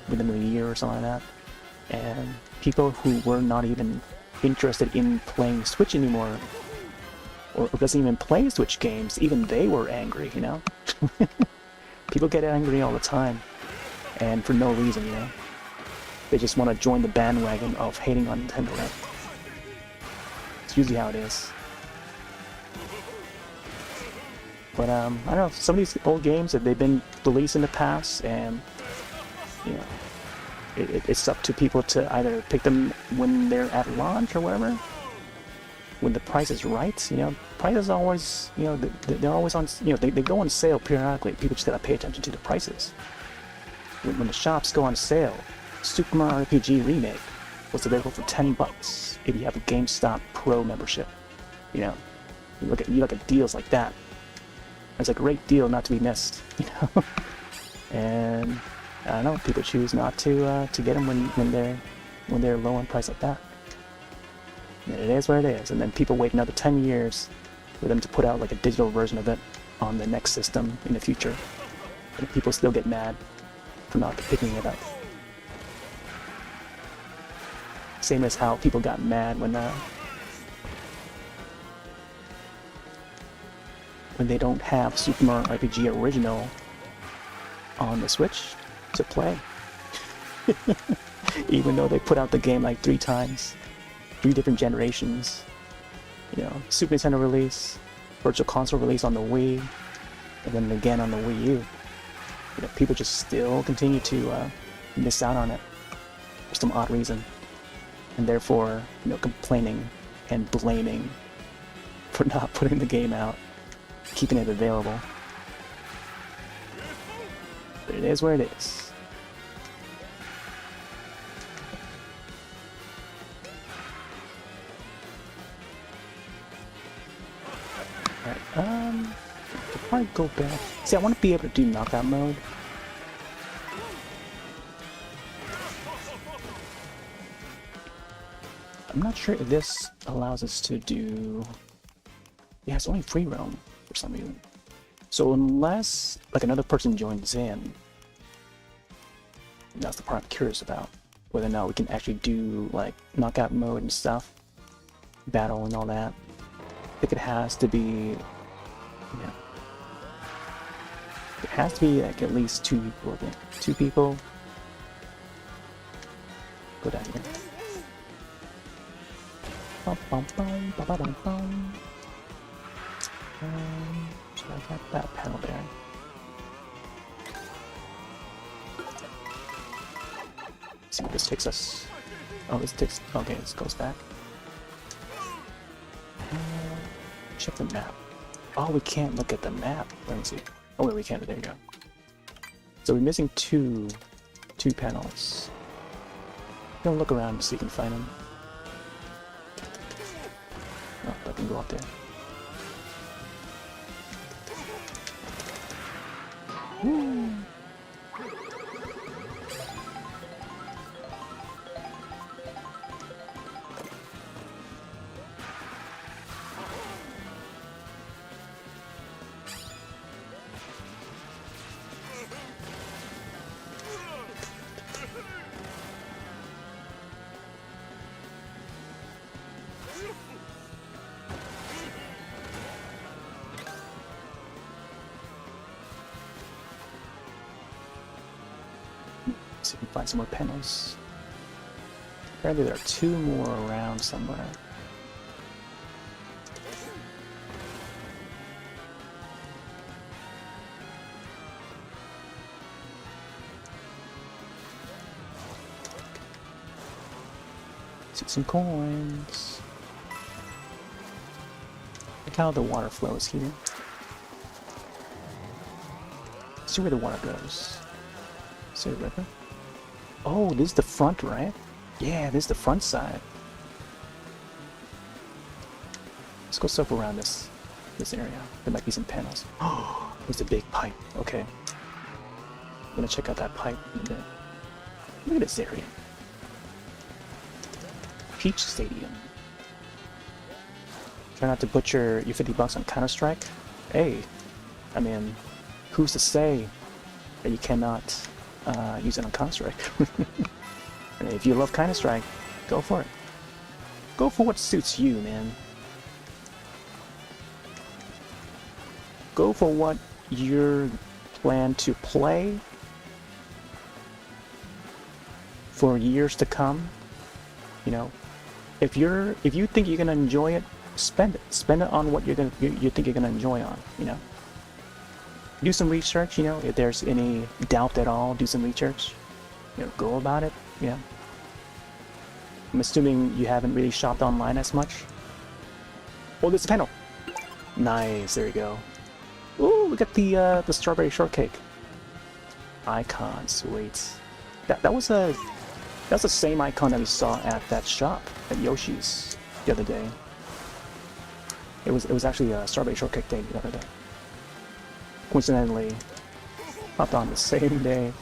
within a year or something like that. And people who were not even interested in playing Switch anymore, or doesn't even play Switch games, even they were angry, you know? People get angry all the time, and for no reason, you know? They just want to join the bandwagon of hating on Nintendo, right? It's usually how it is. But, I don't know, some of these old games that they've been released in the past, and, you know, it's up to people to either pick them when they're at launch or whatever, when the price is right. You know, prices always, you know, they're always on, you know, they go on sale periodically. People just gotta pay attention to the prices. When the shops go on sale, Super Mario RPG Remake was available for $10 if you have a GameStop Pro membership. You know, you look at deals like that. It's a great deal not to be missed, you know. And I don't know, people choose not to get them when they're low on price like that. And it is what it is. And then people wait another 10 years for them to put out like a digital version of it on the next system in the future. And people still get mad for not picking it up. Same as how people got mad when they don't have Super Mario RPG Original on the Switch to play. Even though they put out the game like 3 times, 3 different generations. You know, Super Nintendo release, Virtual Console release on the Wii, and then again on the Wii U. You know, people just still continue to miss out on it for some odd reason, and therefore, you know, complaining and blaming for not putting the game out, keeping it available. But it is where it is. Alright, before I go back, see, I want to be able to do knockout mode. I'm not sure if this allows us to do. Yeah, it's only free roam for some reason. So unless like another person joins in, that's the part I'm curious about. Whether or not we can actually do like knockout mode and stuff, battle and all that. I think it has to be, yeah. It has to be like at least 2 people. Okay, 2 people. Go down here. Bum, bum, bum, bum, bum, bum. So I got that panel there. Let's see what this takes us. Oh, this takes. Okay, this goes back. Check the map. Oh, we can't look at the map. Let me see. Oh, wait, we can. There you go. So we're missing two panels. Don't look around and see if you can find them. Oh, I can go up there. Woo. See if we can find some more panels. Apparently there are 2 more around somewhere. See some coins. Look how the water flows here. See where the water goes. See a river? Oh, this is the front, right? Yeah, this is the front side. Let's go circle around this area. There might be some panels. Oh, there's a big pipe. Okay. I'm gonna check out that pipe in a bit. Look at this area. Peach Stadium. Try not to put your $50 on Counter-Strike. Hey, I mean, who's to say that you cannot use it on Counter-Strike? And if you love Counter-Strike, go for it. Go for what suits you, man. Go for what you plan to play for years to come. You know, if you think you're gonna enjoy it, spend it. Spend it on what you think you're gonna enjoy on. You know, do some research. You know, if there's any doubt at all, do some research. You know, go about it. Yeah. I'm assuming you haven't really shopped online as much. Oh, there's a panel. Nice. There you go. Ooh, look at the strawberry shortcake icon. Sweet. That was the same icon that we saw at that shop at Yoshi's the other day. It was actually a strawberry shortcake day the other day. Coincidentally, hopped on the same day,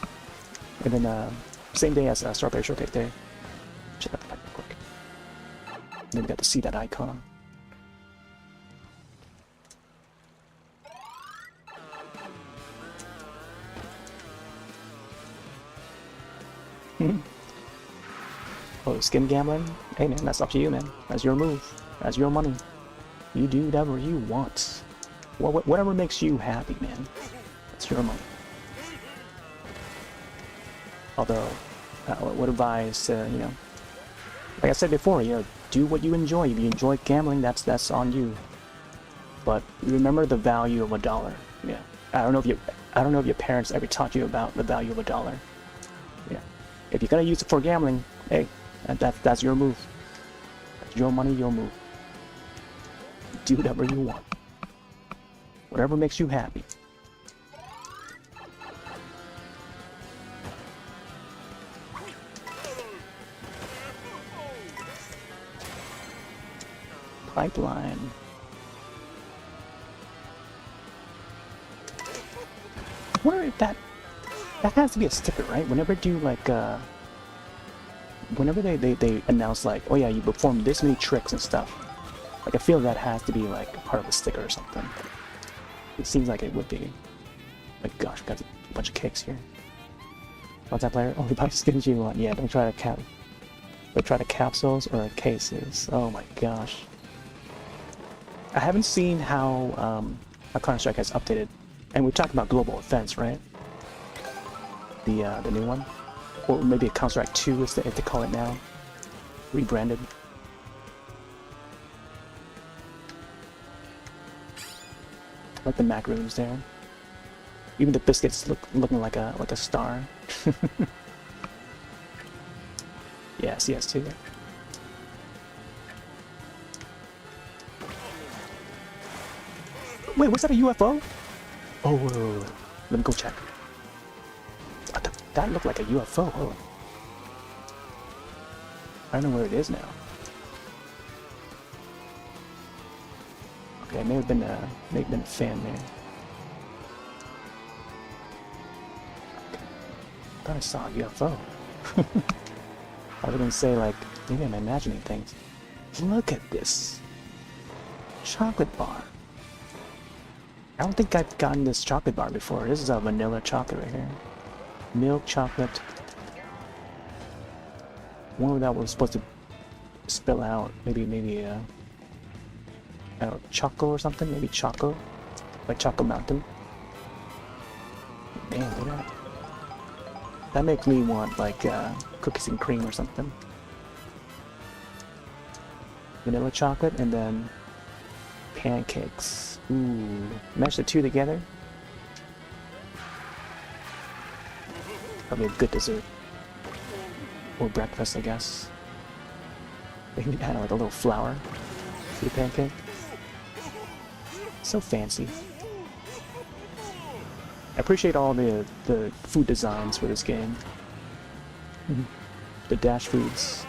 and then same day as strawberry shortcake day. Check out the pipe real quick. And then we got to see that icon. Oh, skin gambling? Hey man, that's up to you, man. That's your move. That's your money. You do whatever you want. Whatever makes you happy, man. That's your money. Although, I would advise, you know, like I said before, you know, do what you enjoy. If you enjoy gambling, that's on you. But remember the value of $1. Yeah. I don't know if your parents ever taught you about the value of $1. Yeah. If you're gonna use it for gambling, hey, that's your move. That's your money, your move. Do whatever you want. Whatever makes you happy. Pipeline. I wonder if that has to be a sticker, right? Whenever do like whenever they announce like, oh yeah, you performed this many tricks and stuff. Like I feel that has to be like part of the sticker or something. It seems like it would be. Like gosh, we got a bunch of cakes here. What's that player? Only buy skins you want. Yeah, don't try the capsules or cases. Oh my gosh. I haven't seen how Counter-Strike has updated, and we talked about Global Offense, right? The new one, or maybe a Counter-Strike 2 is if they call it now, rebranded. I like the macaroons there. Even the biscuits looking like a star. Yeah, CS2. Wait, was that a UFO? Oh, wait. Let me go check. That looked like a UFO. Oh. I don't know where it is now. Okay, may have been a fan there. Okay. I thought I saw a UFO. I was gonna say like maybe I'm imagining things. Look at this chocolate bar. I don't think I've gotten this chocolate bar before. This is a vanilla chocolate right here. Milk chocolate. One that was supposed to spill out. Maybe I don't know, Choco or something. Maybe Choco, like Choco Mountain. Man, look at that. That makes me want like cookies and cream or something. Vanilla chocolate and then pancakes. Ooh, mash the two together. Probably a good dessert. Or breakfast, I guess. They can add like a little flour to the pancake. So fancy. I appreciate all the food designs for this game. The dash foods.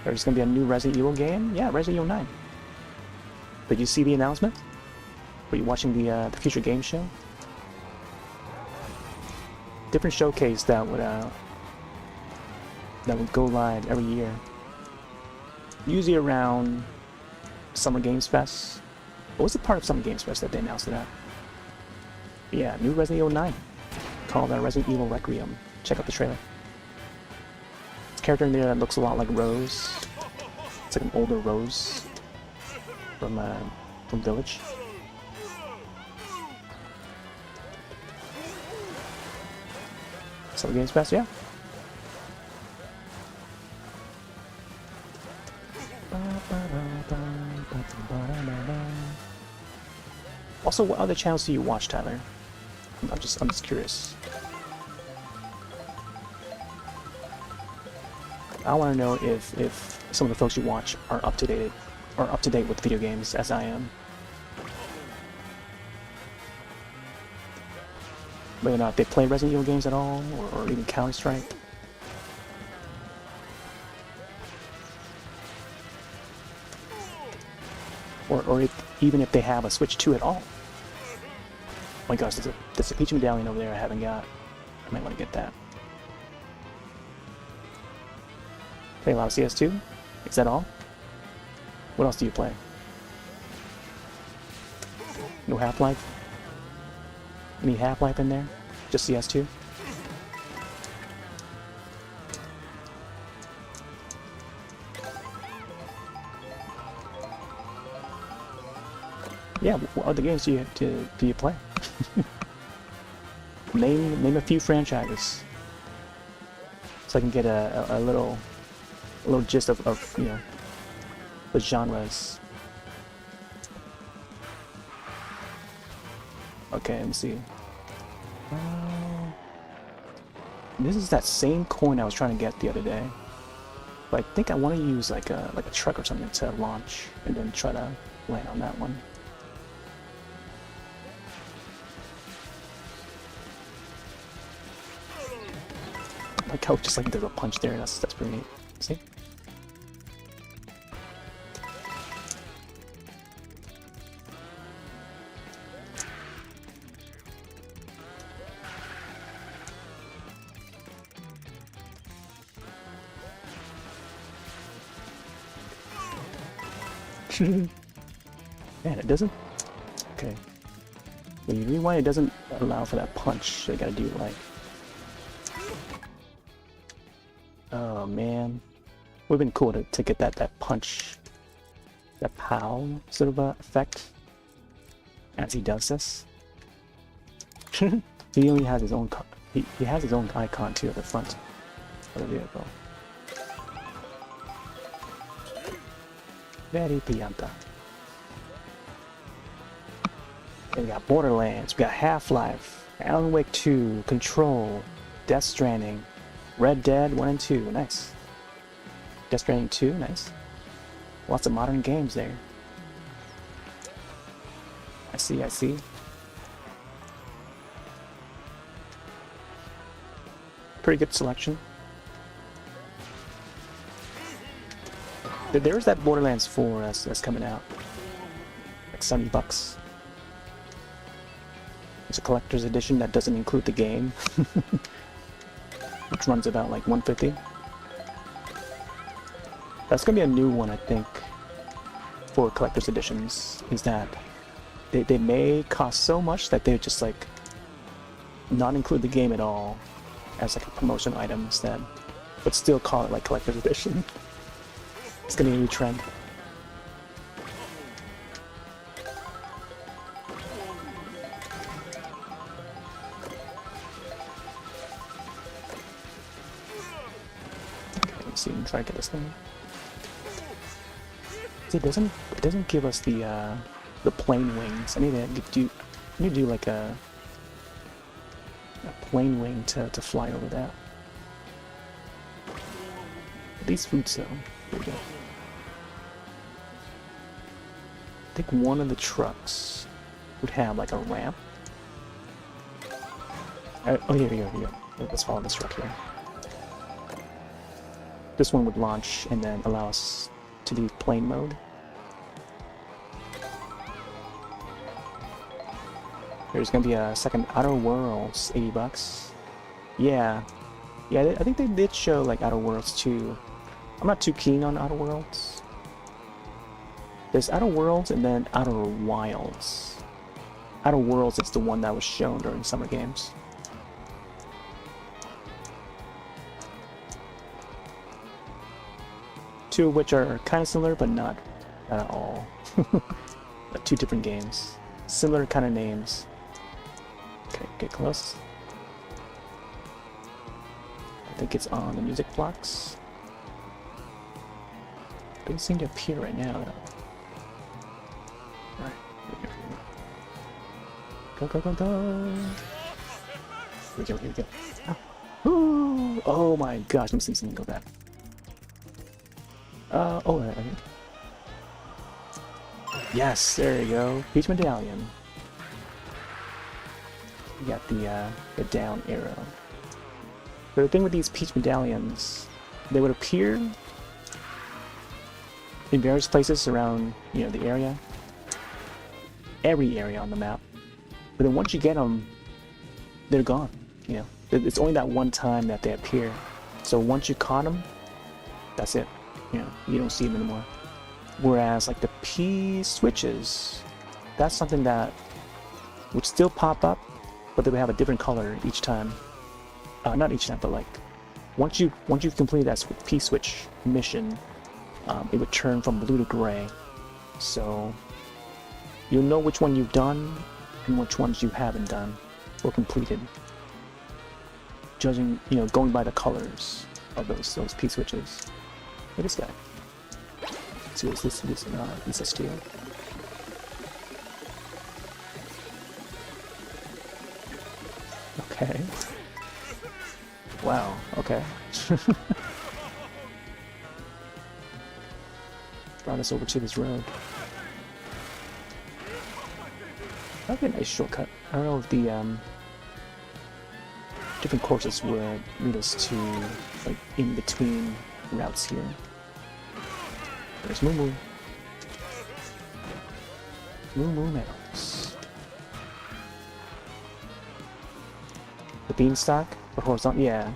There's gonna be a new Resident Evil game? Yeah, Resident Evil 9. Did you see the announcement? Were you watching the Future Game Show? Different showcase that would go live every year. Usually around Summer Games Fest. What was the part of Summer Games Fest that they announced it at? Yeah, new Resident Evil 9. Called Resident Evil Requiem. Check out the trailer. This character in there that looks a lot like Rose. It's like an older Rose from Village. Summer Games Fest, yeah. Also, what other channels do you watch, Tyler? I'm just curious. I want to know if some of the folks you watch are up to date with video games as I am. Whether or not they play Resident Evil games at all, or even Counter-Strike. Or even if they have a Switch 2 at all. Oh my gosh, there's a Peach medallion over there I haven't got. I might want to get that. Play a lot of CS2? Is that all? What else do you play? No Half-Life? Any Half-Life in there? Just CS2? Yeah, what other games do you play? name a few franchises, so I can get a little gist of you know the genres. Okay, let me see. This is that same coin I was trying to get the other day, but I think I want to use like a truck or something to launch and then try to land on that one. Like how just like there's a punch there. That's pretty neat. See? Man, it doesn't. Okay. When you rewind, it doesn't allow for that punch. So you gotta do it like. Oh man, would've been cool to get that punch, that pow sort of effect as he does this. He only has his own. He has his own icon too at the front of the vehicle. Very pianta. And we got Borderlands, we got Half-Life, Alan Wake 2, Control, Death Stranding, Red Dead 1 and 2, nice. Death Stranding 2, nice. Lots of modern games there. I see. Pretty good selection. There's that Borderlands 4 that's coming out. Like $70. It's a collector's edition that doesn't include the game. Which runs about like $150. That's gonna be a new one, I think, for collector's editions, is that they may cost so much that they just like not include the game at all as like a promotion item instead, but still call it like collector's edition. It's gonna be a new trend. Let's see, try to get this thing. See, it doesn't give us the plane wings. I need to do like a plane wing to fly over that. These foods though. There we go. I think one of the trucks would have like a ramp. Oh, here we go. Let's follow this truck here. This one would launch and then allow us to do plane mode. There's gonna be a second Outer Worlds, $80. Yeah, I think they did show like Outer Worlds too. I'm not too keen on Outer Worlds. There's Outer Worlds and then Outer Wilds. Outer Worlds is the one that was shown during Summer Games. Two of which are kind of similar, but not at all. Two different games. Similar kind of names. Okay, get close. I think it's on the music blocks. Doesn't seem to appear right now, though. Alright, go, go, go, go! Here we go. Oh, oh my gosh, let me see something go back. Oh, right. Yes, there you go. Peach Medallion. You got the down arrow. But the thing with these Peach Medallions, they would appear in various places around, you know, the area. Every area on the map. But then once you get them, they're gone. You know, it's only that one time that they appear. So once you caught them, that's it. You know, you don't see them anymore. Whereas like the P switches, that's something that would still pop up, but they would have a different color each time. Not each time, but like once you've completed that P switch mission, it would turn from blue to gray. So you'll know which one you've done and which ones you haven't done or completed, judging, you know, going by the colors of those P switches. Look at this guy. Let's see what's this piece of steel. Okay. Wow, okay. Brought us over to this road. That'd be a nice shortcut. I don't know if the different courses would lead us to like in between routes here. There's Moo Meadows. The beanstalk or horizontal? Yeah.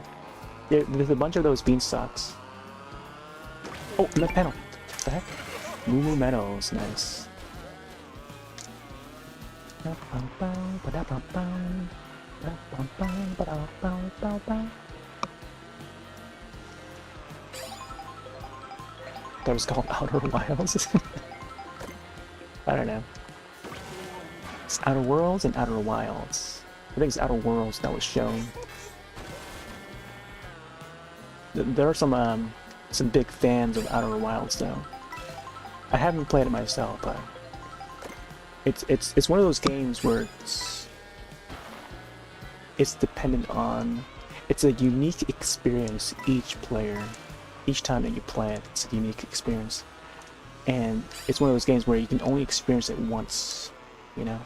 There's a bunch of those beanstalks. Oh, left panel. What the heck? Moo Meadows, nice. That was called Outer Wilds. I don't know. It's Outer Worlds and Outer Wilds. I think it's Outer Worlds that was shown. There are some big fans of Outer Wilds though. I haven't played it myself, but it's one of those games where it's dependent on, it's a unique experience each player. Each time that you play it, it's a unique experience. And it's one of those games where you can only experience it once, you know?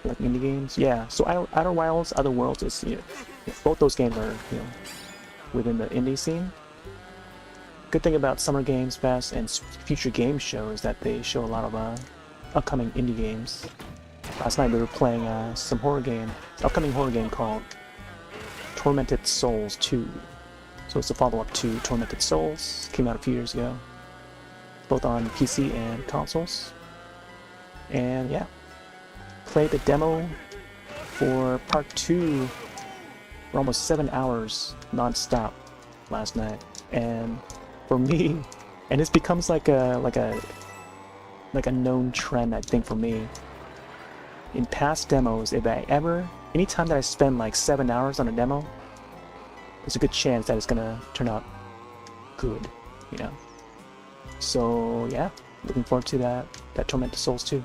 Like indie games? Yeah, so Outer Wilds, Outer Worlds is, you know, both those games are, you know, within the indie scene. Good thing about Summer Games Fest and future game shows is that they show a lot of upcoming indie games. Last night we were playing some horror game, upcoming horror game called Tormented Souls 2. So it's a follow-up to Tormented Souls, came out a few years ago, both on PC and consoles. And yeah, played the demo for part 2 for almost 7 hours non-stop last night. And for me, and this becomes like a known trend, I think, for me. In past demos, if I ever, anytime that I spend like 7 hours on a demo, there's a good chance that it's gonna turn out good, you know. So yeah, looking forward to that Tormented Souls 2.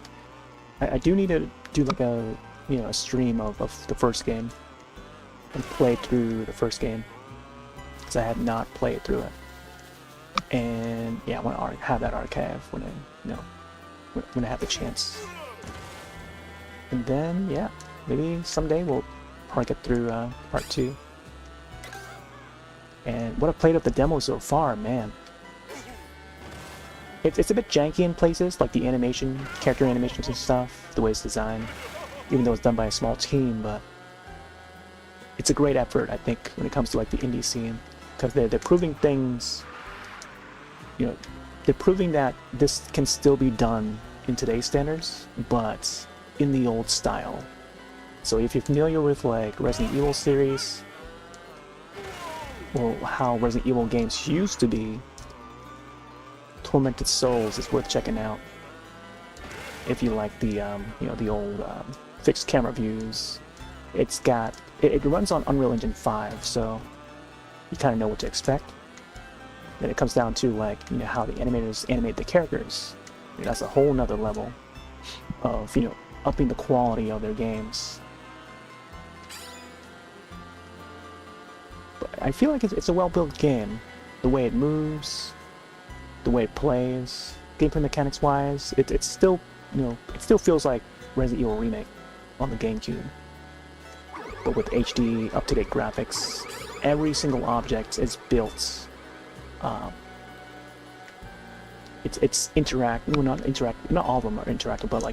I do need to do like a a stream of the first game and play through the first game, because I have not played through it. And yeah, I want to have that archive when I when I have the chance. And then yeah, maybe someday we'll probably get through part 2. And what I've played of the demo so far, man, it's a bit janky in places, like the animation, character animations and stuff, the way it's designed, even though it's done by a small team. But it's a great effort, I think, when it comes to like the indie scene, because they're proving things, they're proving that this can still be done in today's standards, but in the old style. So if you're familiar with like Resident Evil series, or how Resident Evil games used to be, Tormented Souls is worth checking out. If you like the the old fixed camera views. It's got it runs on Unreal Engine 5, so you kind of know what to expect. Then it comes down to like how the animators animate the characters. That's a whole nother level of upping the quality of their games. But I feel like it's a well-built game. The way it moves, the way it plays, gameplay mechanics wise, it's still it still feels like Resident Evil Remake on the GameCube, but with HD, up-to-date graphics. Every single object is built. It's interactive. Well, not interactive. Not all of them are interactive, but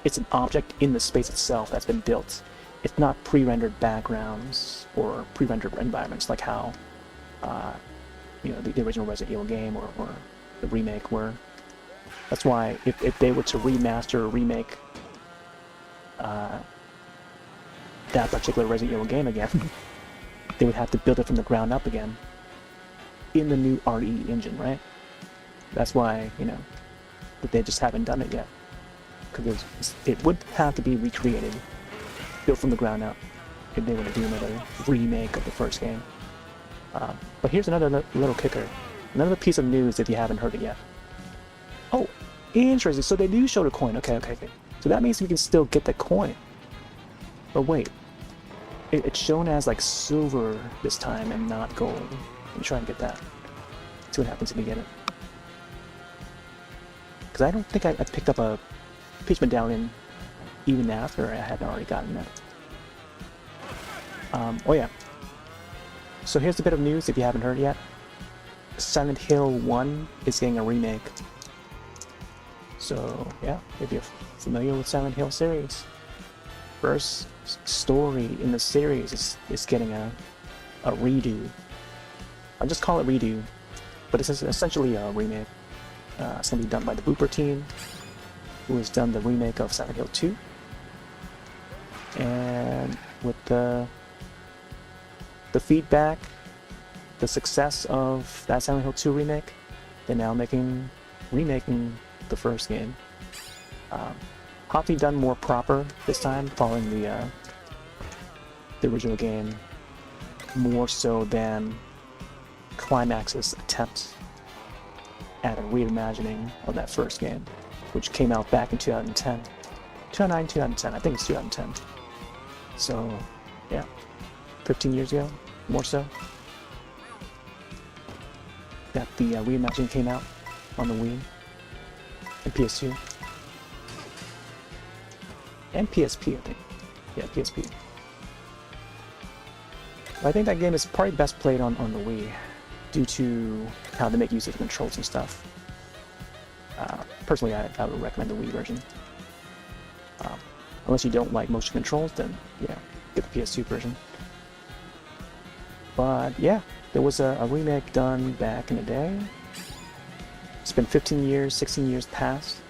it's an object in the space itself that's been built. It's not pre-rendered backgrounds or pre-rendered environments like how the original Resident Evil game or the remake were. That's why if they were to remaster or remake that particular Resident Evil game again, they would have to build it from the ground up again in the new RE engine, right? That's why that they just haven't done it yet, because it would have to be recreated, built from the ground up, if they were to do another remake of the first game. But here's another little kicker, another piece of news if you haven't heard it yet. Oh, interesting. So they do show the coin. Okay. So that means we can still get the coin. But wait, it's shown as like silver this time and not gold. Let me try and get that. See what happens if we get it. Because I don't think I picked up a peach medallion even after I had already gotten it. Oh yeah. So here's a bit of news if you haven't heard yet. Silent Hill 1 is getting a remake. So yeah, if you're familiar with Silent Hill series, first story in the series is getting a redo. I'll just call it redo, but it's essentially a remake. It's going to be done by the Booper team, who has done the remake of Silent Hill 2. And with the feedback, the success of that Silent Hill 2 remake, they're now remaking the first game. Probably done more proper this time, following the original game, more so than Climax's attempt at a reimagining of that first game, which came out back in 2010. 2009, 2010, I think it's 2010. So, yeah, 15 years ago, more so, that the reimagining came out on the Wii and PS2. And PSP, I think. Yeah, PSP. I think that game is probably best played on the Wii, due to how they make use of the controls and stuff. Personally, I would recommend the Wii version. Unless you don't like motion controls, then yeah, get the PS2 version. But yeah, there was a remake done back in the day. It's been 15 years, 16 years past.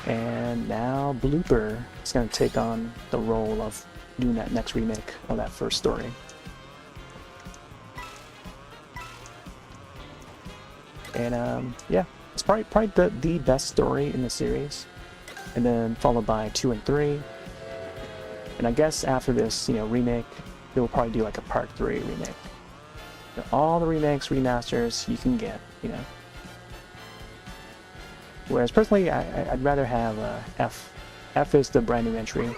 And now Blooper is going to take on the role of doing that next remake of that first story. And yeah, it's probably the best story in the series, and then followed by 2 and 3. And I guess after this, remake, they will probably do like a Part 3 remake. You know, all the remakes, remasters you can get, you know. Whereas personally, I'd rather have F. F is the brand new entry.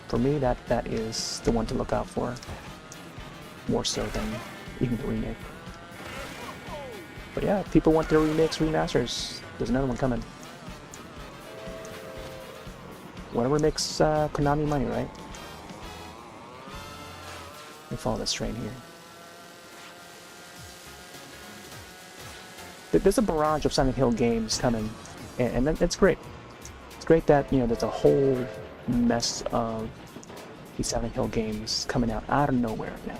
For me, that is the one to look out for, more so than even the remake. But yeah, people want their remakes, remasters. There's another one coming. Whatever makes Konami money, right? Let me follow this train here. There's a barrage of Silent Hill games coming, and it's great. It's great that, you know, there's a whole mess of these Silent Hill games coming out of nowhere now.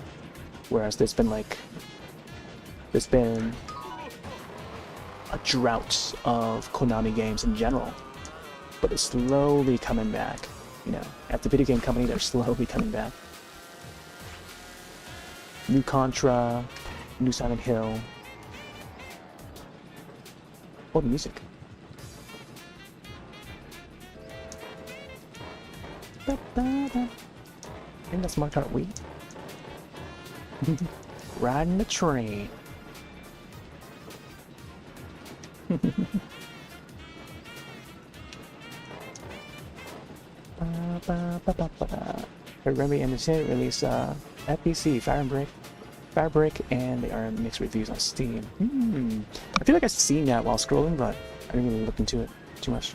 Whereas there's been a drought of Konami games in general, but it's slowly coming back. You know, at the video game company, they're slowly coming back. New Contra, new Silent Hill. Oh, the music. I think that's Mark Kart Wii. Riding the train. Remember Entertainment released FBC, Fire Break, and they are mixed reviews on Steam. I feel like I've seen that while scrolling, but I didn't really look into it too much.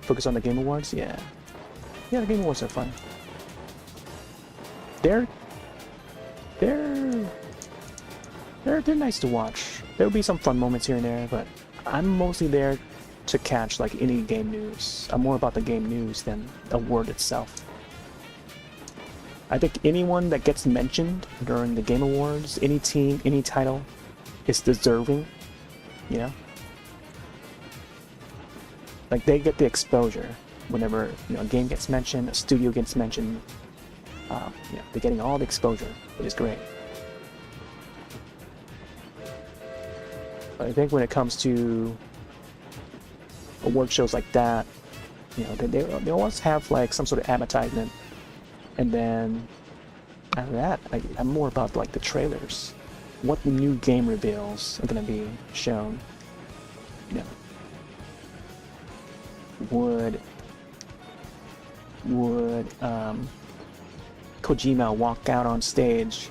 Focus on the Game Awards? Yeah. Yeah, the Game Awards are fun. They're nice to watch. There'll be some fun moments here and there, but I'm mostly there to catch like any game news. I'm more about the game news than the award itself. I think anyone that gets mentioned during the Game Awards, any team, any title, is deserving, you know? Like, they get the exposure whenever, you know, a game gets mentioned, a studio gets mentioned. You know, they're getting all the exposure, which is great. But I think when it comes to award shows like that, you know, they always have like some sort of advertisement, and then after that, I'm more about like the trailers, what new game reveals are gonna be shown. You know, would Kojima walk out on stage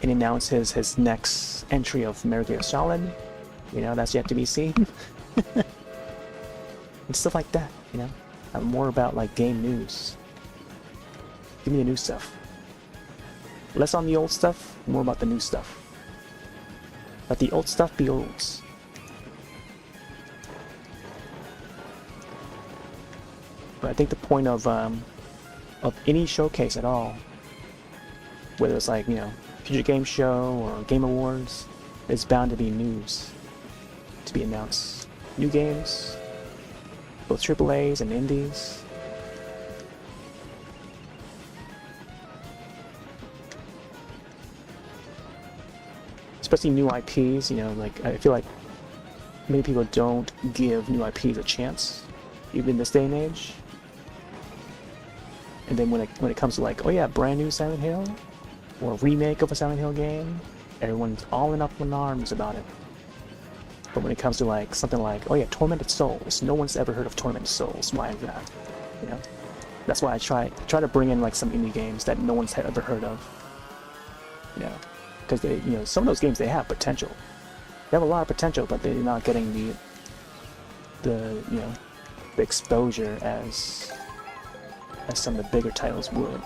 and announce his next entry of Metal Gear Solid? You know, that's yet to be seen. And stuff like that, you know? I'm more about like game news. Give me the new stuff. Less on the old stuff, more about the new stuff. Let the old stuff be olds. But I think the point of any showcase at all, whether it's like, you know, Future Game Show or Game Awards, there's bound to be news to be announced. New games, both AAAs and indies. Especially new IPs, you know, like, I feel like many people don't give new IPs a chance, even in this day and age. And then when it comes to like, oh yeah, brand new Silent Hill, or a remake of a Silent Hill game, everyone's all in up in arms about it. But when it comes to like something like, oh yeah, Tormented Souls, no one's ever heard of Tormented Souls. Why is that? You know, that's why I try to bring in like some indie games that no one's ever heard of. You know, because they, you know, some of those games, they have potential. They have a lot of potential, but they're not getting the you know, the exposure as some of the bigger titles would.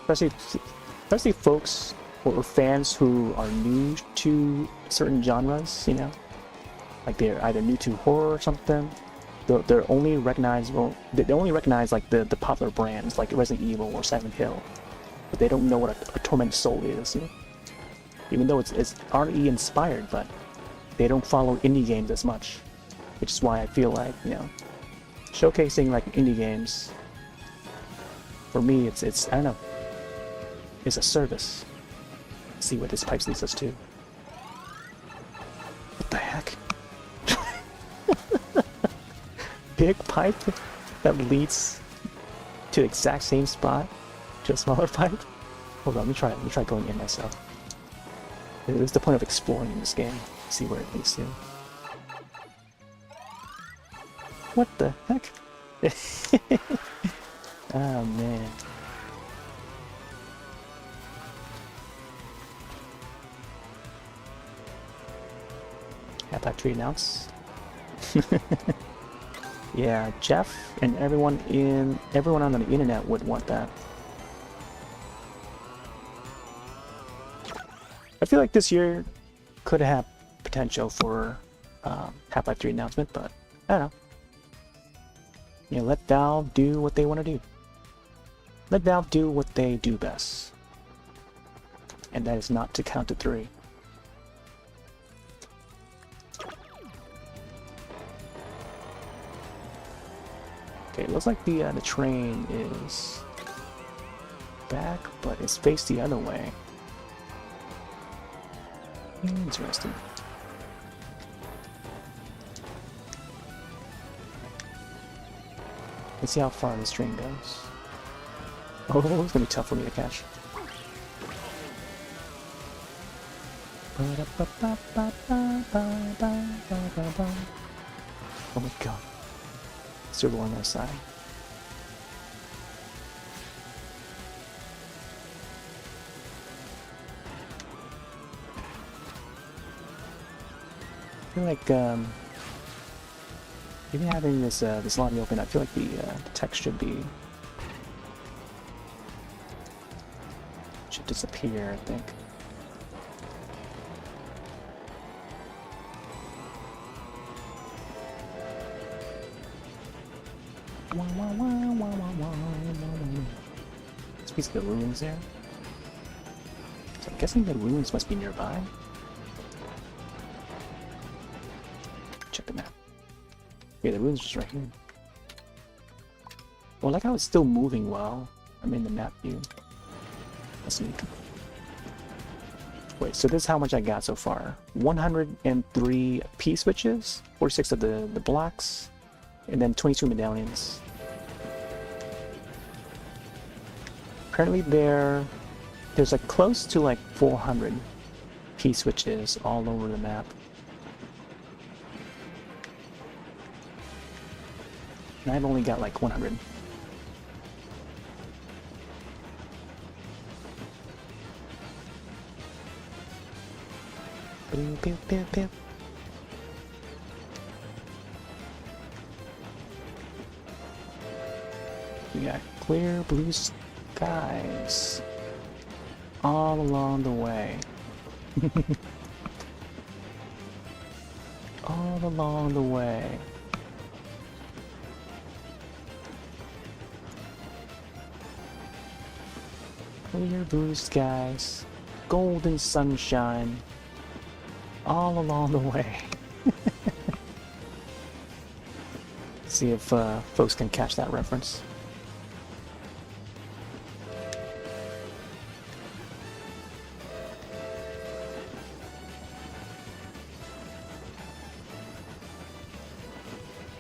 Especially folks or fans who are new to certain genres, you know, like they're either new to horror or something. They're only recognizable. They only recognize like the popular brands like Resident Evil or Silent Hill, but they don't know what a Tormented Soul is. You know? Even though it's RE inspired, but they don't follow indie games as much, which is why I feel like, you know, showcasing like indie games, for me, it's I don't know, it's a service. Let's see what this pipes leads us to. big pipe that leads to the exact same spot to a smaller pipe? Hold on, let me try going in myself. It's the point of exploring in this game. See where it leads to. What the heck? Oh man. Have that tree announce. Yeah, Jeff and everyone on the internet would want that. I feel like this year could have potential for Half-Life 3 announcement, but I don't know. You know, let Valve do what they want to do. Let Valve do what they do best. And that is not to count to 3. Okay, it looks like the train is back, but it's faced the other way. Interesting. Let's see how far this train goes. Oh, it's gonna be tough for me to catch. Oh my god. Still on our side. I feel like even having this this lobby open, I feel like the text should disappear, I think. Let's piece of the ruins there. So I'm guessing the ruins must be nearby. Check the map. Yeah, the ruins are just right here. Well, like how it's still moving while I'm in the map view. That's neat. Wait, so this is how much I got so far. 103 P switches, 46 of the blocks, and then 22 medallions. Apparently there's like close to like 400 P switches all over the map. And I've only got like 100. Pew, pew, pew, pew. We got clear blue skies all along the way. All along the way. Clear blue skies, golden sunshine, all along the way. See if folks can catch that reference.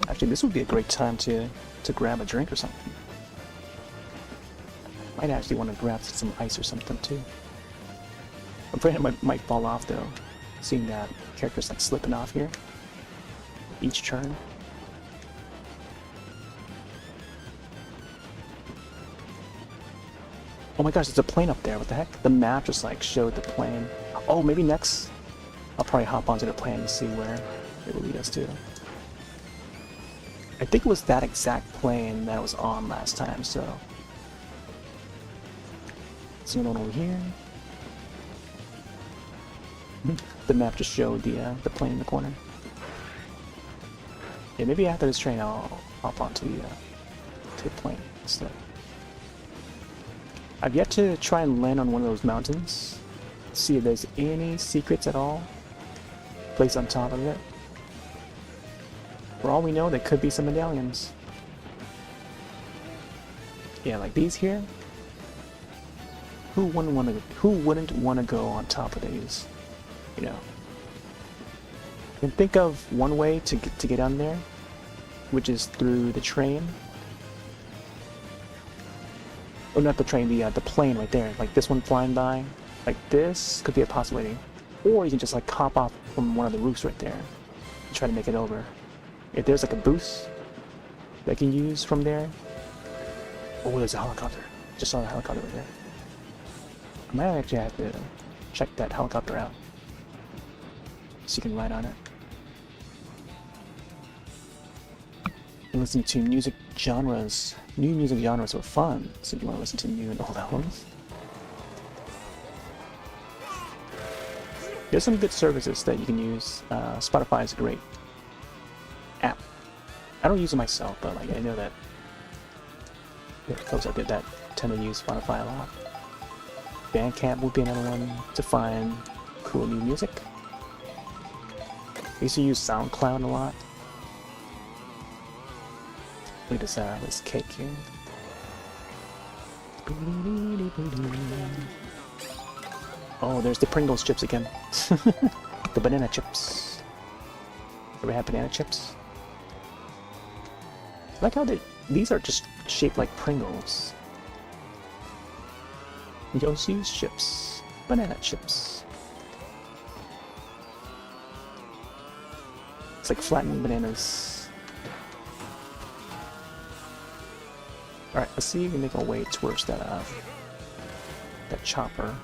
Actually, this would be a great time to grab a drink or something. Might actually want to grab some ice or something too. I'm afraid it might fall off though, seeing that character's like slipping off here each turn. Oh my gosh, there's a plane up there. What the heck? The map just like showed the plane. Oh, maybe next I'll probably hop onto the plane and see where it will lead us to. I think it was that exact plane that was on last time, so. See one over here. The map just showed the plane in the corner. Yeah, maybe after this train I'll hop onto the plane instead. I've yet to try and land on one of those mountains. See if there's any secrets at all placed on top of it. For all we know, there could be some medallions. Yeah, like these here. Who wouldn't want to go on top of these? You know. You can think of one way to get on there. which is through the train. Oh, not the train, the plane right there. Like this one flying by. Like this could be a possibility. Or you can just like hop off from one of the roofs right there and try to make it over. If there's like a boost that I can use from there. Oh, there's a helicopter. Just saw the helicopter right there. I might actually have to check that helicopter out so you can ride on it. And listen to music genres. New music genres are fun, so if you want to listen to new and old albums. There's some good services that you can use. Spotify is a great app. I don't use it myself, but like I know that there are folks out there that tend to use Spotify a lot. Bandcamp would be another one to find cool new music. I used to use SoundCloud a lot. Look at this cake here. Oh, there's the Pringles chips again. The banana chips. Ever had banana chips? I like how these are just shaped like Pringles. Yoshi's chips. Banana chips. It's like flattened bananas. Alright, let's see if we can make our way towards that chopper.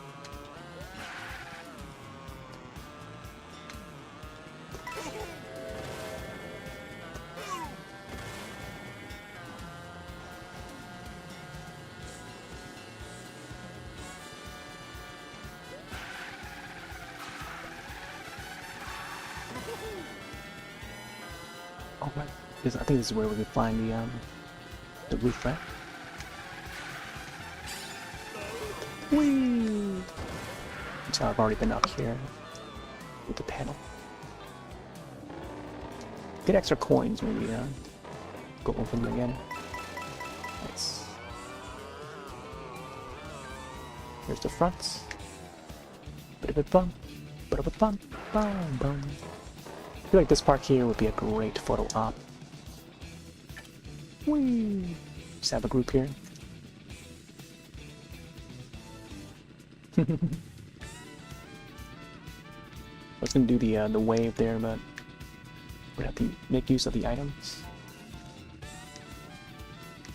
Oh, right. I think this is where we can find the roof, right? Whee! So I've already been up here with the panel. Get extra coins when we go open them again. Nice. Here's the front. Bit of a bum. Bit of a bum. Bum bum. I feel like this park here would be a great photo op. Whee! Just have a group here. I was gonna do the wave there, but we'd have to make use of the items.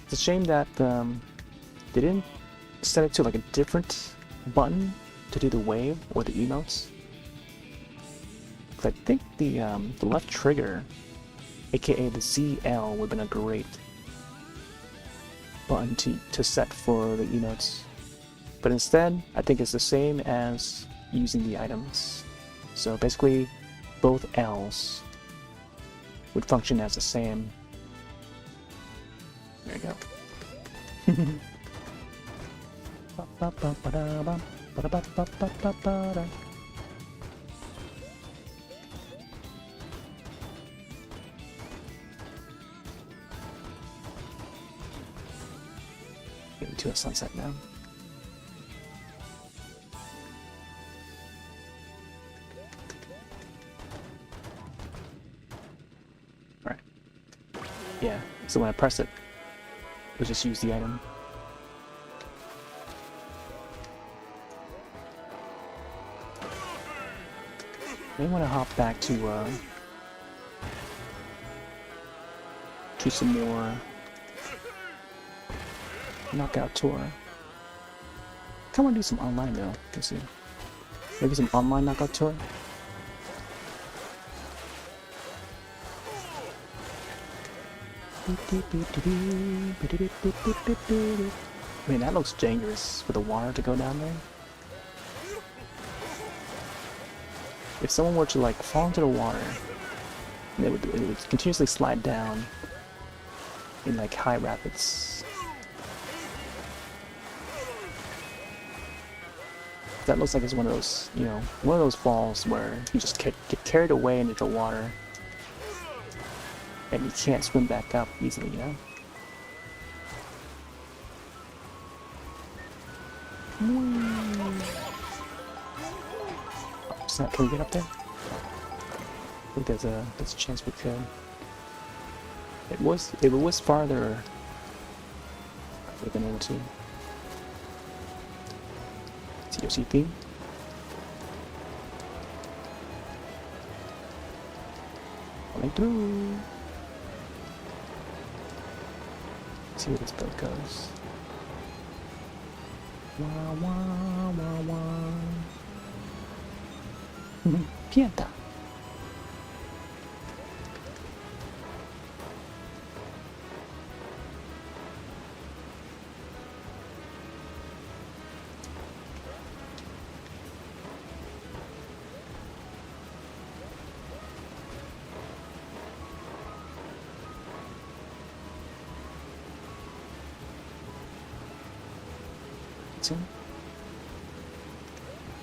It's a shame that they didn't set it to like a different button to do the wave or the emotes. I think the left trigger, aka the ZL, would have been a great button to set for the emotes. But instead, I think it's the same as using the items. So basically, both L's would function as the same. There you go. Getting to a sunset now. Alright. Yeah, so when I press it, we'll just use the item. May want to hop back to some more knockout tour. I want to do some online though. Let's see. Maybe some online knockout tour. Man, that looks dangerous for the water to go down there. If someone were to like fall into the water, and it would continuously slide down in like high rapids. That looks like it's one of those, you know, one of those falls where you just get carried away into the water and you can't swim back up easily, you know? Can we get up there? I think there's a chance we could. It was farther than O2. COCP. Coming through. Let's see where this boat goes. Wah wah wah wah. Pianta.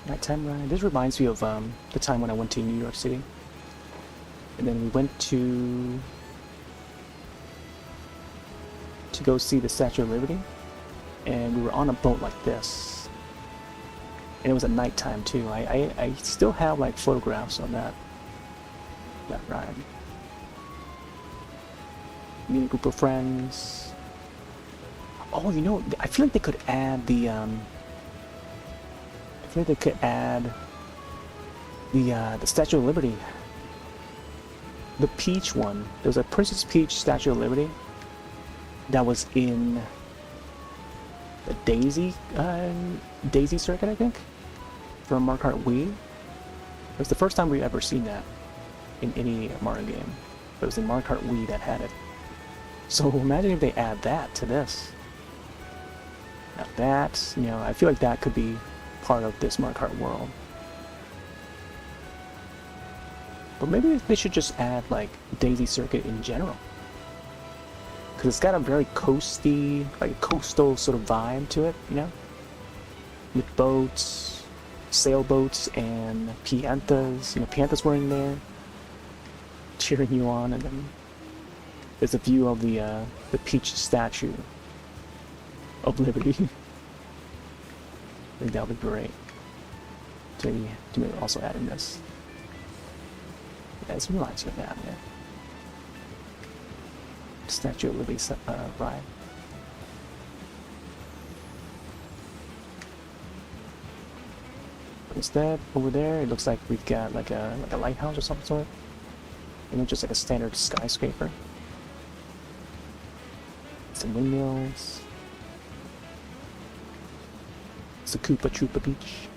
Nighttime ride. This reminds me of the time when I went to New York City, and then we went to go see the Statue of Liberty, and we were on a boat like this, and it was at nighttime too. I still have like photographs on that ride. Meet a group of friends. Oh, you know, I feel like they could add the the Statue of Liberty. The Peach one. There was a Princess Peach Statue of Liberty that was in the Daisy circuit, I think, from Mario Kart Wii. It was the first time we've ever seen that in any Mario game. It was in Mario Kart Wii that had it. So imagine if they add that to this. Now that, you know, I feel like that could be part of this Mario Kart world. But maybe they should just add like Daisy Circuit in general, because it's got a very coasty, like coastal sort of vibe to it, you know, with boats, sailboats, and piantas. You know, piantas were in there cheering you on, and then there's a view of the Peach Statue of Liberty. I think that would be great to maybe also add in this. Yeah, this reminds me of that, man. Statue of Liberty ride. Instead, over there, it looks like we've got like a lighthouse or some sort. You know, just like a standard skyscraper. Some windmills. It's a Koopa Troopa Beach.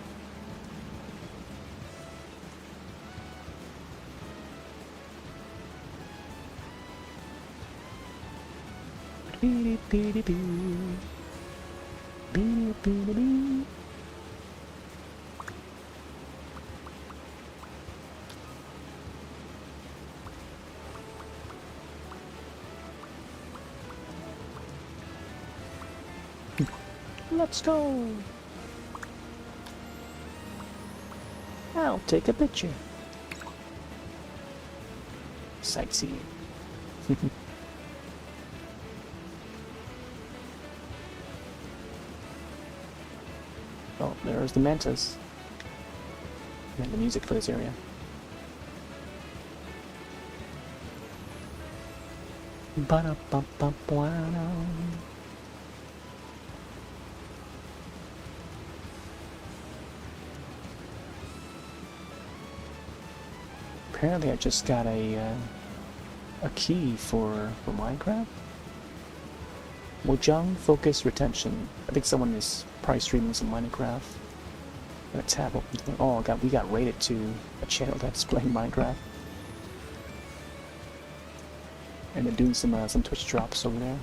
Let's go. I'll take a picture. Sightseeing. Oh, there's the mantas. And the music for this area. Apparently I just got a key for Minecraft. Mojang Focus Retention. I think someone is probably streaming some Minecraft. Gonna tab open. Oh, we got rated to a channel that's playing Minecraft. And they're doing some Twitch drops over there.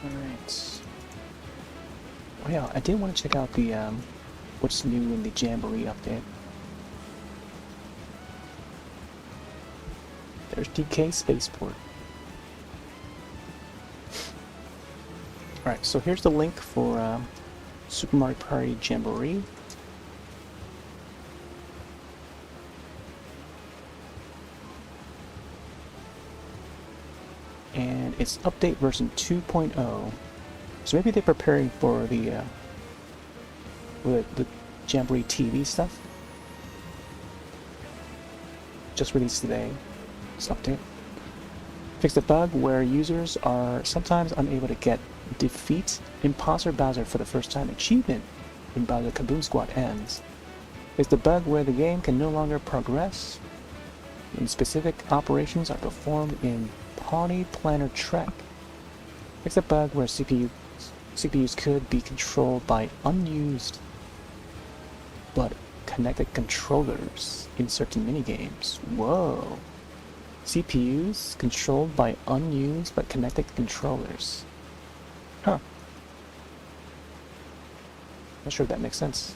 Alright. Oh yeah, I did want to check out the what's new in the Jamboree update. There's DK Spaceport. Alright, so here's the link for Super Mario Party Jamboree. It's update version 2.0. So maybe they're preparing for the Jamboree TV stuff. Just released today. This update. Fix the bug where users are sometimes unable to get defeat Imposter Bowser for the first time achievement when Bowser Kaboom Squad ends. Fix the bug where the game can no longer progress when specific operations are performed in Party Planner Trek. Fix the bug where CPUs could be controlled by unused but connected controllers in certain minigames. Whoa. CPUs controlled by unused but connected controllers. Huh. Not sure if that makes sense.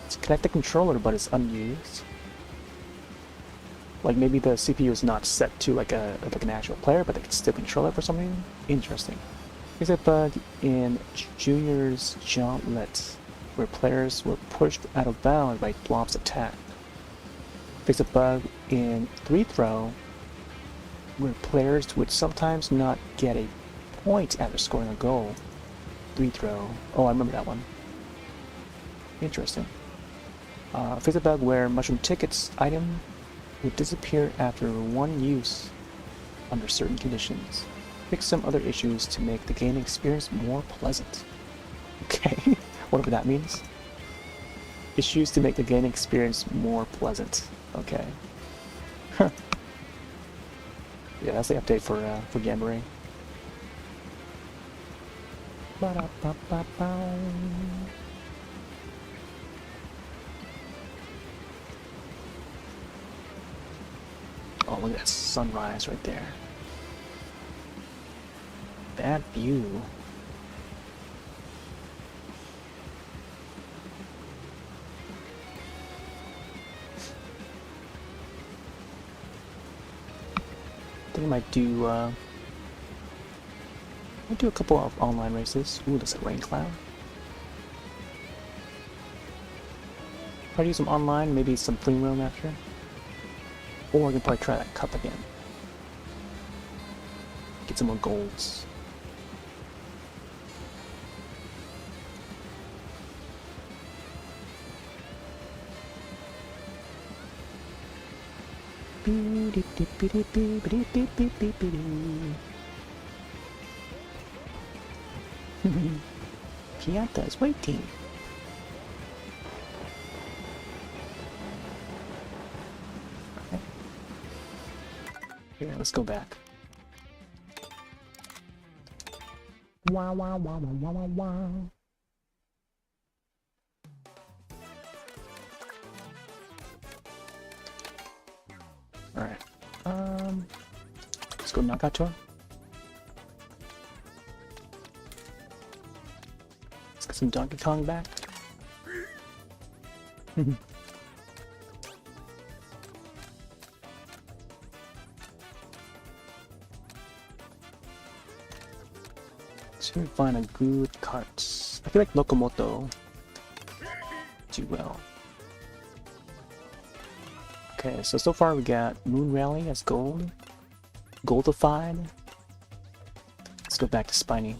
It's a connected controller but it's unused. Like maybe the CPU is not set to like an actual player, but they can still control it for some reason. Interesting. There's a bug in Junior's Gauntlet where players were pushed out of bounds by Blob's attack. Fix a bug in 3-throw where players would sometimes not get a point after scoring a goal. 3-throw. Oh, I remember that one. Interesting. Fix a bug where mushroom tickets item would disappear after one use under certain conditions. Fix some other issues to make the gaming experience more pleasant. Okay, whatever that means. Issues to make the gaming experience more pleasant. Okay. Huh. Yeah, that's the update for Jamboree. Oh, look at that sunrise right there. That view. I think I might do a couple of online races. Ooh, there's a rain cloud. Try to do some online, maybe some free roam after. Or we can probably try that cup again. Get some more golds. Pianta is waiting. Okay. Here, let's go back. Wow, wow, wow, wow, wow, wow. Alright. Let's go knockout tour. Let's get some Donkey Kong back. So we find a good Kart. I feel like Locomoto do well. Okay, so far we got Moon Rally as gold. Goldified. Let's go back to Spiny.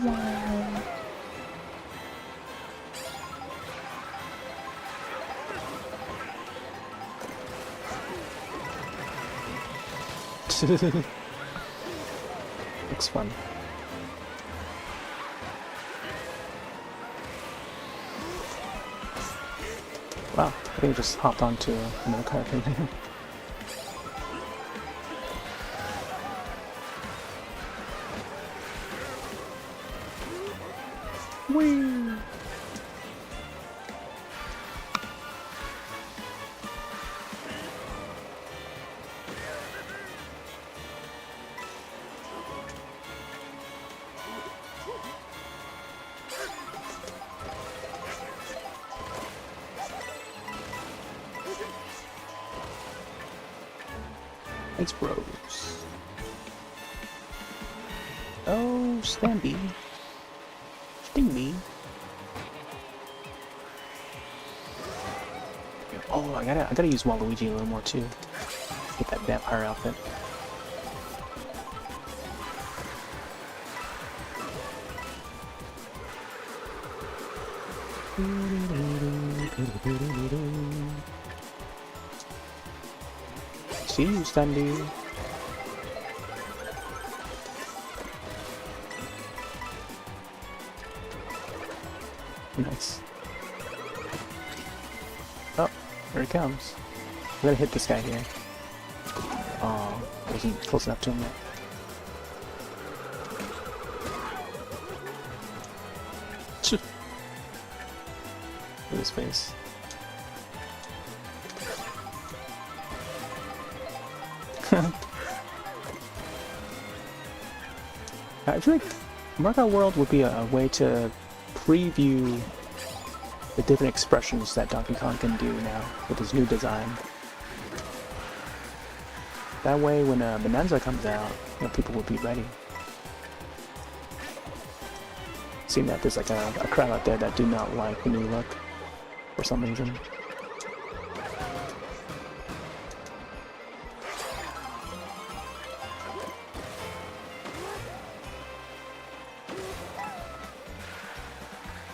Wow. Looks fun. Wow, I think I just hopped onto another character there. Whee! Thanks, bros. Oh, Stampy. Sting me. Oh, I gotta use Waluigi a little more too. Get that vampire outfit. See you, Stanley. Nice. Oh, here he comes. I'm gonna hit this guy here. Oh, I wasn't close enough to him yet. Look at his face. I feel like Markout World would be a way to preview the different expressions that Donkey Kong can do now with his new design. That way, when Bonanza comes out, you know, people will be ready. Seeing that there's like a crowd out there that do not like the new look for some reason.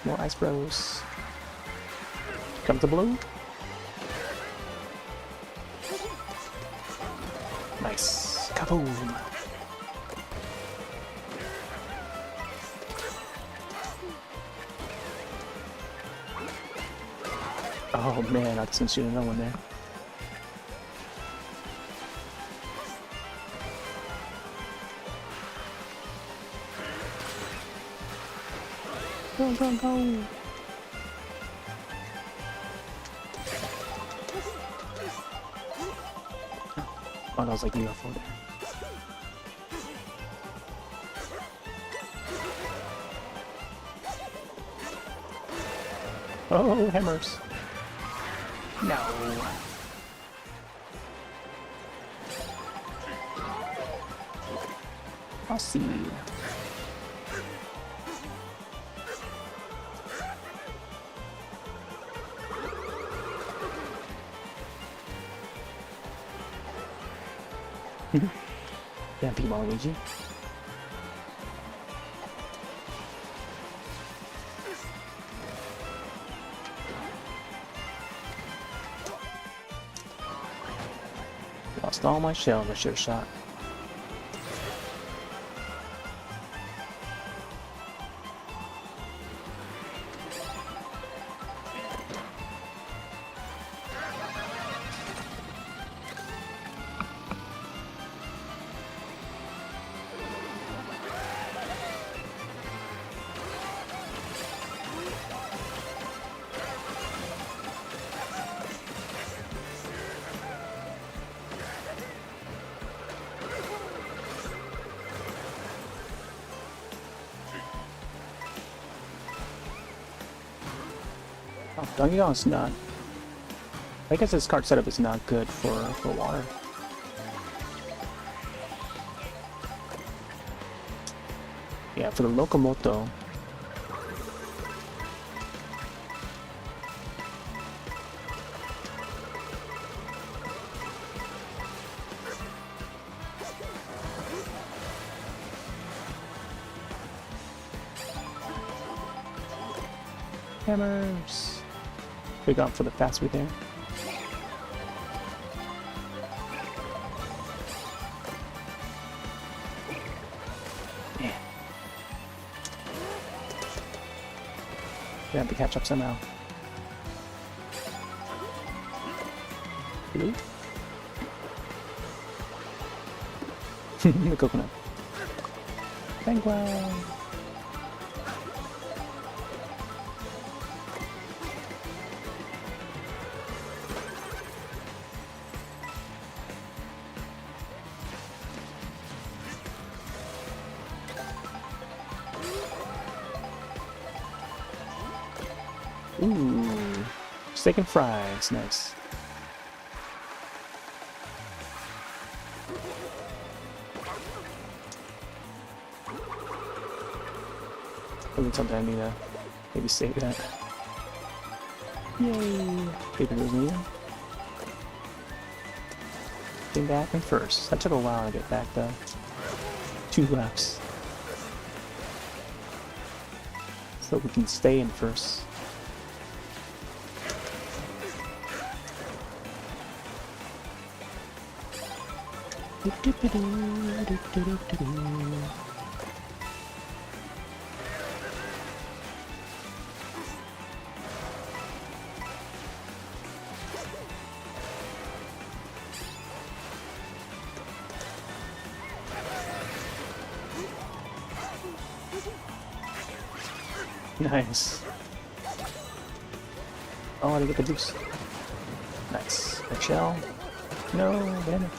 More Ice Bros. Comes the blue. Nice. Kaboom. Oh man, I just shooting another one there. Go, go, go! Oh, that was like UFO there. Oh, hammers! No! I'll see you. Damn, Waluigi. Lost all my shells I should have shot. Oh, Donkey Kong's not. I guess this cart setup is not good for water. Yeah, for the Locomoto. Hammers. Big up for the fast food there. Yeah. We have to catch up somehow. Blue? The coconut. Penguin! Ooh, steak and fries, nice. Probably something I need to maybe save that. Yay! Paper goes near. Came back in first. That took a while to get back though. 2 laps. So we can stay in first. Nice. Oh, I didn't get the boost. Nice. A shell. No, damn it.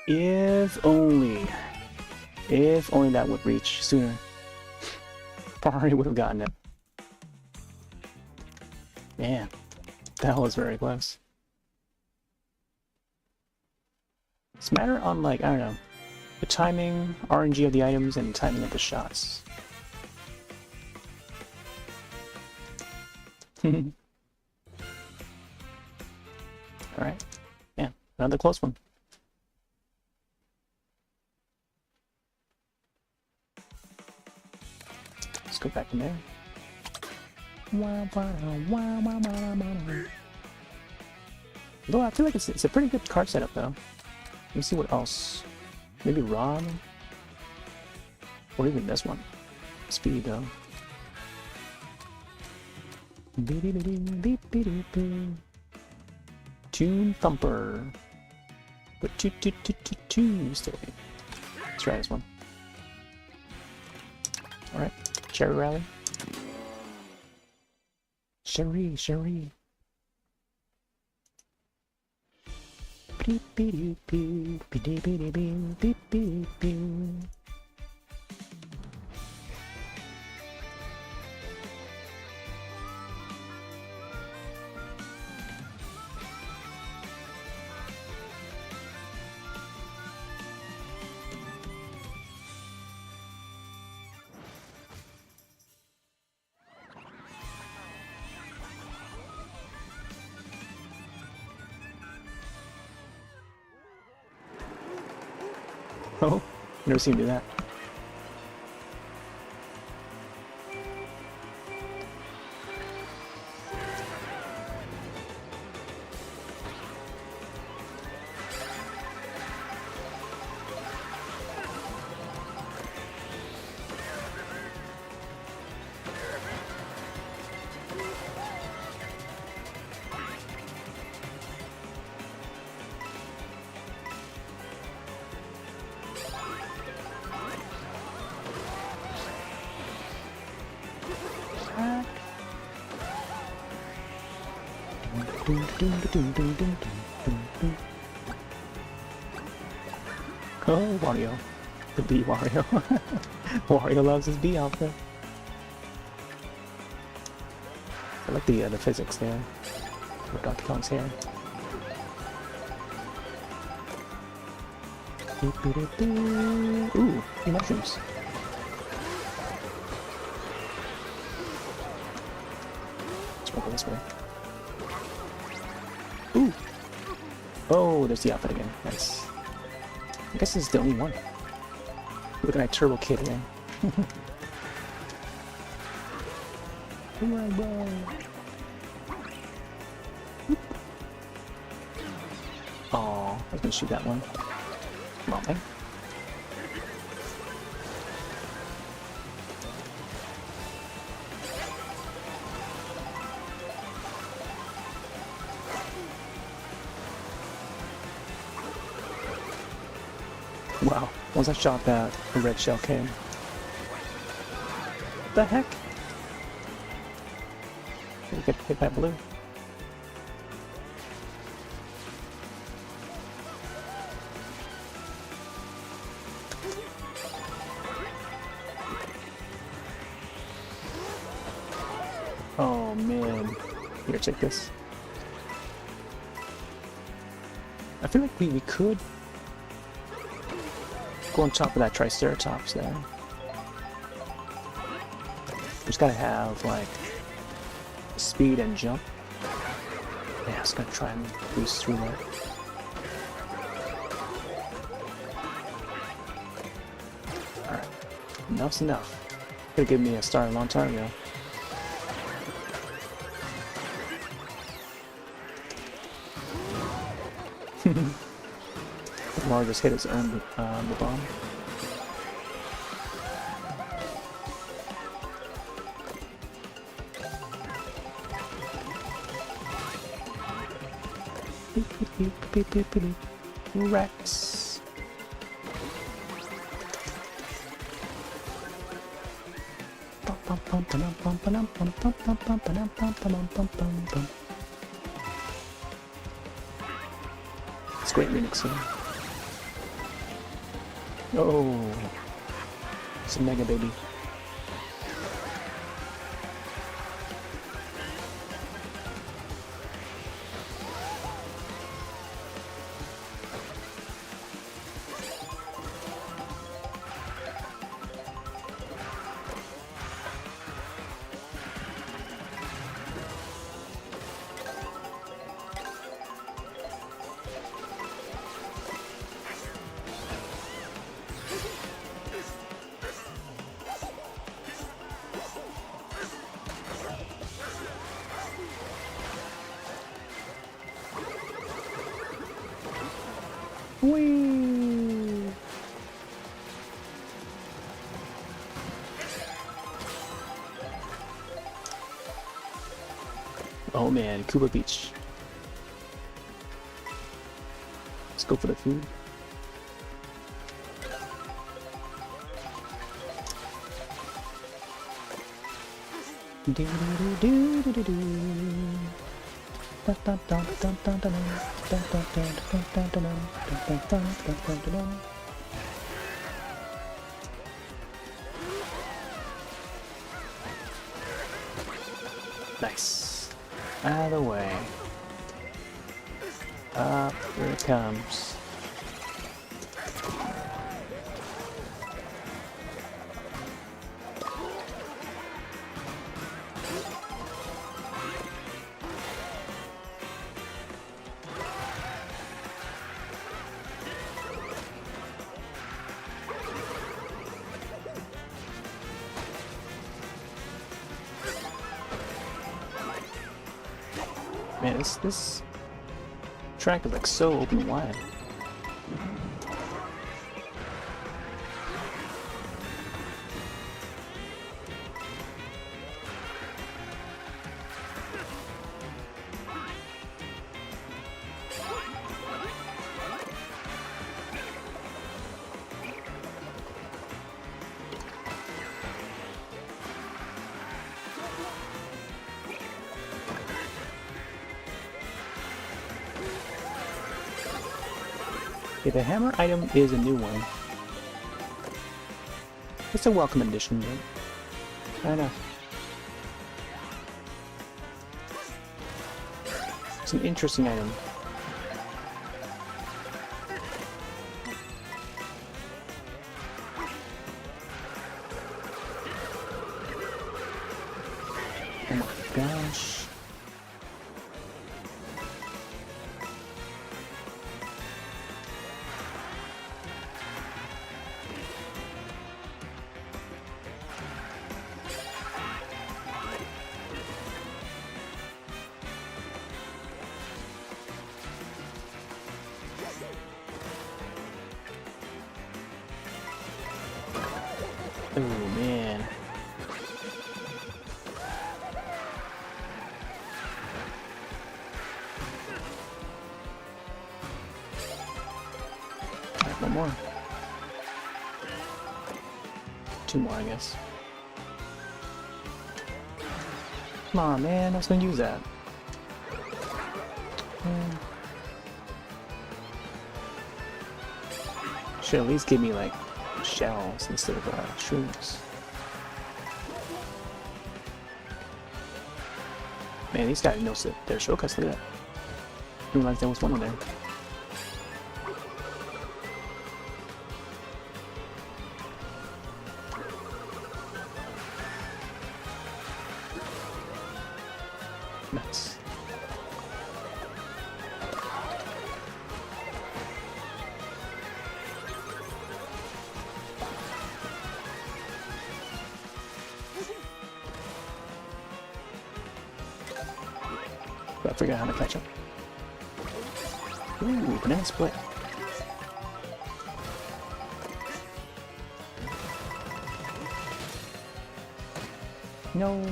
If only. If only that would reach sooner. Probably would have gotten it. Man, that was very close. It's a matter on, like, I don't know, the timing, RNG of the items, and timing of the shots. Alright. Man, another close one. Let's go back in there. Though I feel like it's a pretty good card setup though. Let me see what else. Maybe Roth? Or even this one. Speed though. Tune Thumper. But two still. Let's try this one. Alright. Cherry Rally. Cherie. Oh, never seen him do that. Oh, Wario. The bee Wario. Wario loves his bee outfit. I like the physics there. With Donkey Kong's hair. Ooh, mushrooms. Let's go this way. Ooh! Oh, there's the outfit again. Nice. I guess this is the only one. Look at that Turbo Kid again. Come on, bro. Oh, I was gonna shoot that one. Come on, man. Wow, once I shot that, a red shell came. The heck? You get hit by blue. Oh man. Here, take this. I feel like we could go on top of that Triceratops there. We just gotta have like speed and jump. Yeah, I was gonna try and boost through that. Alright, enough's enough. Could've given me a star a long time ago. Mario just hit his own the bomb. Rex. It's great remix here. Oh, it's a mega baby. Whee! Oh man, Cuba Beach. Let's go for the food. Do do do do do do. Nice. Out of the way. Up, here it comes. Man, this track is like so open wide. Yeah, the hammer item is a new one. It's a welcome addition, but I know. It's an interesting item. Oh my gosh. Oh man. Alright, one more. Two more, I guess. Come on, man, I was gonna use that. Should at least give me like shells instead of shrooms. Man, these guys know their shortcuts. Look at that. I didn't realize there was one in there. Nice. I forgot how to catch up. Ooh, banana split. No.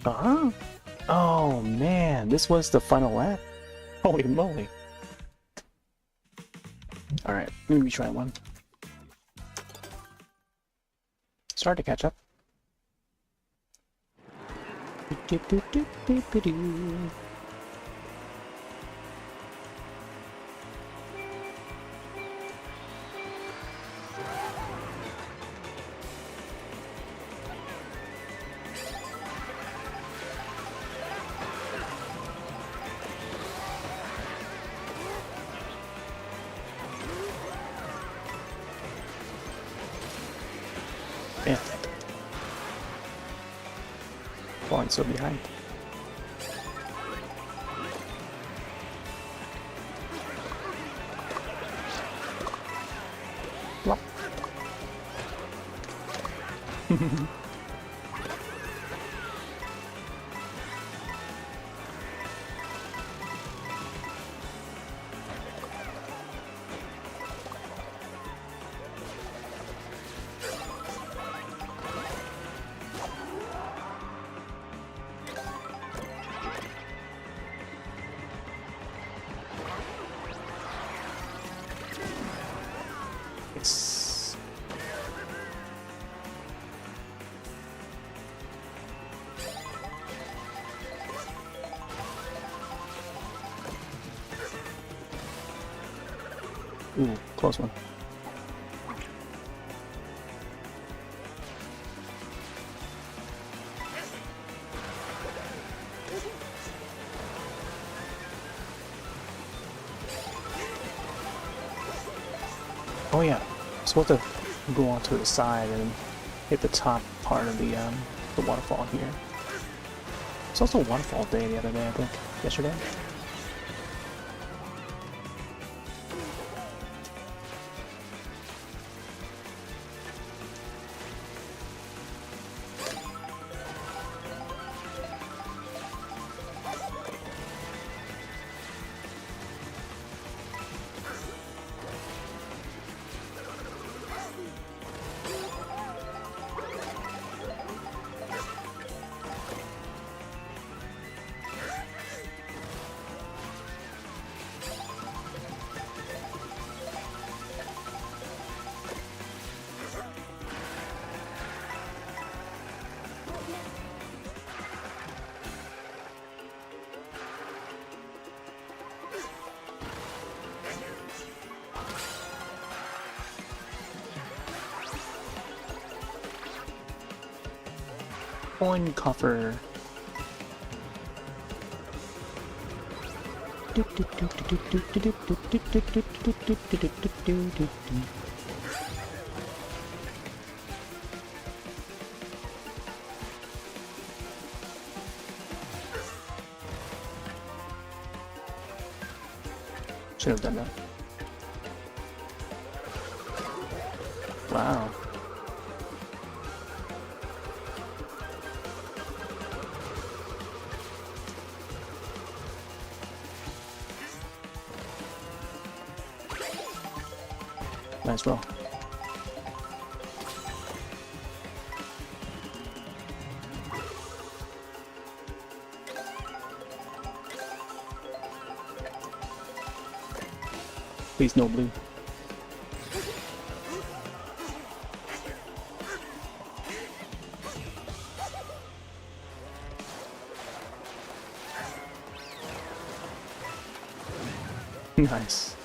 Uh-huh. Oh man, this was the final lap. Holy moly. Alright, let me retry one. Start to catch up. Yeah. Falling so behind. Flop. It's... Ooh, close one. Oh yeah, I'm supposed to go on to the side and hit the top part of the waterfall here. It's also a waterfall day the other day, I think. Yesterday. Coin coffer. Should have done that. Wow. Nice roll. Please no blue. Nice.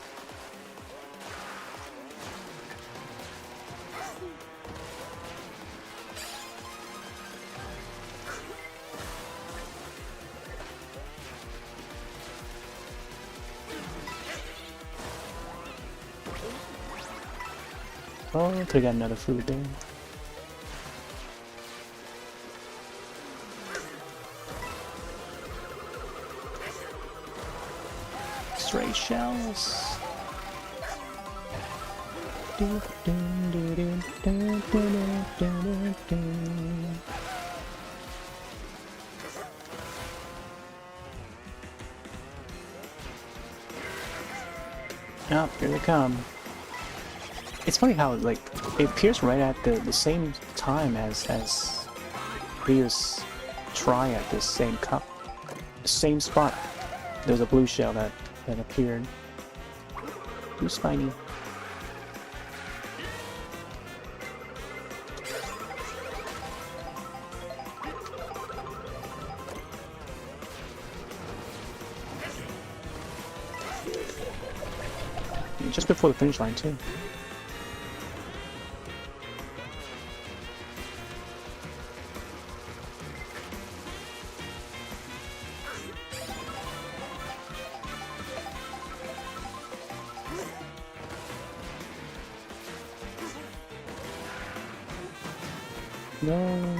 Oh, could have got another food there. Stray shells. Oh, here they come. It's funny how like it appears right at the same time as previous try at this same cup, same spot. There's a blue shell that appeared. Blue spiny. Just before the finish line too. No.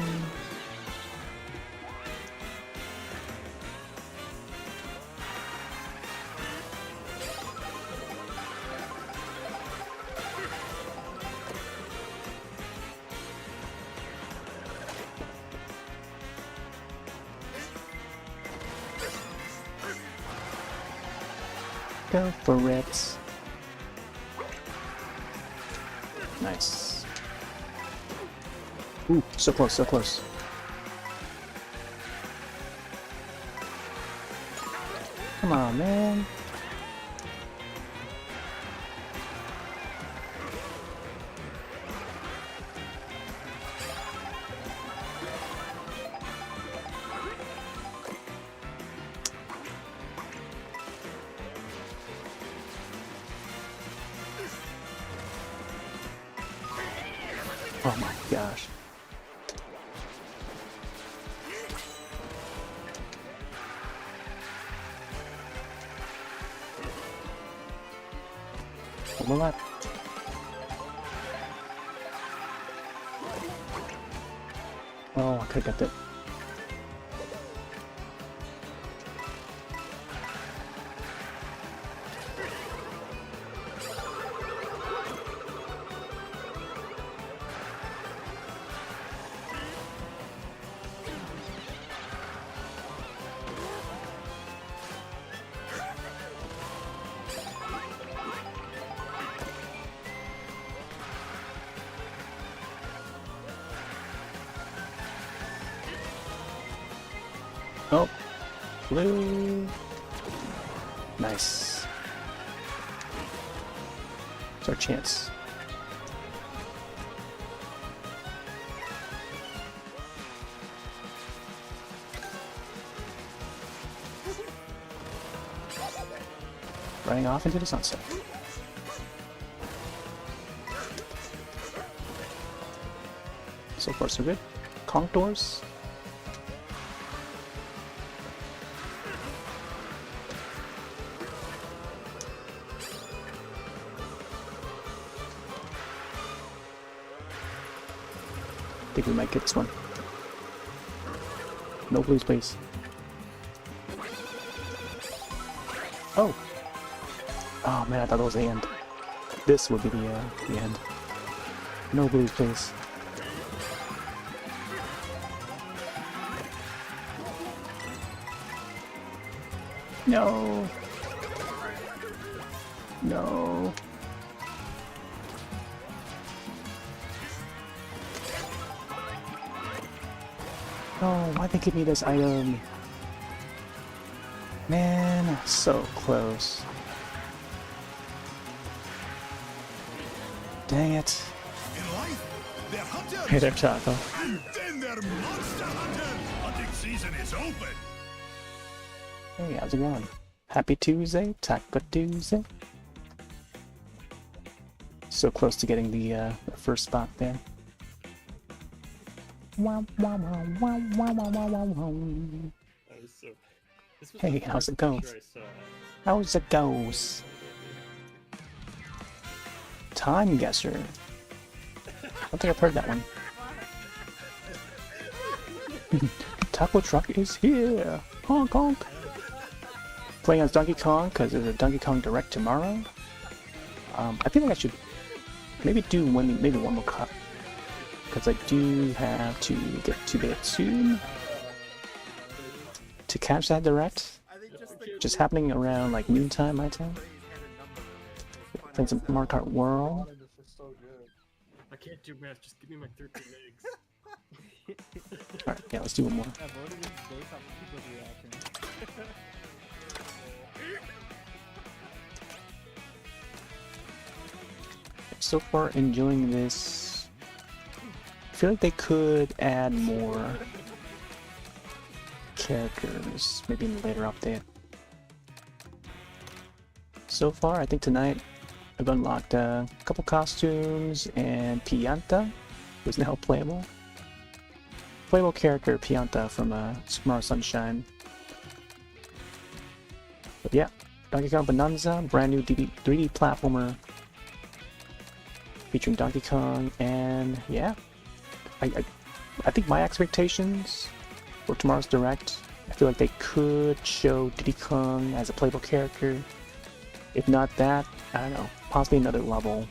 Go for it. Nice. Ooh, so close, so close. Come on, man. Oh my gosh. One lap. Oh, I could have got that. Oh, blue. Nice. It's our chance. Running off into the sunset. So far so good. Conch doors. I think we might get this one. No blues, please. Oh! Oh man, I thought that was the end. This would be the end. No blues, please. No! No! Oh, why'd they give me this item? Man, so close. Dang it. In life, they're hunters. Hey there, Taco. And then they're monster hunters. Hunting season is open. Hey, how's it going? Happy Tuesday, Taco Tuesday. So close to getting the first spot there. Wow, wow, wow, wow, wow, wow, wow, wow. Hey, how's it going? How's it goes? Time guesser. I don't think I've heard that one. Taco Truck is here! Honk honk! Playing as Donkey Kong because there's a Donkey Kong Direct tomorrow. I feel like I should maybe do maybe one more cut. Because I do have to get to bed soon to catch that Direct. Just happening around like noontime my time. Playing some Mario Kart World. I can't do math, just give me my 13 eggs. Alright, yeah, let's do one more. So far, enjoying this. I feel like they could add more characters, maybe in the later update. So far, I think tonight I've unlocked a couple costumes and Pianta, who's now playable. Playable character Pianta from Super Mario Sunshine. But yeah, Donkey Kong Bonanza, brand new 3D platformer featuring Donkey Kong, and yeah, I think my expectations for tomorrow's Direct, I feel like they could show Diddy Kong as a playable character. If not that, I don't know, possibly another level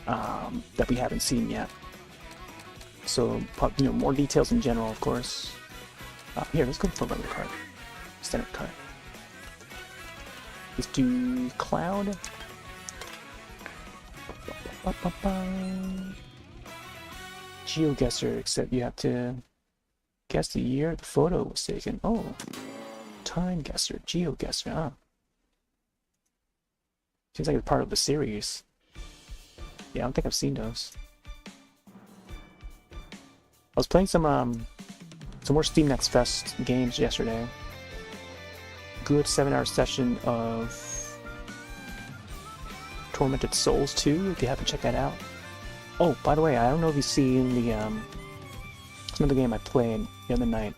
that we haven't seen yet. So, you know, more details in general, of course. Here, let's go for a regular card. Standard card. Let's do Cloud. GeoGuessr, except you have to guess the year the photo was taken. Oh, Time Guesser, GeoGuessr, huh? Seems like it's part of the series. Yeah, I don't think I've seen those. I was playing some more Steam Next Fest games yesterday. Good 7-hour session of Tormented Souls 2, if you haven't checked that out. Oh, by the way, I don't know if you've seen the another game I played the other night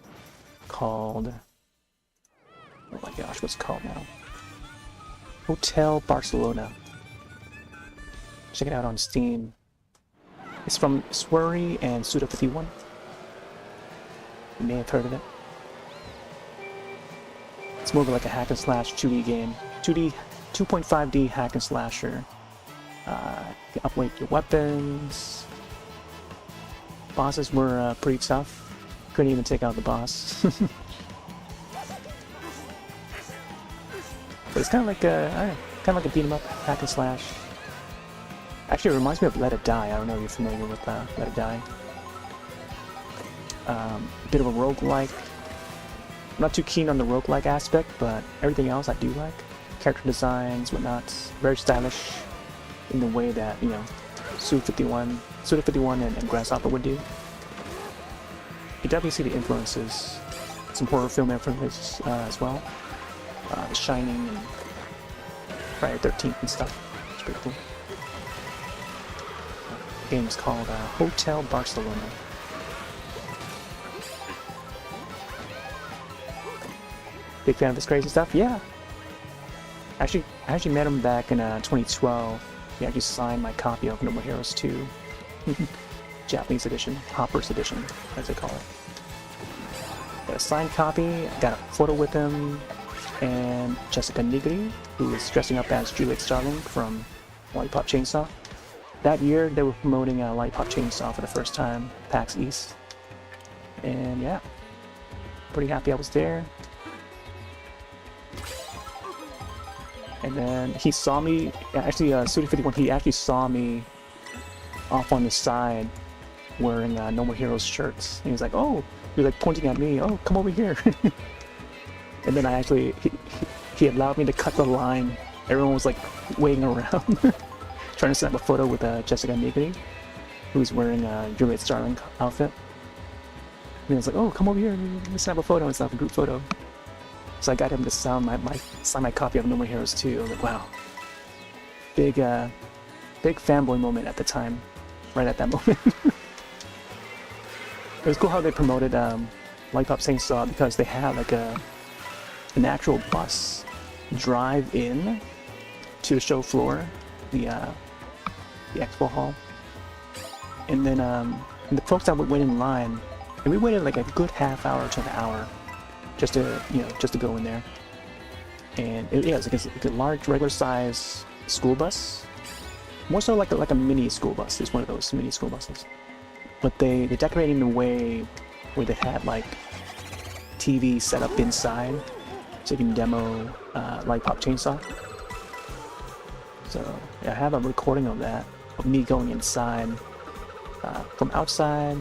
called, oh my gosh, what's it called now? Hotel Barcelona. Check it out on Steam. It's from Swery and Suda51. You may have heard of it. It's more of like a hack and slash 2D game. 2.5D hack and slasher. You can upweight your weapons. Bosses were pretty tough. Couldn't even take out the boss. But it's kind of like a, beat 'em up hack and slash. Actually, it reminds me of Let It Die. I don't know if you're familiar with Let It Die. A bit of a roguelike. I'm not too keen on the roguelike aspect, but everything else I do like. Character designs, whatnot. Very stylish in the way that, you know, Suda51 and Grasshopper would do. You definitely see the influences. Some horror film influences as well. The Shining and Friday the 13th and stuff. It's pretty cool. The game is called Hotel Barcelona. Big fan of this crazy stuff? Yeah. I actually met him back in 2012. He actually signed my copy of No More Heroes 2. Japanese edition, Hopper's edition, as they call it. Got a signed copy, got a photo with him, and Jessica Nigri, who is dressing up as Jude Starling from Lollipop Chainsaw. That year, they were promoting Lollipop Chainsaw for the first time, PAX East. And yeah, pretty happy I was there. And then he saw me, actually, Studio 51, he actually saw me off on the side wearing No More Heroes shirts. And he was like, oh, he was like pointing at me, oh, come over here. And then he allowed me to cut the line. Everyone was like waiting around, trying to snap a photo with Jessica Nigri, who's wearing a Juliet Starling outfit. And he was like, oh, come over here, let's snap a photo and stuff, a group photo. So I got him to sign my copy of No More Heroes 2. I was like, wow. Big fanboy moment at the time. Right at that moment. It was cool how they promoted Lollipop Chainsaw because they had like an actual bus drive in to the show floor, the expo hall. And then and the folks that would wait in line, and we waited like a good half hour to an hour just to go in there. And it was like a large regular size school bus, more so like a mini school bus. It's one of those mini school buses, but they decorated in a way where they had like TV set up inside so you can demo Lollipop Chainsaw. So yeah, I have a recording of that, of me going inside from outside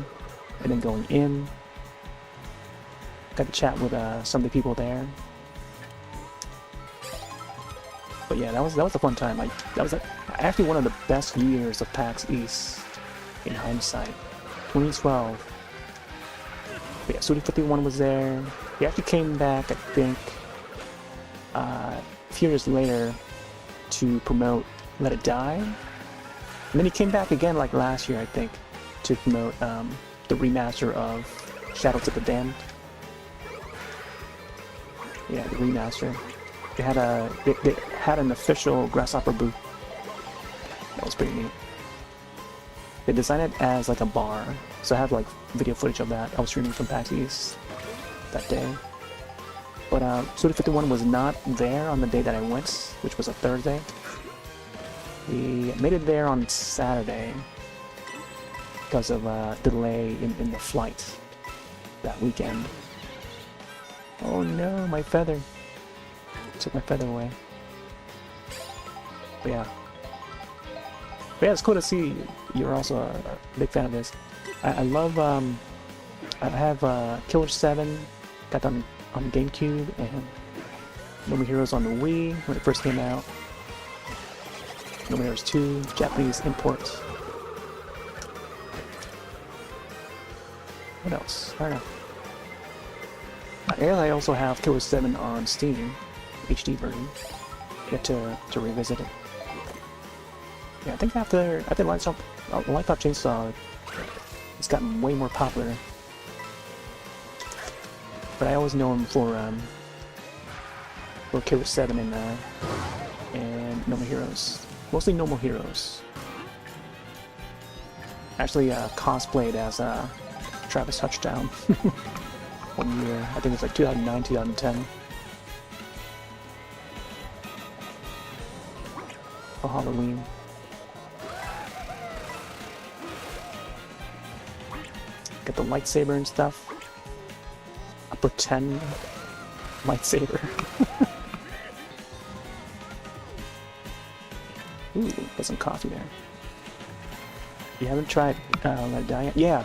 and then going in. Got to chat with some of the people there. But yeah, that was a fun time. That was actually one of the best years of PAX East in hindsight. 2012. But yeah, Studio 51 was there. He actually came back, I think, a few years later to promote Let It Die. And then he came back again like last year, I think, to promote the remaster of Shadows of the Damned. Yeah, the remaster. They had an official Grasshopper booth. That was pretty neat. They designed it as like a bar, so I have like video footage of that. I was streaming from PAX East that day. But Studio 51 was not there on the day that I went, which was a Thursday. We made it there on Saturday because of a delay in the flight that weekend. Oh no, my feather. Took my feather away. But yeah. But yeah, it's cool to see you're also a big fan of this. I love, I have Killer 7, got that on GameCube, and No More Heroes on the Wii when it first came out. No More Heroes 2, Japanese import. What else? I don't know. And I also have Killer 7 on Steam, HD version. Get to revisit it. Yeah, I think after Lollipop Chainsaw, it's gotten way more popular. But I always know him for Killer 7 and No More Heroes. Mostly No More Heroes. Actually, cosplayed as Travis Touchdown. 1 year, I think it's like 2009, 2010. For Halloween. Get the lightsaber and stuff. A pretend lightsaber. Ooh, got some coffee there. You haven't tried Let It Die yet? Yeah.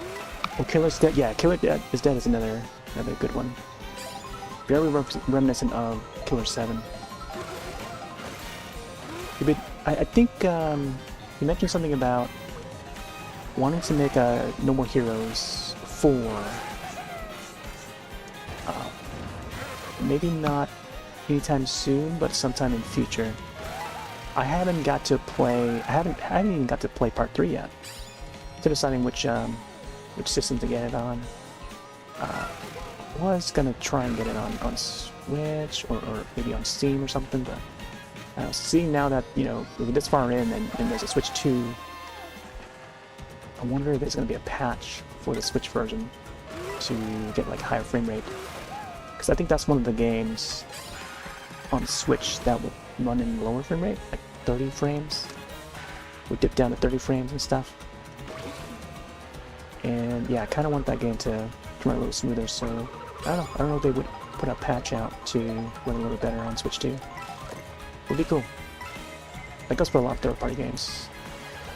Oh, Killer's Dead. Yeah, Killer is Dead is another good one. Very reminiscent of Killer 7. I think you mentioned something about wanting to make a No More Heroes 4. Maybe not anytime soon, but sometime in future. I haven't got to play. I haven't even got to play part 3 yet. Still deciding which system to get it on. Was gonna try and get it on Switch or maybe on Steam or something, but seeing now that, you know, we're this far in and there's a Switch 2, I wonder if there's gonna be a patch for the Switch version to get like higher frame rate, because I think that's one of the games on Switch that will run in lower frame rate, like 30 frames. We dip down to 30 frames and stuff. And yeah, I kind of want that game to run a little smoother, so I don't know if they would put a patch out to run a little better on Switch 2. Would be cool. That goes for a lot of third-party games,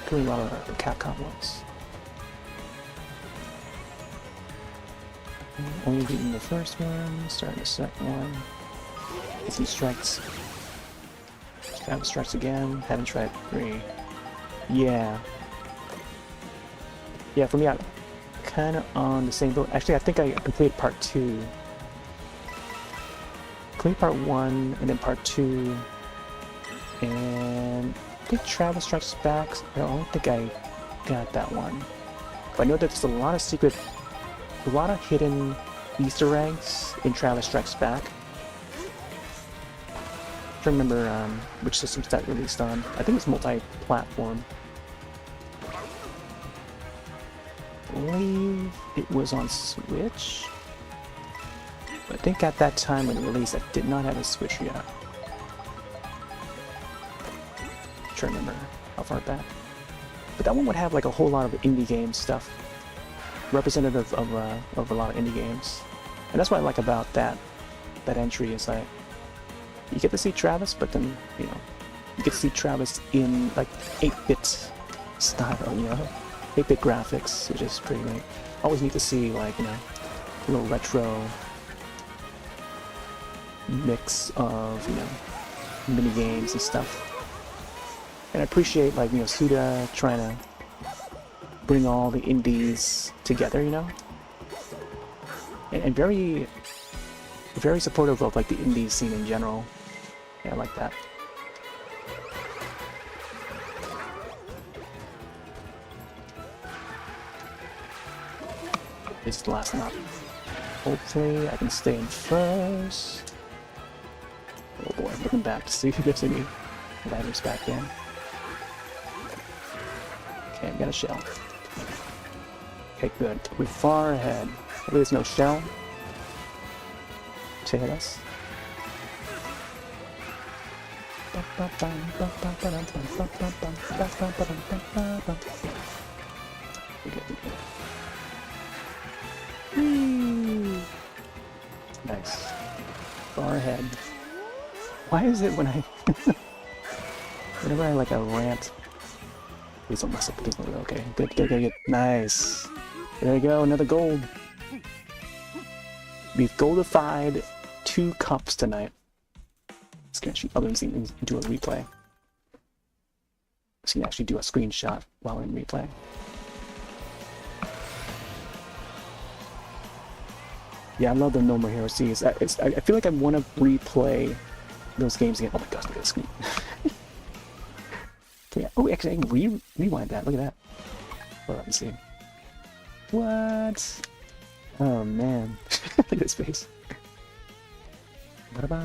including a lot of the Capcom ones. Only beating the first one, starting the second one. Get some strikes. Haven't strikes again. Haven't tried 3. Yeah. Yeah, for me, I'm kind of on the same boat. Actually, I think I completed part 2. Completed part 1 and then part 2. And I think Travis Strikes Back. I don't think I got that one. But I know that there's a lot of hidden Easter eggs in Travis Strikes Back. I don't remember which systems that released on. I think it's multi-platform. I believe it was on Switch. But I think at that time when it released, I did not have a Switch yet. I'm trying to remember how far back. But that one would have like a whole lot of indie game stuff, representative of a lot of indie games, and that's what I like about that entry. Is like you get to see Travis, but then you get to see Travis in like 8-bit style, 8-bit graphics, which is pretty neat. Always neat to see like a little retro mix of mini games and stuff. And I appreciate like Suda trying to bring all the indies together, and very supportive of like the indie scene in general. Yeah, I like that. This is the last lap. Hopefully I can stay in first. Oh boy, looking back to see if there's any ladders back in. Okay, I've got a shell. Okay, good. We're far ahead. Hopefully there's no shell to hit us. Nice. Far ahead. Why is it when I whenever I like a rant? Please don't mess up with this. Okay, good. Nice. There we go, another gold. We've goldified 2 cups tonight. Let's get actually do a replay. So you can actually do a screenshot while in replay. Yeah, I love the No More Heroes series. I feel like I want to replay those games again. Oh my gosh, look at the screen. Okay, oh, actually, I can rewind that. Look at that. Hold on, let me see. What? Oh man, look at his face. Let's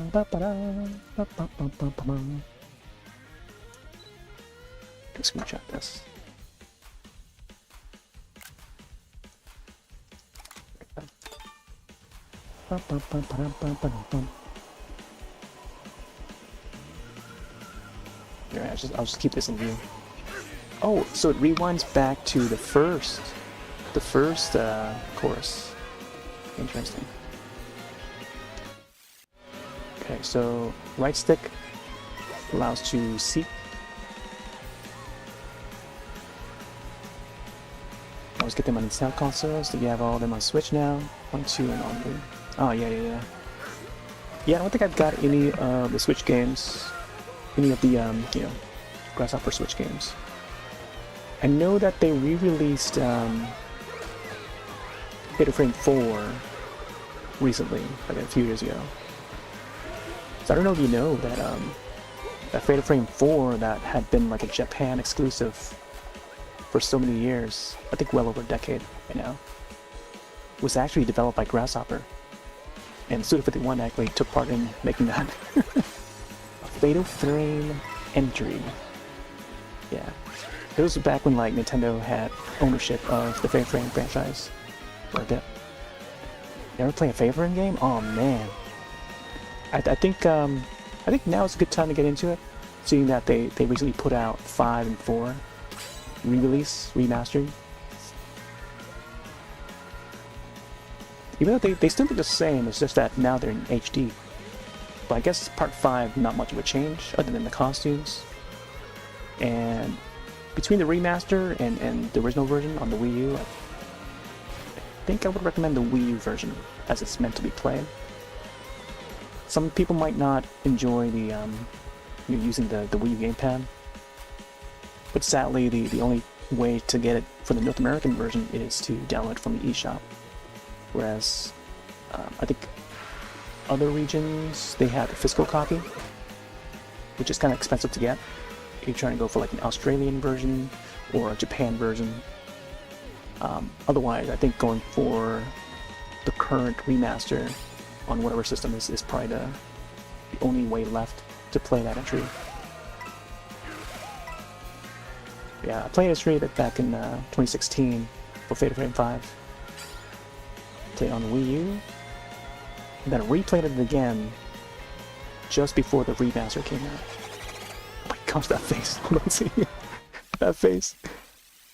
screenshot this. Here, I'll just keep this in view. Oh, so it rewinds back to the first course. Interesting. Okay, so right stick allows to seek. Always get them on the sound consoles. Do you have all of them on Switch now? 1, 2, and on 3. Oh yeah. Yeah, I don't think I've got any of the Switch games. Any of the Grasshopper Switch games. I know that they re-released Fatal Frame 4 recently, like a few years ago. So I don't know if you know that that Fatal Frame 4 that had been like a Japan exclusive for so many years, I think well over a decade, you know, was actually developed by Grasshopper. And Suda51 actually took part in making that. A Fatal Frame entry. Yeah. It was back when like Nintendo had ownership of the Fatal Frame franchise for a bit. You ever play a Fatal Frame game? Oh man. I think now is a good time to get into it, seeing that they recently put out 5 and 4 re-release, remastered. Even though they still look the same, it's just that now they're in HD. But I guess part 5, not much of a change, other than the costumes. And between the remaster and the original version on the Wii U, I think I would recommend the Wii U version, as it's meant to be played. Some people might not enjoy the using the Wii U gamepad, but sadly the only way to get it for the North American version is to download it from the eShop. Whereas I think other regions, they have a physical copy, which is kind of expensive to get if you're trying to go for like an Australian version or a Japan version. Otherwise, I think going for the current remaster on whatever system is probably the only way left to play that entry. Yeah, I played this bit back in 2016 for Fatal Frame 5. Played on the Wii U, and then replayed it again just before the remaster came out. Oh my gosh, that face! Hold on, see that face.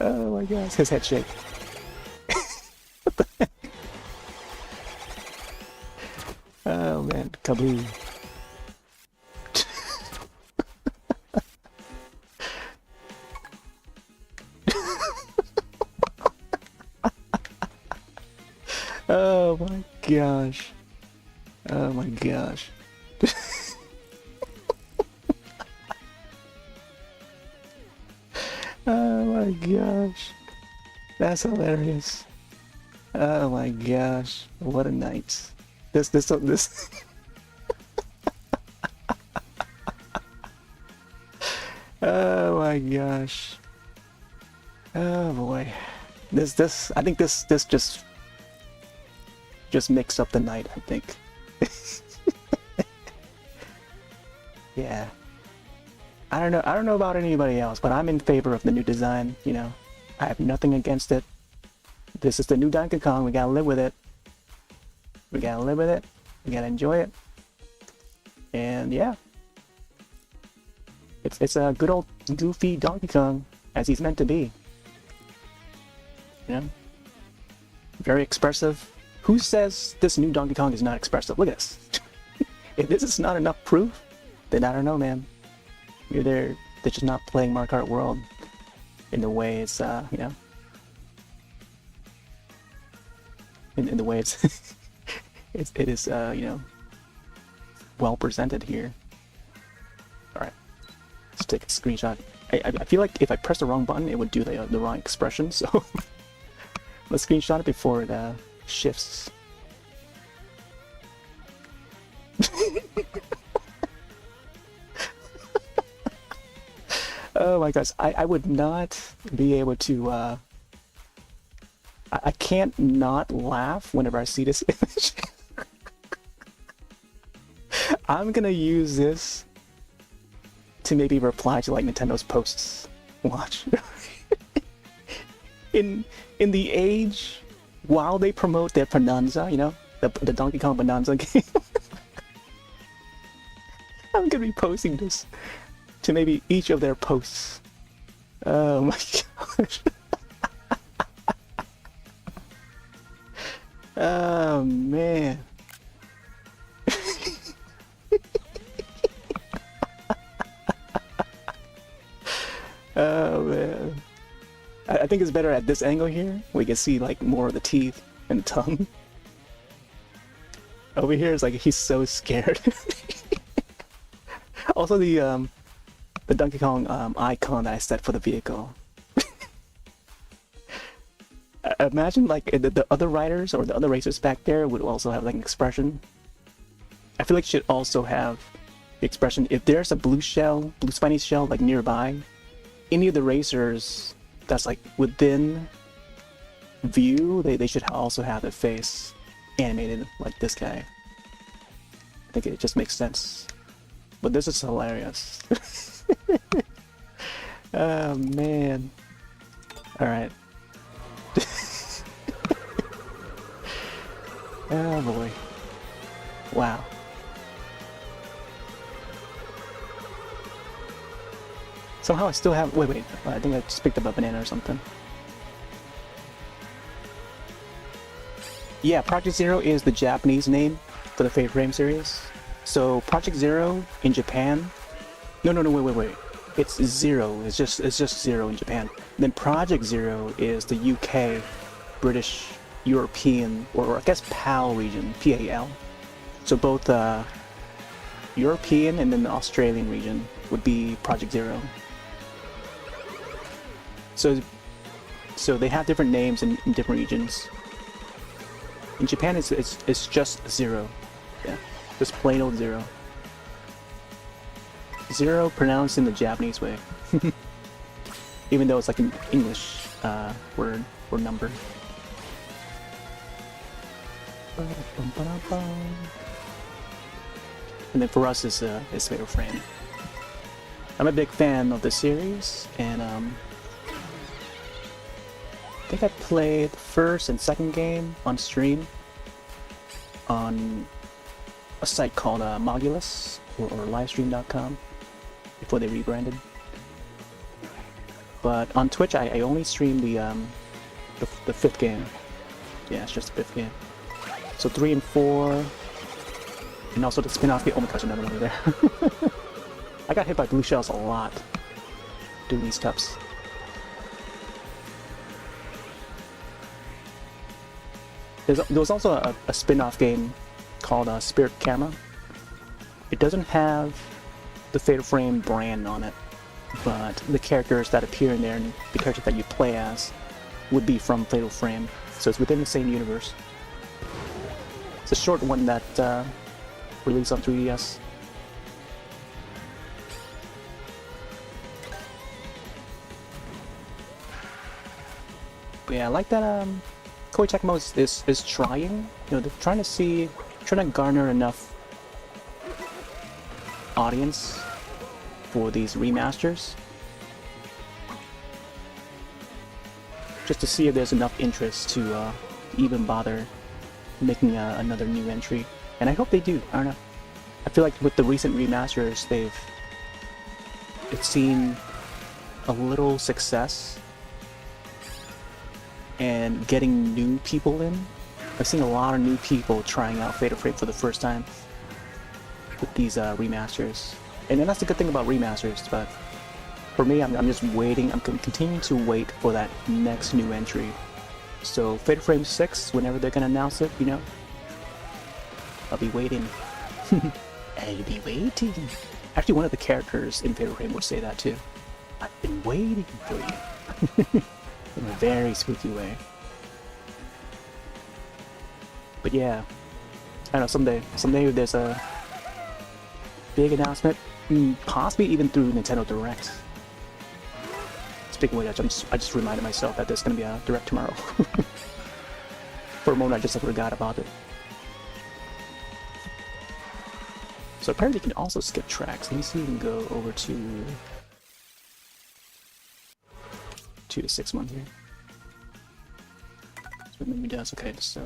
Oh my gosh, his head shake. What the heck? Oh man, kaboom. Oh my gosh. Oh my gosh. Oh my gosh. That's hilarious. Oh my gosh. What a night. This Oh my gosh. Oh boy. I think this just mix up the night, I think. Yeah. I don't know about anybody else, but I'm in favor of the new design, you know. I have nothing against it. This is the new Donkey Kong, we gotta live with it. We gotta live with it. We gotta enjoy it. And yeah. It's a good old goofy Donkey Kong, as he's meant to be. You know? Very expressive. Who says this new Donkey Kong is not expressive? Look at this. If this is not enough proof, then I don't know, man. They're just not playing Mario Kart World in the way it's, you know, in the way it's, it is, you know, well presented here. All right, let's take a screenshot. I feel like if I press the wrong button, it would do the wrong expression. So let's screenshot it before it shifts. Oh my gosh, I would not be able to, I can't not laugh whenever I see this image. I'm gonna use this to maybe reply to like Nintendo's posts. Watch. in the age while they promote their Bonanza, you know, the Donkey Kong Bonanza game. I'm gonna be posting this to maybe each of their posts. Oh my gosh. Oh man. Oh man. I think it's better at this angle here. We can see like more of the teeth and the tongue. Over here is like he's so scared. Also the Donkey Kong icon that I set for the vehicle. Imagine like the other riders or the other racers back there would also have like an expression. I feel like you should also have expression. If there's a blue spiny shell like nearby, any of the racers that's like within view, they should also have their face animated like this guy. I think it just makes sense. But this is hilarious. Oh man. Alright. Oh boy. Wow. Somehow I still have. Wait. I think I just picked up a banana or something. Yeah, Project Zero is the Japanese name for the Fate Frame series. So Project Zero in Japan. No, wait. It's Zero. It's just Zero in Japan. Then Project Zero is the UK, British, European, or I guess PAL region, PAL. So both European and then the Australian region would be Project Zero. So they have different names in different regions. In Japan, it's just Zero. Yeah, just plain old Zero. Zero pronounced in the Japanese way. Even though it's like an English word or number. And then for us, it's Fatal Frame. I'm a big fan of the series, and I think I played the first and second game on stream on a site called Mogulus or livestream.com before they rebranded. But on Twitch, I only stream the fifth game. Yeah, it's just the fifth game. So 3 and 4, and also the spin-off game. Oh my gosh, another one there. I got hit by blue shells a lot doing these cups. There was also a spin-off game called Spirit Camera. It doesn't have the Fatal Frame brand on it, but the characters that appear in there and the characters that you play as would be from Fatal Frame. So it's within the same universe. It's a short one that released on 3DS. But yeah, I like that Koei Tecmo is trying. You know, they're trying to garner enough audience for these remasters. Just to see if there's enough interest to even bother making another new entry. And I hope they do. I don't know. I feel like with the recent remasters, it's seen a little success and getting new people in. I've seen a lot of new people trying out Fatal Frame for the first time with these remasters. And then that's the good thing about remasters, but for me, I'm just waiting. I'm continuing to wait for that next new entry. So Fatal Frame 6, whenever they're gonna announce it, you know, I'll be waiting. I'll be waiting. Actually, one of the characters in Fatal Frame would say that too. I've been waiting for you. In a very spooky way. But yeah, I don't know, someday there's a big announcement, possibly even through Nintendo Direct. Speaking of which, I just reminded myself that there's going to be a Direct tomorrow. For a moment, I just forgot about it. So apparently you can also skip tracks. Let me see if we can go over to the 6th one here. That's what maybe does. Okay, so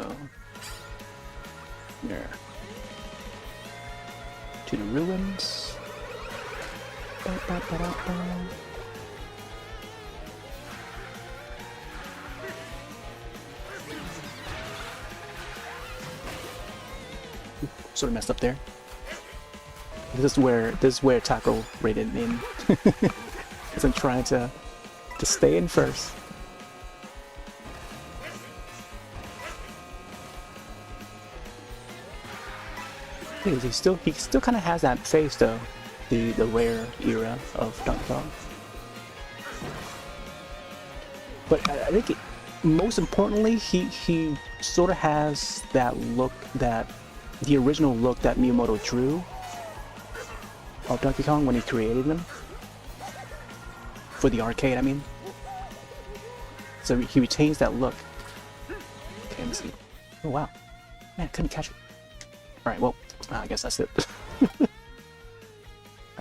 there. To the ruins. Sort of messed up there. This is where Taco rated in. Because I'm trying to stay in first. He still kind of has that face though, the rare era of Donkey Kong. But I think most importantly, he sort of has that look, that the original look that Miyamoto drew. of Donkey Kong when he created them. For the arcade, I mean. So he retains that look. Okay, let's see. Oh wow. Man, I couldn't catch it. Alright, well, I guess that's it.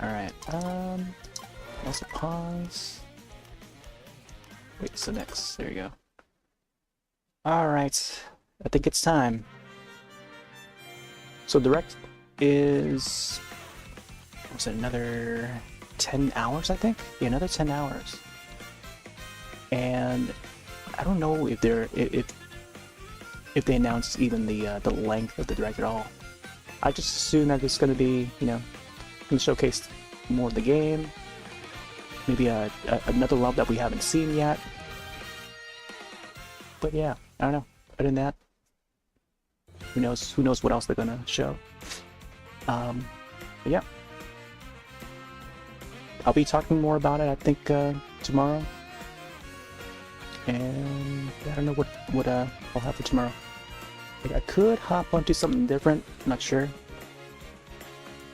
Alright, also pause. Wait, so next, there you go. Alright, I think it's time. So Direct is, what's it, another 10 hours, I think? Yeah, another 10 hours. And I don't know if they're, if they announced even the length of the Direct at all. I just assume that it's going to be, you know, going to showcase more of the game. Maybe another level that we haven't seen yet. But yeah, I don't know. Other than that, who knows? Who knows what else they're gonna show? But yeah, I'll be talking more about it. I think tomorrow, and I don't know what I'll have for tomorrow. Like, I could hop onto something different. I'm not sure.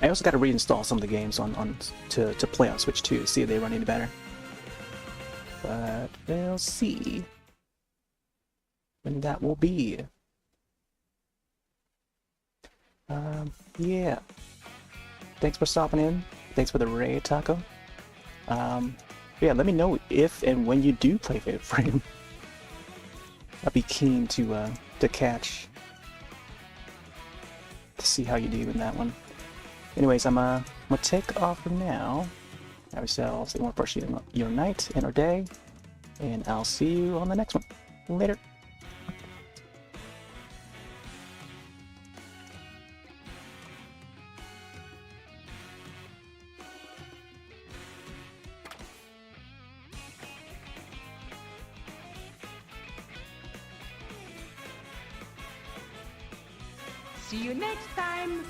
I also got to reinstall some of the games to play on Switch too, to see if they run any better. But we'll see when that will be. Yeah. Thanks for stopping in. Thanks for the raid, Taco. Yeah, let me know if and when you do play Fatal Frame. I'd be keen to catch, to see how you do in that one. Anyways, I'm gonna take off for now. Have yourselves a more appreciate your night and our day, and I'll see you on the next one. Later. See you next time!